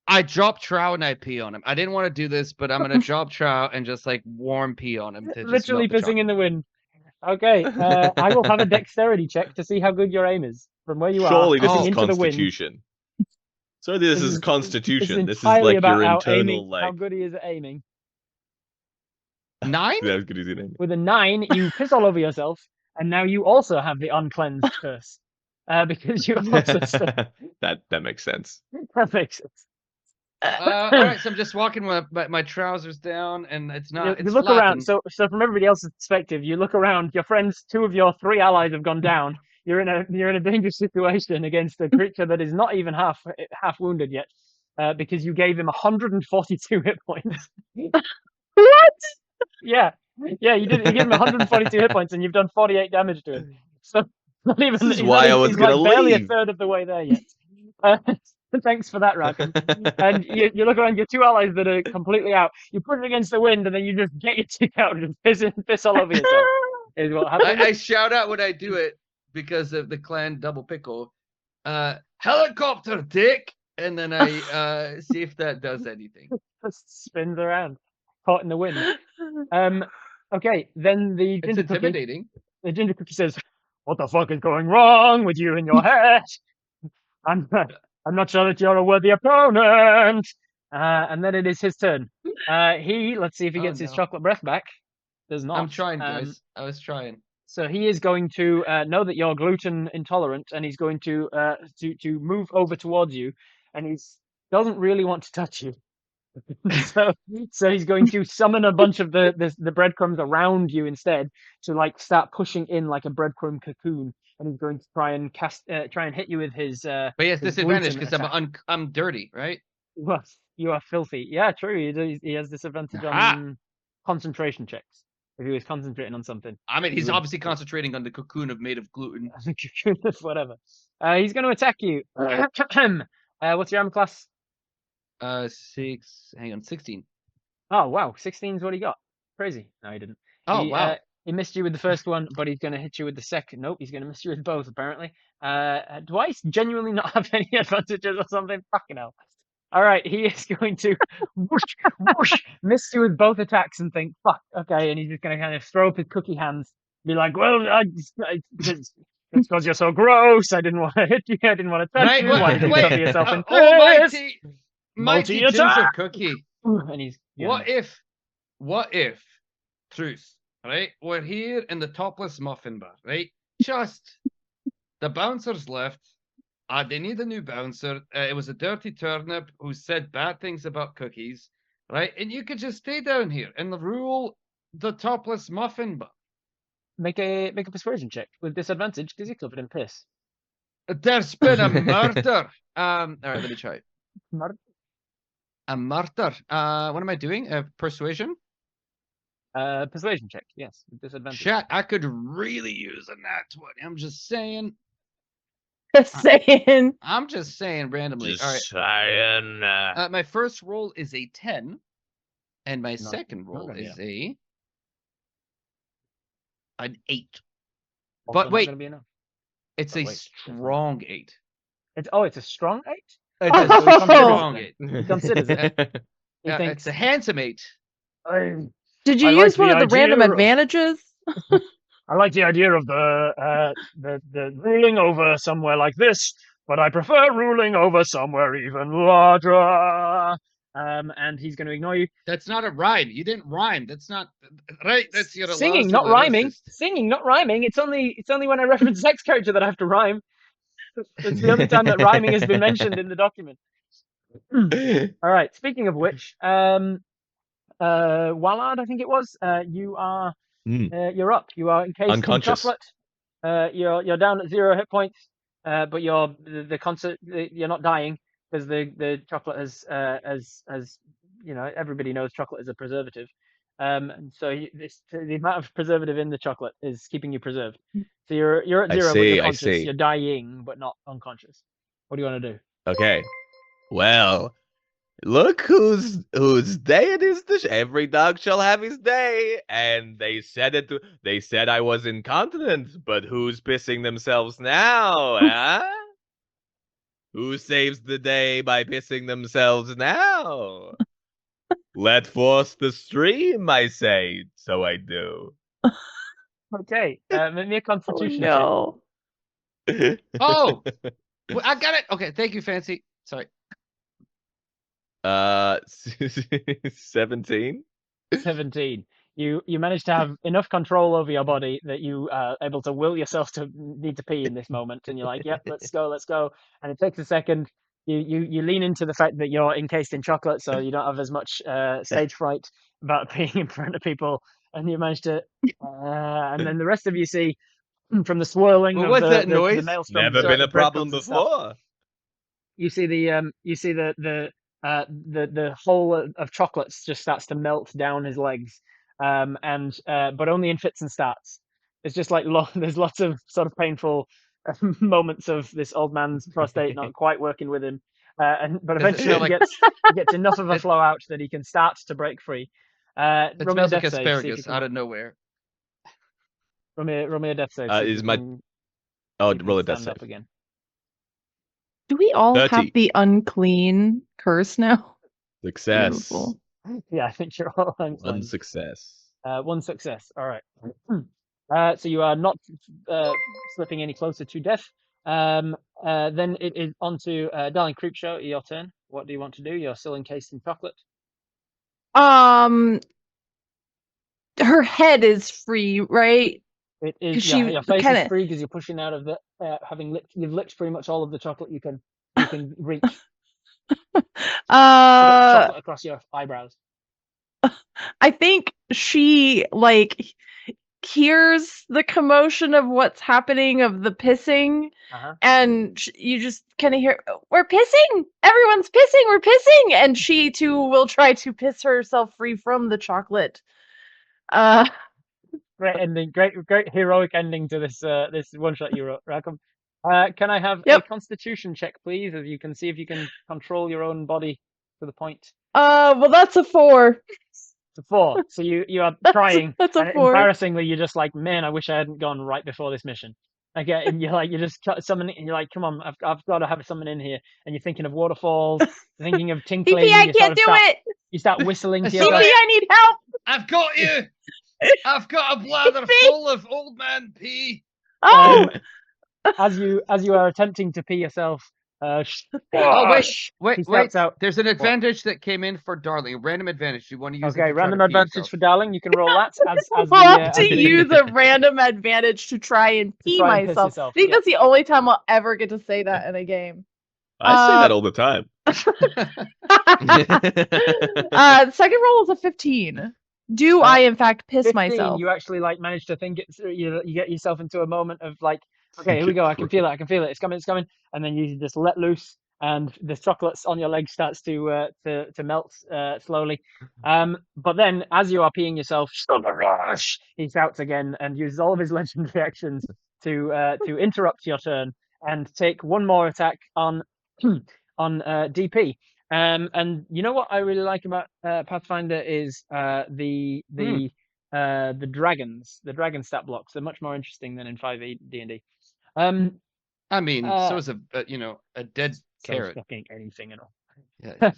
I drop trow and I pee on him. I didn't want to do this, but I'm gonna drop trow and just like warm pee on him. To
Literally pissing in the wind. Okay, I will have a dexterity check to see how good your aim is from where you
Surely
are.
this is
into
Constitution. Sorry, this is Constitution. This is
entirely
like
about
your
how
internal like.
how good he is at aiming.
9?
Yeah, good as it is.
With a 9, you piss all over yourself, and now you also have the uncleansed curse, because you also
that makes sense.
that makes sense.
All right, so I'm just walking with my trousers down, and it's not.
You look around. So from everybody else's perspective, you look around. Your friends, 2 of your 3 allies have gone down. You're in a dangerous situation against a creature that is not even half wounded yet, because you gave him 142 hit points.
What?
Yeah, you did. You gave him 142 hit points, and you've done 48 damage to him. So not even.
This is why I was
he's
gonna
like barely
leave.
a third of the way there yet. Thanks for that, Raakam. And you look around, your 2 allies that are completely out. You put it against the wind, and then you just get your teeth out and just piss all over yourself. Is what happens.
I shout out when I do it because of the clan double pickle. Helicopter dick, and then I see if that does anything.
Just spins around, caught in the wind. Okay, then the
It's
ginger cookie.
intimidating.
The ginger cookie says, "What the fuck is going wrong with you in your head? I'm not sure that you're a worthy opponent." And then it is his turn. Let's see if he gets his chocolate breath back. Does not.
I'm trying, guys. I was trying.
So he is going to know that you're gluten intolerant, and he's going to move over towards you, and he doesn't really want to touch you. so he's going to summon a bunch of the breadcrumbs around you instead to like start pushing in like a breadcrumb cocoon and he's going to try and hit you with his.
But he has
his
disadvantage
gluten
because
attack.
I'm dirty, right?
Well, you are filthy. Yeah, true. He has disadvantage
Aha!
on concentration checks if he was concentrating on something.
I mean, he's
would-
obviously concentrating on the cocoon made of gluten.
Whatever. He's going to attack you. What's your armor class?
16.
Oh wow, 16 is what he got. Crazy. No, he didn't.
Oh wow.
He missed you with the first one, but he's going to hit you with the second. Nope, he's going to miss you with both, apparently. Do I genuinely not have any advantages or something? Fucking hell. All right, he is going to whoosh, whoosh, miss you with both attacks and think, fuck, okay, and he's just going to kind of throw up his cookie hands, be like, well, it's because you're so gross. I didn't want to hit you. I didn't want to touch you. Why did you cover yourself in piss?
Almighty, mighty
Multi-attack!
ginger cookie.
And he's
What if, truth, right? We're here in the topless muffin bar, right? Just the bouncers left. They need a new bouncer. It was a dirty turnip who said bad things about cookies, right? And you could just stay down here and rule the topless muffin bar.
make a persuasion check with disadvantage because you're covered in piss.
There's been a murder. All right, let me try it.
Murder?
A murder. What am I doing? Persuasion?
Persuasion check, yes, with disadvantage.
Chat, I could really use a nat 20. I'm just saying.
Just saying.
I'm just saying randomly.
Just
All right.
saying.
My first roll is a 10, and my
Not-
second
not
roll
gonna
is an 8.
Also
But
not
wait,
gonna be enough.
it's
Oh,
a
wait,
strong 8.
It's a strong 8?
It's a
Oh!
strong 8.
He considers it. He
Yeah,
thinks,
it's a handsome 8.
Did you
I
use
like
one
the
of the random
idea of-
advantages?
I like the idea of the ruling over somewhere like this, but I prefer ruling over somewhere even larger. And he's going to ignore you.
That's not a rhyme. You didn't rhyme. That's not right. That's your
Singing,
lousy
not rhyming.
lyricist.
Singing, not rhyming. It's only when I reference Zach's character that I have to rhyme. It's the only time that rhyming has been mentioned in the document. All right. Speaking of which, Wallard, I think it was. You are. You're up. You are encased
Unconscious.
in chocolate. You're down at 0 hit points. But you're you're not dying because the chocolate has everybody knows chocolate is a preservative. And so the amount of preservative in the chocolate is keeping you preserved. So you're at 0, but you're conscious. You're dying, but not unconscious. What do you want to do?
Okay. Well, look whose day it is. Every dog shall have his day, and they said it. They said I was incontinent, but who's pissing themselves now? Huh? Who saves the day by pissing themselves now? Let forth the stream, I say. So I do.
Okay, make me a
Oh,
constitution check.
no.
Oh, well, I got it. Okay, thank you, Fancy. Sorry.
17.
17. You manage to have enough control over your body that you are able to will yourself to need to pee in this moment, and you're like, "Yep, let's go." And it takes a second. You lean into the fact that you're encased in chocolate, so you don't have as much stage fright about peeing in front of people, and you manage to. And then the rest of you see from the swirling
What
of
was
the
that noise?
maelstrom.
Never been a problem before.
You see the whole of chocolates just starts to melt down his legs, but only in fits and starts. It's just like there's lots of sort of painful moments of this old man's prostate not quite working with him, but
Does it
eventually
smell like-
he gets enough of a flow out that he can start to break free.
It
Roll me a
smells like
death save, see if
asparagus
you can-
out of nowhere.
roll me a death save. See if
Is
you
my-
can-
Oh,
see if you
roll a
can
death
stand
save.
up again.
Do we all
30.
have the unclean curse now?
Success.
Beautiful.
Yeah, I think you're all
One
unclean.
success.
One success. All right. So you are not slipping any closer to death. Then it is on to Darling Creepshow. Your turn. What do you want to do? You're still encased in chocolate.
Her head is free, right?
It is.
'Cause
Yeah,
she
your face
kinda-
is free because you're pushing out of the You've licked pretty much all of the chocolate you can reach. You got chocolate across your eyebrows.
I think she hears the commotion of what's happening, of the pissing, and you just kind of hear, "We're pissing! Everyone's pissing! We're pissing!" And she too will try to piss herself free from the chocolate.
Great ending, great heroic ending to this this one shot you wrote, Raakam. Can I have
Yep.
a Constitution check, please, as you can see if you can control your own body to the point?
Well, that's a 4.
It's a 4. So you are trying.
That's a
and
4.
embarrassingly, you're just like, man, I wish I hadn't gone right before this mission. Okay, and you're just summoning, and you're like, come on, I've got to have someone in here, and you're thinking of waterfalls, thinking of tinkling.
PP, I
you
can't do it.
You start whistling to
PP,
yourself.
PP, I need help.
I've got you. I've got a bladder full of old man pee.
Oh,
As you are attempting to pee yourself,
Oh
he
wait!
shouts out.
There's an advantage that came in for Darling. A random advantage. You want to use it?
Okay,
to try
random
to pee
advantage
yourself.
for Darling. You can roll that as
I'll have to use a random advantage to try and pee
try and piss
myself.
yourself,
I think
yeah.
that's the only time I'll ever get to say that in a game.
I say that all the time.
Second roll is a 15. Do I in fact piss
15,
myself?
you actually like manage to think it through. You get yourself into a moment of like, okay, here we go. I can feel it. It's coming. And then you just let loose, and the chocolates on your leg starts to melt slowly. But then as you are peeing yourself, he shouts again and uses all of his legendary actions to interrupt your turn and take one more attack on DP. And you know what I really like about Pathfinder is the dragons, the dragon stat blocks. They're much more interesting than in 5e D&D.
I mean, so is a dead
so
carrot.
fucking anything and all.
Yeah.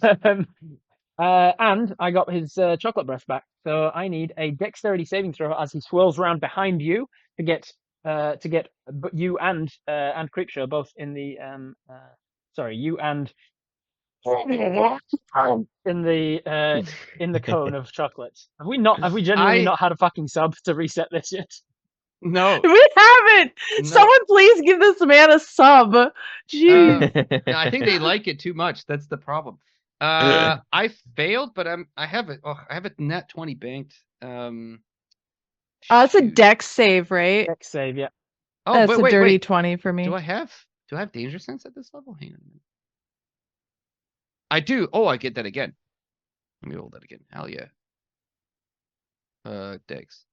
And I got his chocolate breath back, so I need a dexterity saving throw as he swirls around behind you to get you and Creepshow both in the sorry, you and in the cone of chocolate. Have we genuinely not had a fucking sub to reset this yet?
No.
We haven't.
No.
Someone please give this man a sub. Jeez.
I think they like it too much. That's the problem. I failed, but I have a net 20 banked.
It's a dex save, right?
Dex save, yeah.
Oh,
That's
wait,
a dirty
wait.
20 for me.
Do I have danger sense at this level? Hang on a minute. I do. Oh, I get that again. Let me roll that again. Hell yeah. Dex.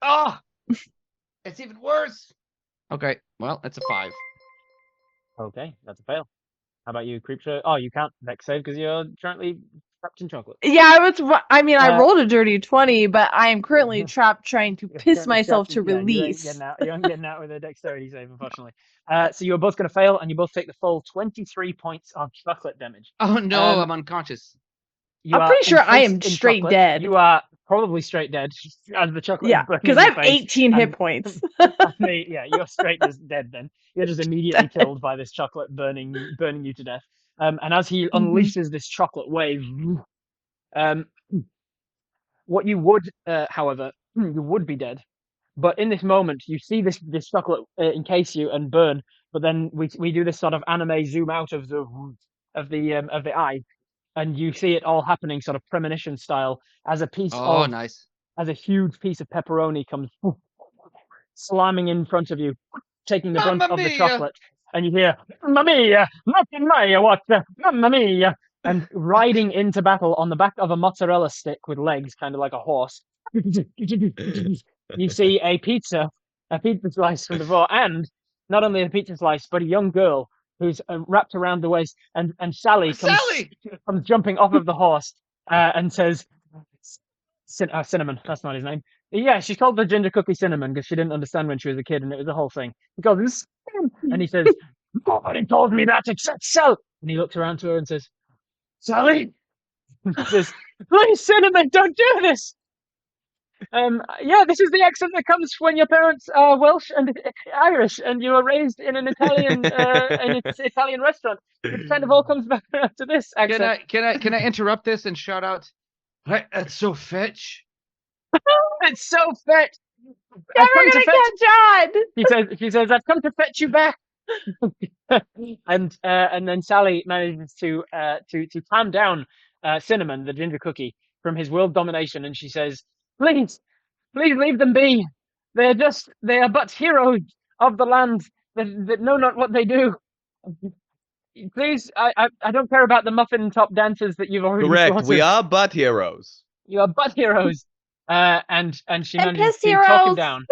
Ah, it's even worse. Okay, well, that's a 5.
Okay, that's a fail. How about you, Creepshow? Oh, you can't dex save because you're currently trapped in chocolate.
Yeah, I rolled a dirty 20, but I am currently trapped trying to piss myself to release.
You ain't getting out with a dexterity save, unfortunately. So you're both going to fail, and you both take the full 23 points of chocolate damage.
Oh no, I'm unconscious.
I'm pretty sure I am straight dead.
You are probably straight dead as the chocolate.
Yeah, because I have 18 hit points.
You're straight as dead then. You're just immediately killed by this chocolate burning you to death. And as he unleashes this chocolate wave, what you would, however, you would be dead. But in this moment, you see this chocolate encase you and burn. But then we do this sort of anime zoom out of the eye, and you see it all happening sort of premonition style as a piece of
nice.
As a huge piece of pepperoni comes slamming in front of you, taking the brunt of the chocolate, and you hear "Mamma mia, nothing mia, what? Mamma mia!" And riding into battle on the back of a mozzarella stick with legs, kind of like a horse. You see a pizza slice from before, and not only a pizza slice, but a young girl who's wrapped around the waist, and Sally comes jumping off of the horse and says, Cinnamon, that's not his name. Yeah, she's called the ginger cookie Cinnamon because she didn't understand when she was a kid, and it was a whole thing. He goes, and he says, "Nobody told me that except Sally." And he looks around to her and says, "Sally," he says, "Please, Cinnamon, don't do this." This is the accent that comes when your parents are Welsh and Irish, and you were raised in an Italian Italian restaurant. It kind of all comes back to this accent.
Can I interrupt this and shout out? Right, that's so fetch.
It's so fetch.
Never gonna catch on.
She says, "I've come to fetch you back." and then Sally manages to calm down Cinnamon, the ginger cookie, from his world domination, and she says, "Please, Please leave them be. They are but heroes of the land that know not what they do. Please, I don't care about the muffin top dancers that you've already
Correct.
slaughtered.
We are but heroes.
You are but heroes. And she
And
manages
piss
to talk him
heroes.
down.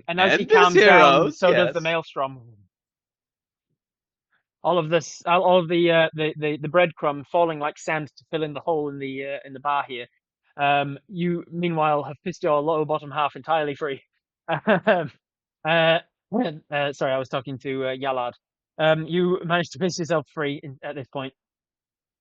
And as he
And piss
calms down,
heroes,
so does the
yes.
maelstrom. All of this, all of the breadcrumb falling like sand to fill in the hole in the bar here. You meanwhile have pissed your lower bottom half entirely free. Sorry, I was talking to Yalad. You managed to piss yourself free at this point.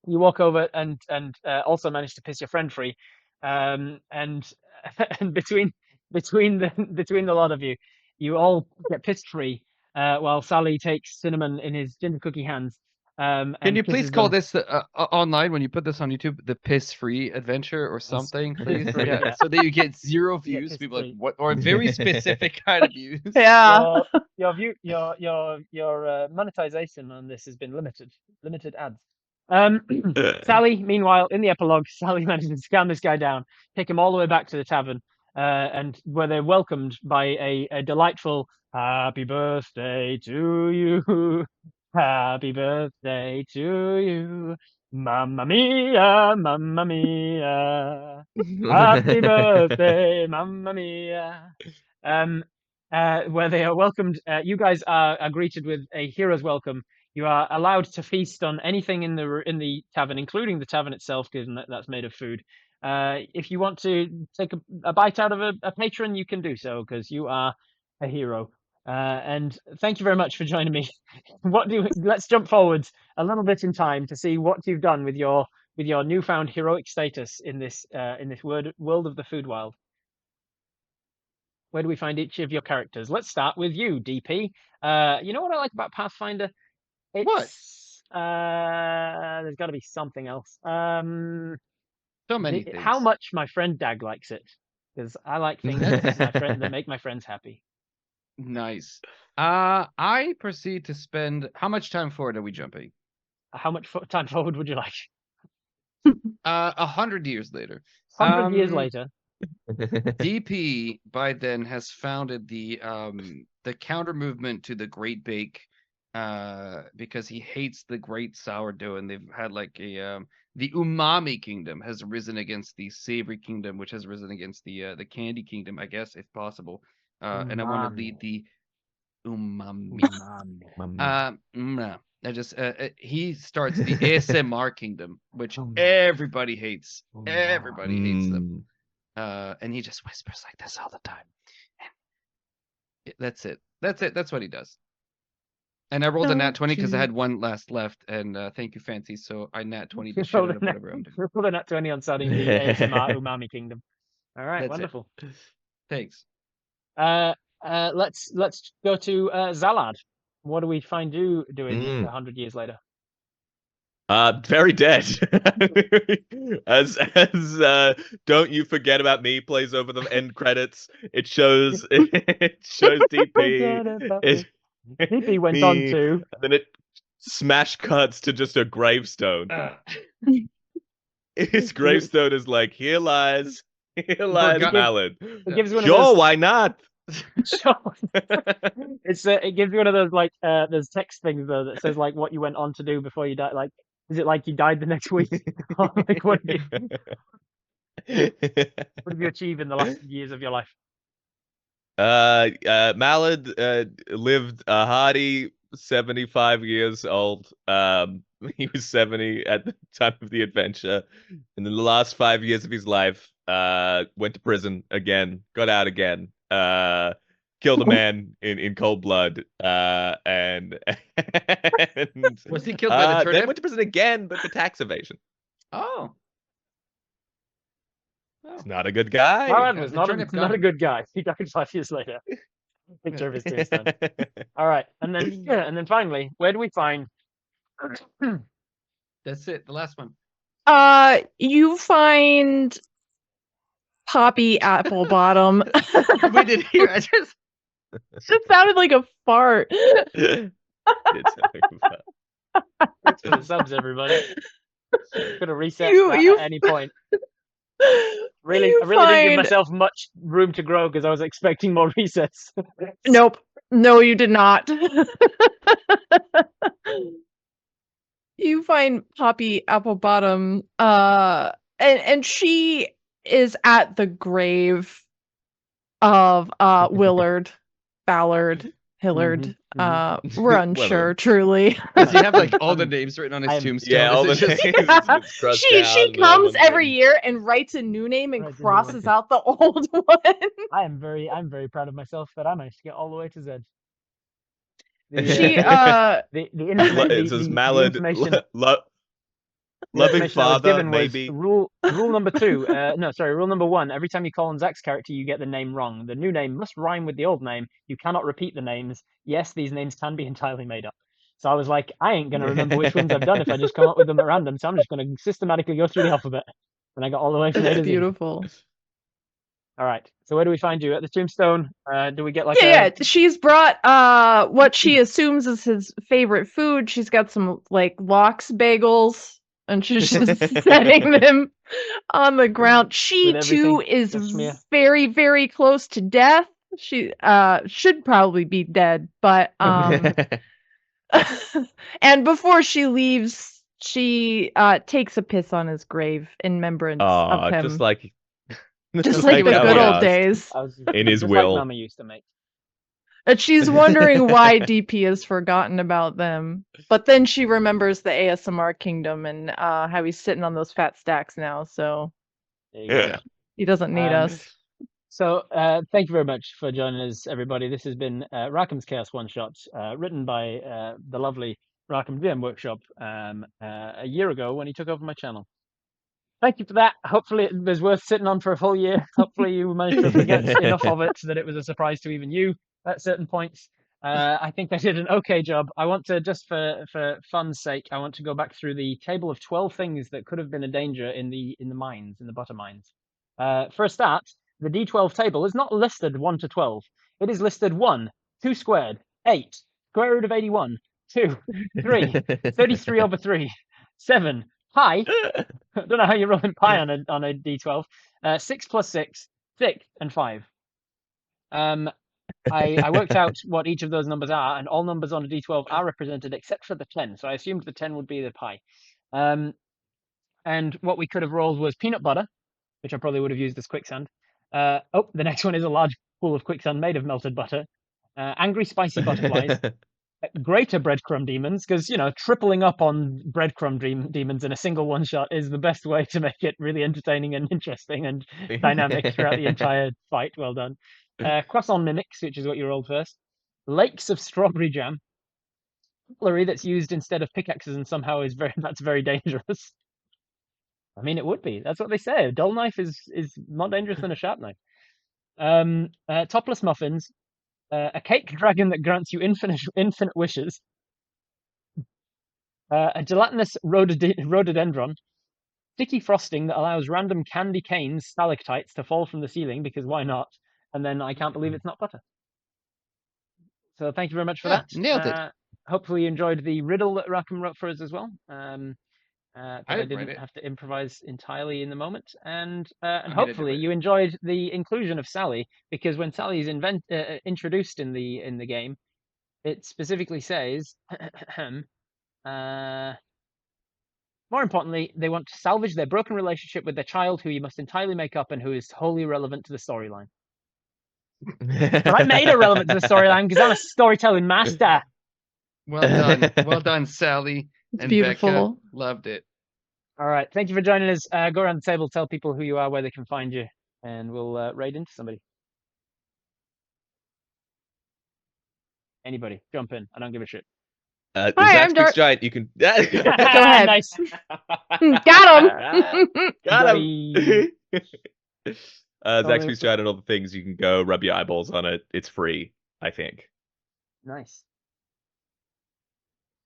You walk over and also manage to piss your friend free. And and between the lot of you, you all get pissed free. While Sally takes cinnamon in his ginger cookie hands.
Can
And
you please
kisses
call
them.
this online when you put this on YouTube the piss free adventure or something, please?
Piss-free, yeah.
So that you get 0
You get
views. People are like,
piss-free.
what? Or very specific kind of views.
Yeah.
Your monetization on this has been limited ads. Sally, meanwhile, in the epilogue, Sally manages to calm this guy down, take him all the way back to the tavern, and where they're welcomed by a delightful "Happy birthday to you, happy birthday to you, Mamma mia, Mamma mia, happy birthday, Mamma mia." Where they are welcomed. You guys are greeted with a hero's welcome. You are allowed to feast on anything in the tavern, including the tavern itself, given that that's made of food. If you want to take a bite out of a patron, you can do so because you are a hero. And thank you very much for joining me. Let's jump forwards a little bit in time to see what you've done with your newfound heroic status in this world of the food wild. Where do we find each of your characters? Let's start with you, DP. You know what I like about Pathfinder? It's, there's got to be something else.
So many things.
How much my friend Dag likes it, because I like things that make my friends happy.
Nice. I proceed to spend. How much time forward are we jumping?
How much time forward would you like?
100 years later.
100 years later.
DP by then has founded the counter movement to the Great Bake, because he hates the Great Sourdough, and they've had like a the Umami Kingdom has risen against the Savory Kingdom, which has risen against the Candy Kingdom, I guess, if possible. And I want to lead the Umami. He starts the ASMR Kingdom, which everybody hates. Everybody hates them. And he just whispers like this all the time. And that's it. That's what he does. And I rolled a nat 20 because I had one last left. And thank you, Fancy. So I nat 20 to shit of whatever I'm doing.
Rolled a nat 20 on starting the ASMR Umami Kingdom. All right,
That's
wonderful.
Thanks.
Let's go to Zalad. What do we find you doing 100 years later?
Very dead. as Don't You Forget About Me plays over the end credits. It shows DP.
DP went on to.
And then it smash cuts to just a gravestone. His gravestone is like, here lies Malad. Sure, why not?
Sure. It gives you one of those like there's text things though that says like what you went on to do before you died. Like, is it like you died the next week? Like what have you achieved in the last years of your life?
Malad lived a hearty 75 years old. He was 70 at the time of the adventure, and in the last 5 years of his life, went to prison again, got out again, killed a man in cold blood, and
was he killed by the turnip?
Then went to prison again, but for tax evasion.
Oh.
He's not a good guy.
Malad was not a good guy. He died 5 years later. Picture of his tombstone. All right, and then finally, where do we find?
That's it. The last one.
You find Poppy Apple Bottom.
We did hear. I just
sounded like a fart.
It's
for the subs, everybody. Could have reset at any point. I really didn't give
find-
myself much room to grow because I was expecting more resets.
Nope. No, you did not. You find Poppy Applebottom, and she is at the grave of Willard, Ballard, Hillard. We're unsure,
Willard.
truly.
Does he have like all the names written on his tombstone?
Yeah, all the
Is it
names.
just-
It's crossed
She
down,
comes
one of them
every
written.
year and writes a new name and
Writes a new one.
crosses out the old one.
I'm very proud of myself that I managed to get all the way to Z.
She
The information.
It says Mallard, loving
information I was
father,
given was
maybe.
rule number 2. Rule number 1. Every time you call on Zac's character, you get the name wrong. The new name must rhyme with the old name. You cannot repeat the names. Yes, these names can be entirely made up. So I was like, I ain't gonna remember which ones I've done if I just come up with them at random. So I'm just gonna systematically go through the alphabet. And I got all the way from A to Z.
Beautiful.
All right. So where do we find you? At the tombstone? Do we get like
Yeah, she's brought what she assumes is his favorite food. She's got some like lox bagels, and she's just setting them on the ground. She
With
too
everything,
is
just Mia.
very, very close to death. She should probably be dead, but and before she leaves, she takes a piss on his grave in remembrance of him.
Just like
Just like the
how
good
he
old
asked.
days.
In his
just
will.
like Mama used to make.
And she's wondering why DP has forgotten about them. But then she remembers the ASMR kingdom and how he's sitting on those fat stacks now, so
There you go.
he doesn't need us.
So thank you very much for joining us, everybody. This has been Raakam's Chaos One Shot, written by the lovely Raakam DM Workshop a year ago when he took over my channel. Thank you for that. Hopefully it was worth sitting on for a full year. Hopefully you managed to forget enough of it that it was a surprise to even you at certain points. I think I did an okay job. I want to, just for fun's sake, I want to go back through the table of 12 things that could have been a danger in the mines, in the butter mines. For a start, the D12 table is not listed 1 to 12. It is listed 1, 2 squared, 8, square root of 81, 2, 3, 33 over 3, 7, pi. I don't know how you're rolling pi on a D12. 6 plus 6, 6, and 5. I worked out what each of those numbers are, and all numbers on a D12 are represented except for the 10. So I assumed the 10 would be the pi. And what we could have rolled was peanut butter, which I probably would have used as quicksand. The next one is a large pool of quicksand made of melted butter. Angry spicy butterflies. Greater breadcrumb demons, because tripling up on breadcrumb demons in a single one shot is the best way to make it really entertaining and interesting and dynamic throughout the entire fight. Well done. Croissant mimics, which is what you rolled first. Lakes of strawberry jam. Cutlery that's used instead of pickaxes and somehow that's very dangerous. I mean, it would be. That's what they say. A dull knife is more dangerous than a sharp knife. Topless muffins. A cake dragon that grants you infinite wishes. A gelatinous rhododendron. Sticky frosting that allows random candy canes, stalactites, to fall from the ceiling, because why not? And then I can't believe it's not butter. So thank you very much for that.
Nailed it.
Hopefully you enjoyed the riddle that Raakam wrote for us as well. I
didn't write
didn't
it.
have to improvise entirely in the moment, and
made a
hopefully
difference.
you enjoyed the inclusion of Sally, because when Sally is introduced in the game, it specifically says, more importantly, they want to salvage their broken relationship with their child, who you must entirely make up and who is wholly irrelevant to the storyline. But I made her relevant to the storyline because I'm a storytelling master.
Well done, Sally.
It's
And
beautiful.
Becca, loved it.
All right, thank you for joining us. Go around the table, tell people who you are, where they can find you, and we'll raid into somebody. Anybody, jump in. I don't give a shit.
Hi,
Zac
I'm
Speaks
Dark.
Giant. You can.
Go ahead.
Nice.
Got him.
Got him. Zac
Totally.
Speaks Giant and all the things. You can go rub your eyeballs on it. It's free, I think.
Nice.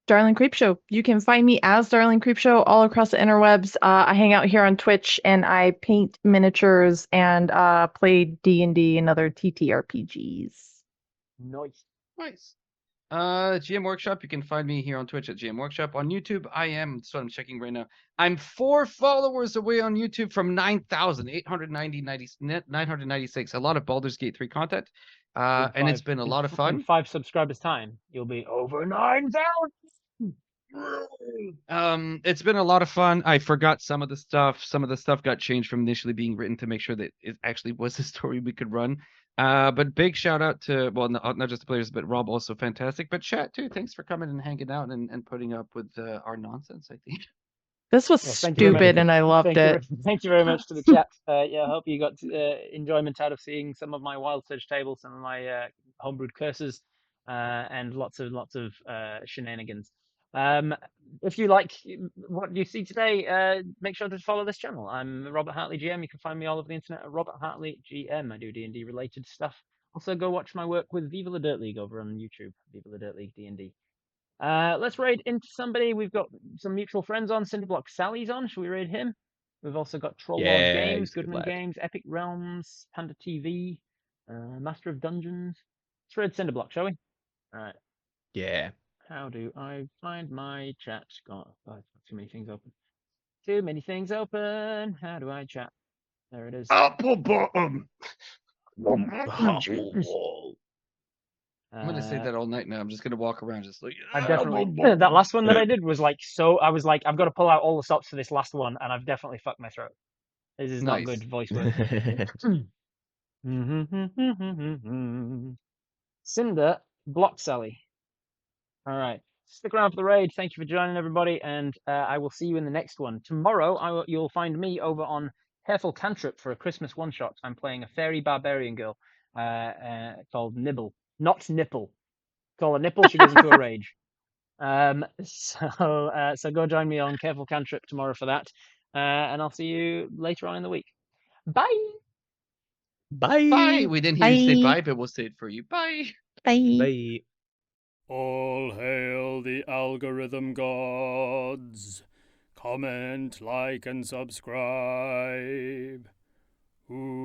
Darling Creepshow. You can find me as Darling Creepshow all across the interwebs. I hang out here on Twitch and I paint miniatures and play D&D and other TTRPGs.
Nice.
Nice. GM Workshop. You can find me here on Twitch at GM Workshop. On YouTube, so I'm checking right now. I'm 4 followers away on YouTube from 996. A lot of Baldur's Gate 3 content. And it's been a lot of
In
fun.
5 subscribers time, you'll be over 9,000.
It's been a lot of fun. I forgot some of the stuff. Some of the stuff got changed from initially being written to make sure that it actually was a story we could run. But big shout out to, well, not just the players, but Rob, also fantastic. But chat too. Thanks for coming and hanging out and putting up with our nonsense, I think.
This was
Yes, thank you very much.
stupid, and I loved it.
Thank you very much to the chat. Yeah, I hope you got enjoyment out of seeing some of my Wild Surge tables, some of my homebrewed curses, and lots of shenanigans. If you like what you see today, make sure to follow this channel. I'm Robert Hartley GM. You can find me all over the internet at Robert Hartley GM. I do D&D related stuff. Also, go watch my work with Viva la Dirt League over on YouTube. Viva la Dirt League D&D. Let's raid into somebody. We've got some mutual friends on. Cinderblock Sally's on. Should we raid him? We've also got Troll Lord Games,
he's a good
Goodman
lad.
Games, Epic Realms, Panda TV, Master of Dungeons. Let's raid Cinderblock, shall we? All right.
Yeah.
How do I find my chat? God, too many things open. Too many things open. How do I chat? There it is.
Apple bottom.
Wall.
I'm gonna say that all night now. I'm just gonna walk around just like.
I've definitely that last one that I did was like so. I was like, I've got to pull out all the stops for this last one, and I've definitely fucked my throat. This is not
Nice.
good voice work. Cinder Block Sally. All right, stick around for the raid. Thank you for joining, everybody, and I will see you in the next one. Tomorrow, you'll find me over on Careful Cantrip for a Christmas one shot. I'm playing a fairy barbarian girl called Nibble, not Nipple. Call her Nipple. She goes into a rage. So go join me on Careful Cantrip tomorrow for that, and I'll see you later on in the week. Bye.
Bye.
Bye. We didn't hear you say
Bye.
bye, but we'll say it for you. Bye.
Bye.
Bye.
All hail the algorithm gods. Comment, like, and subscribe. Ooh.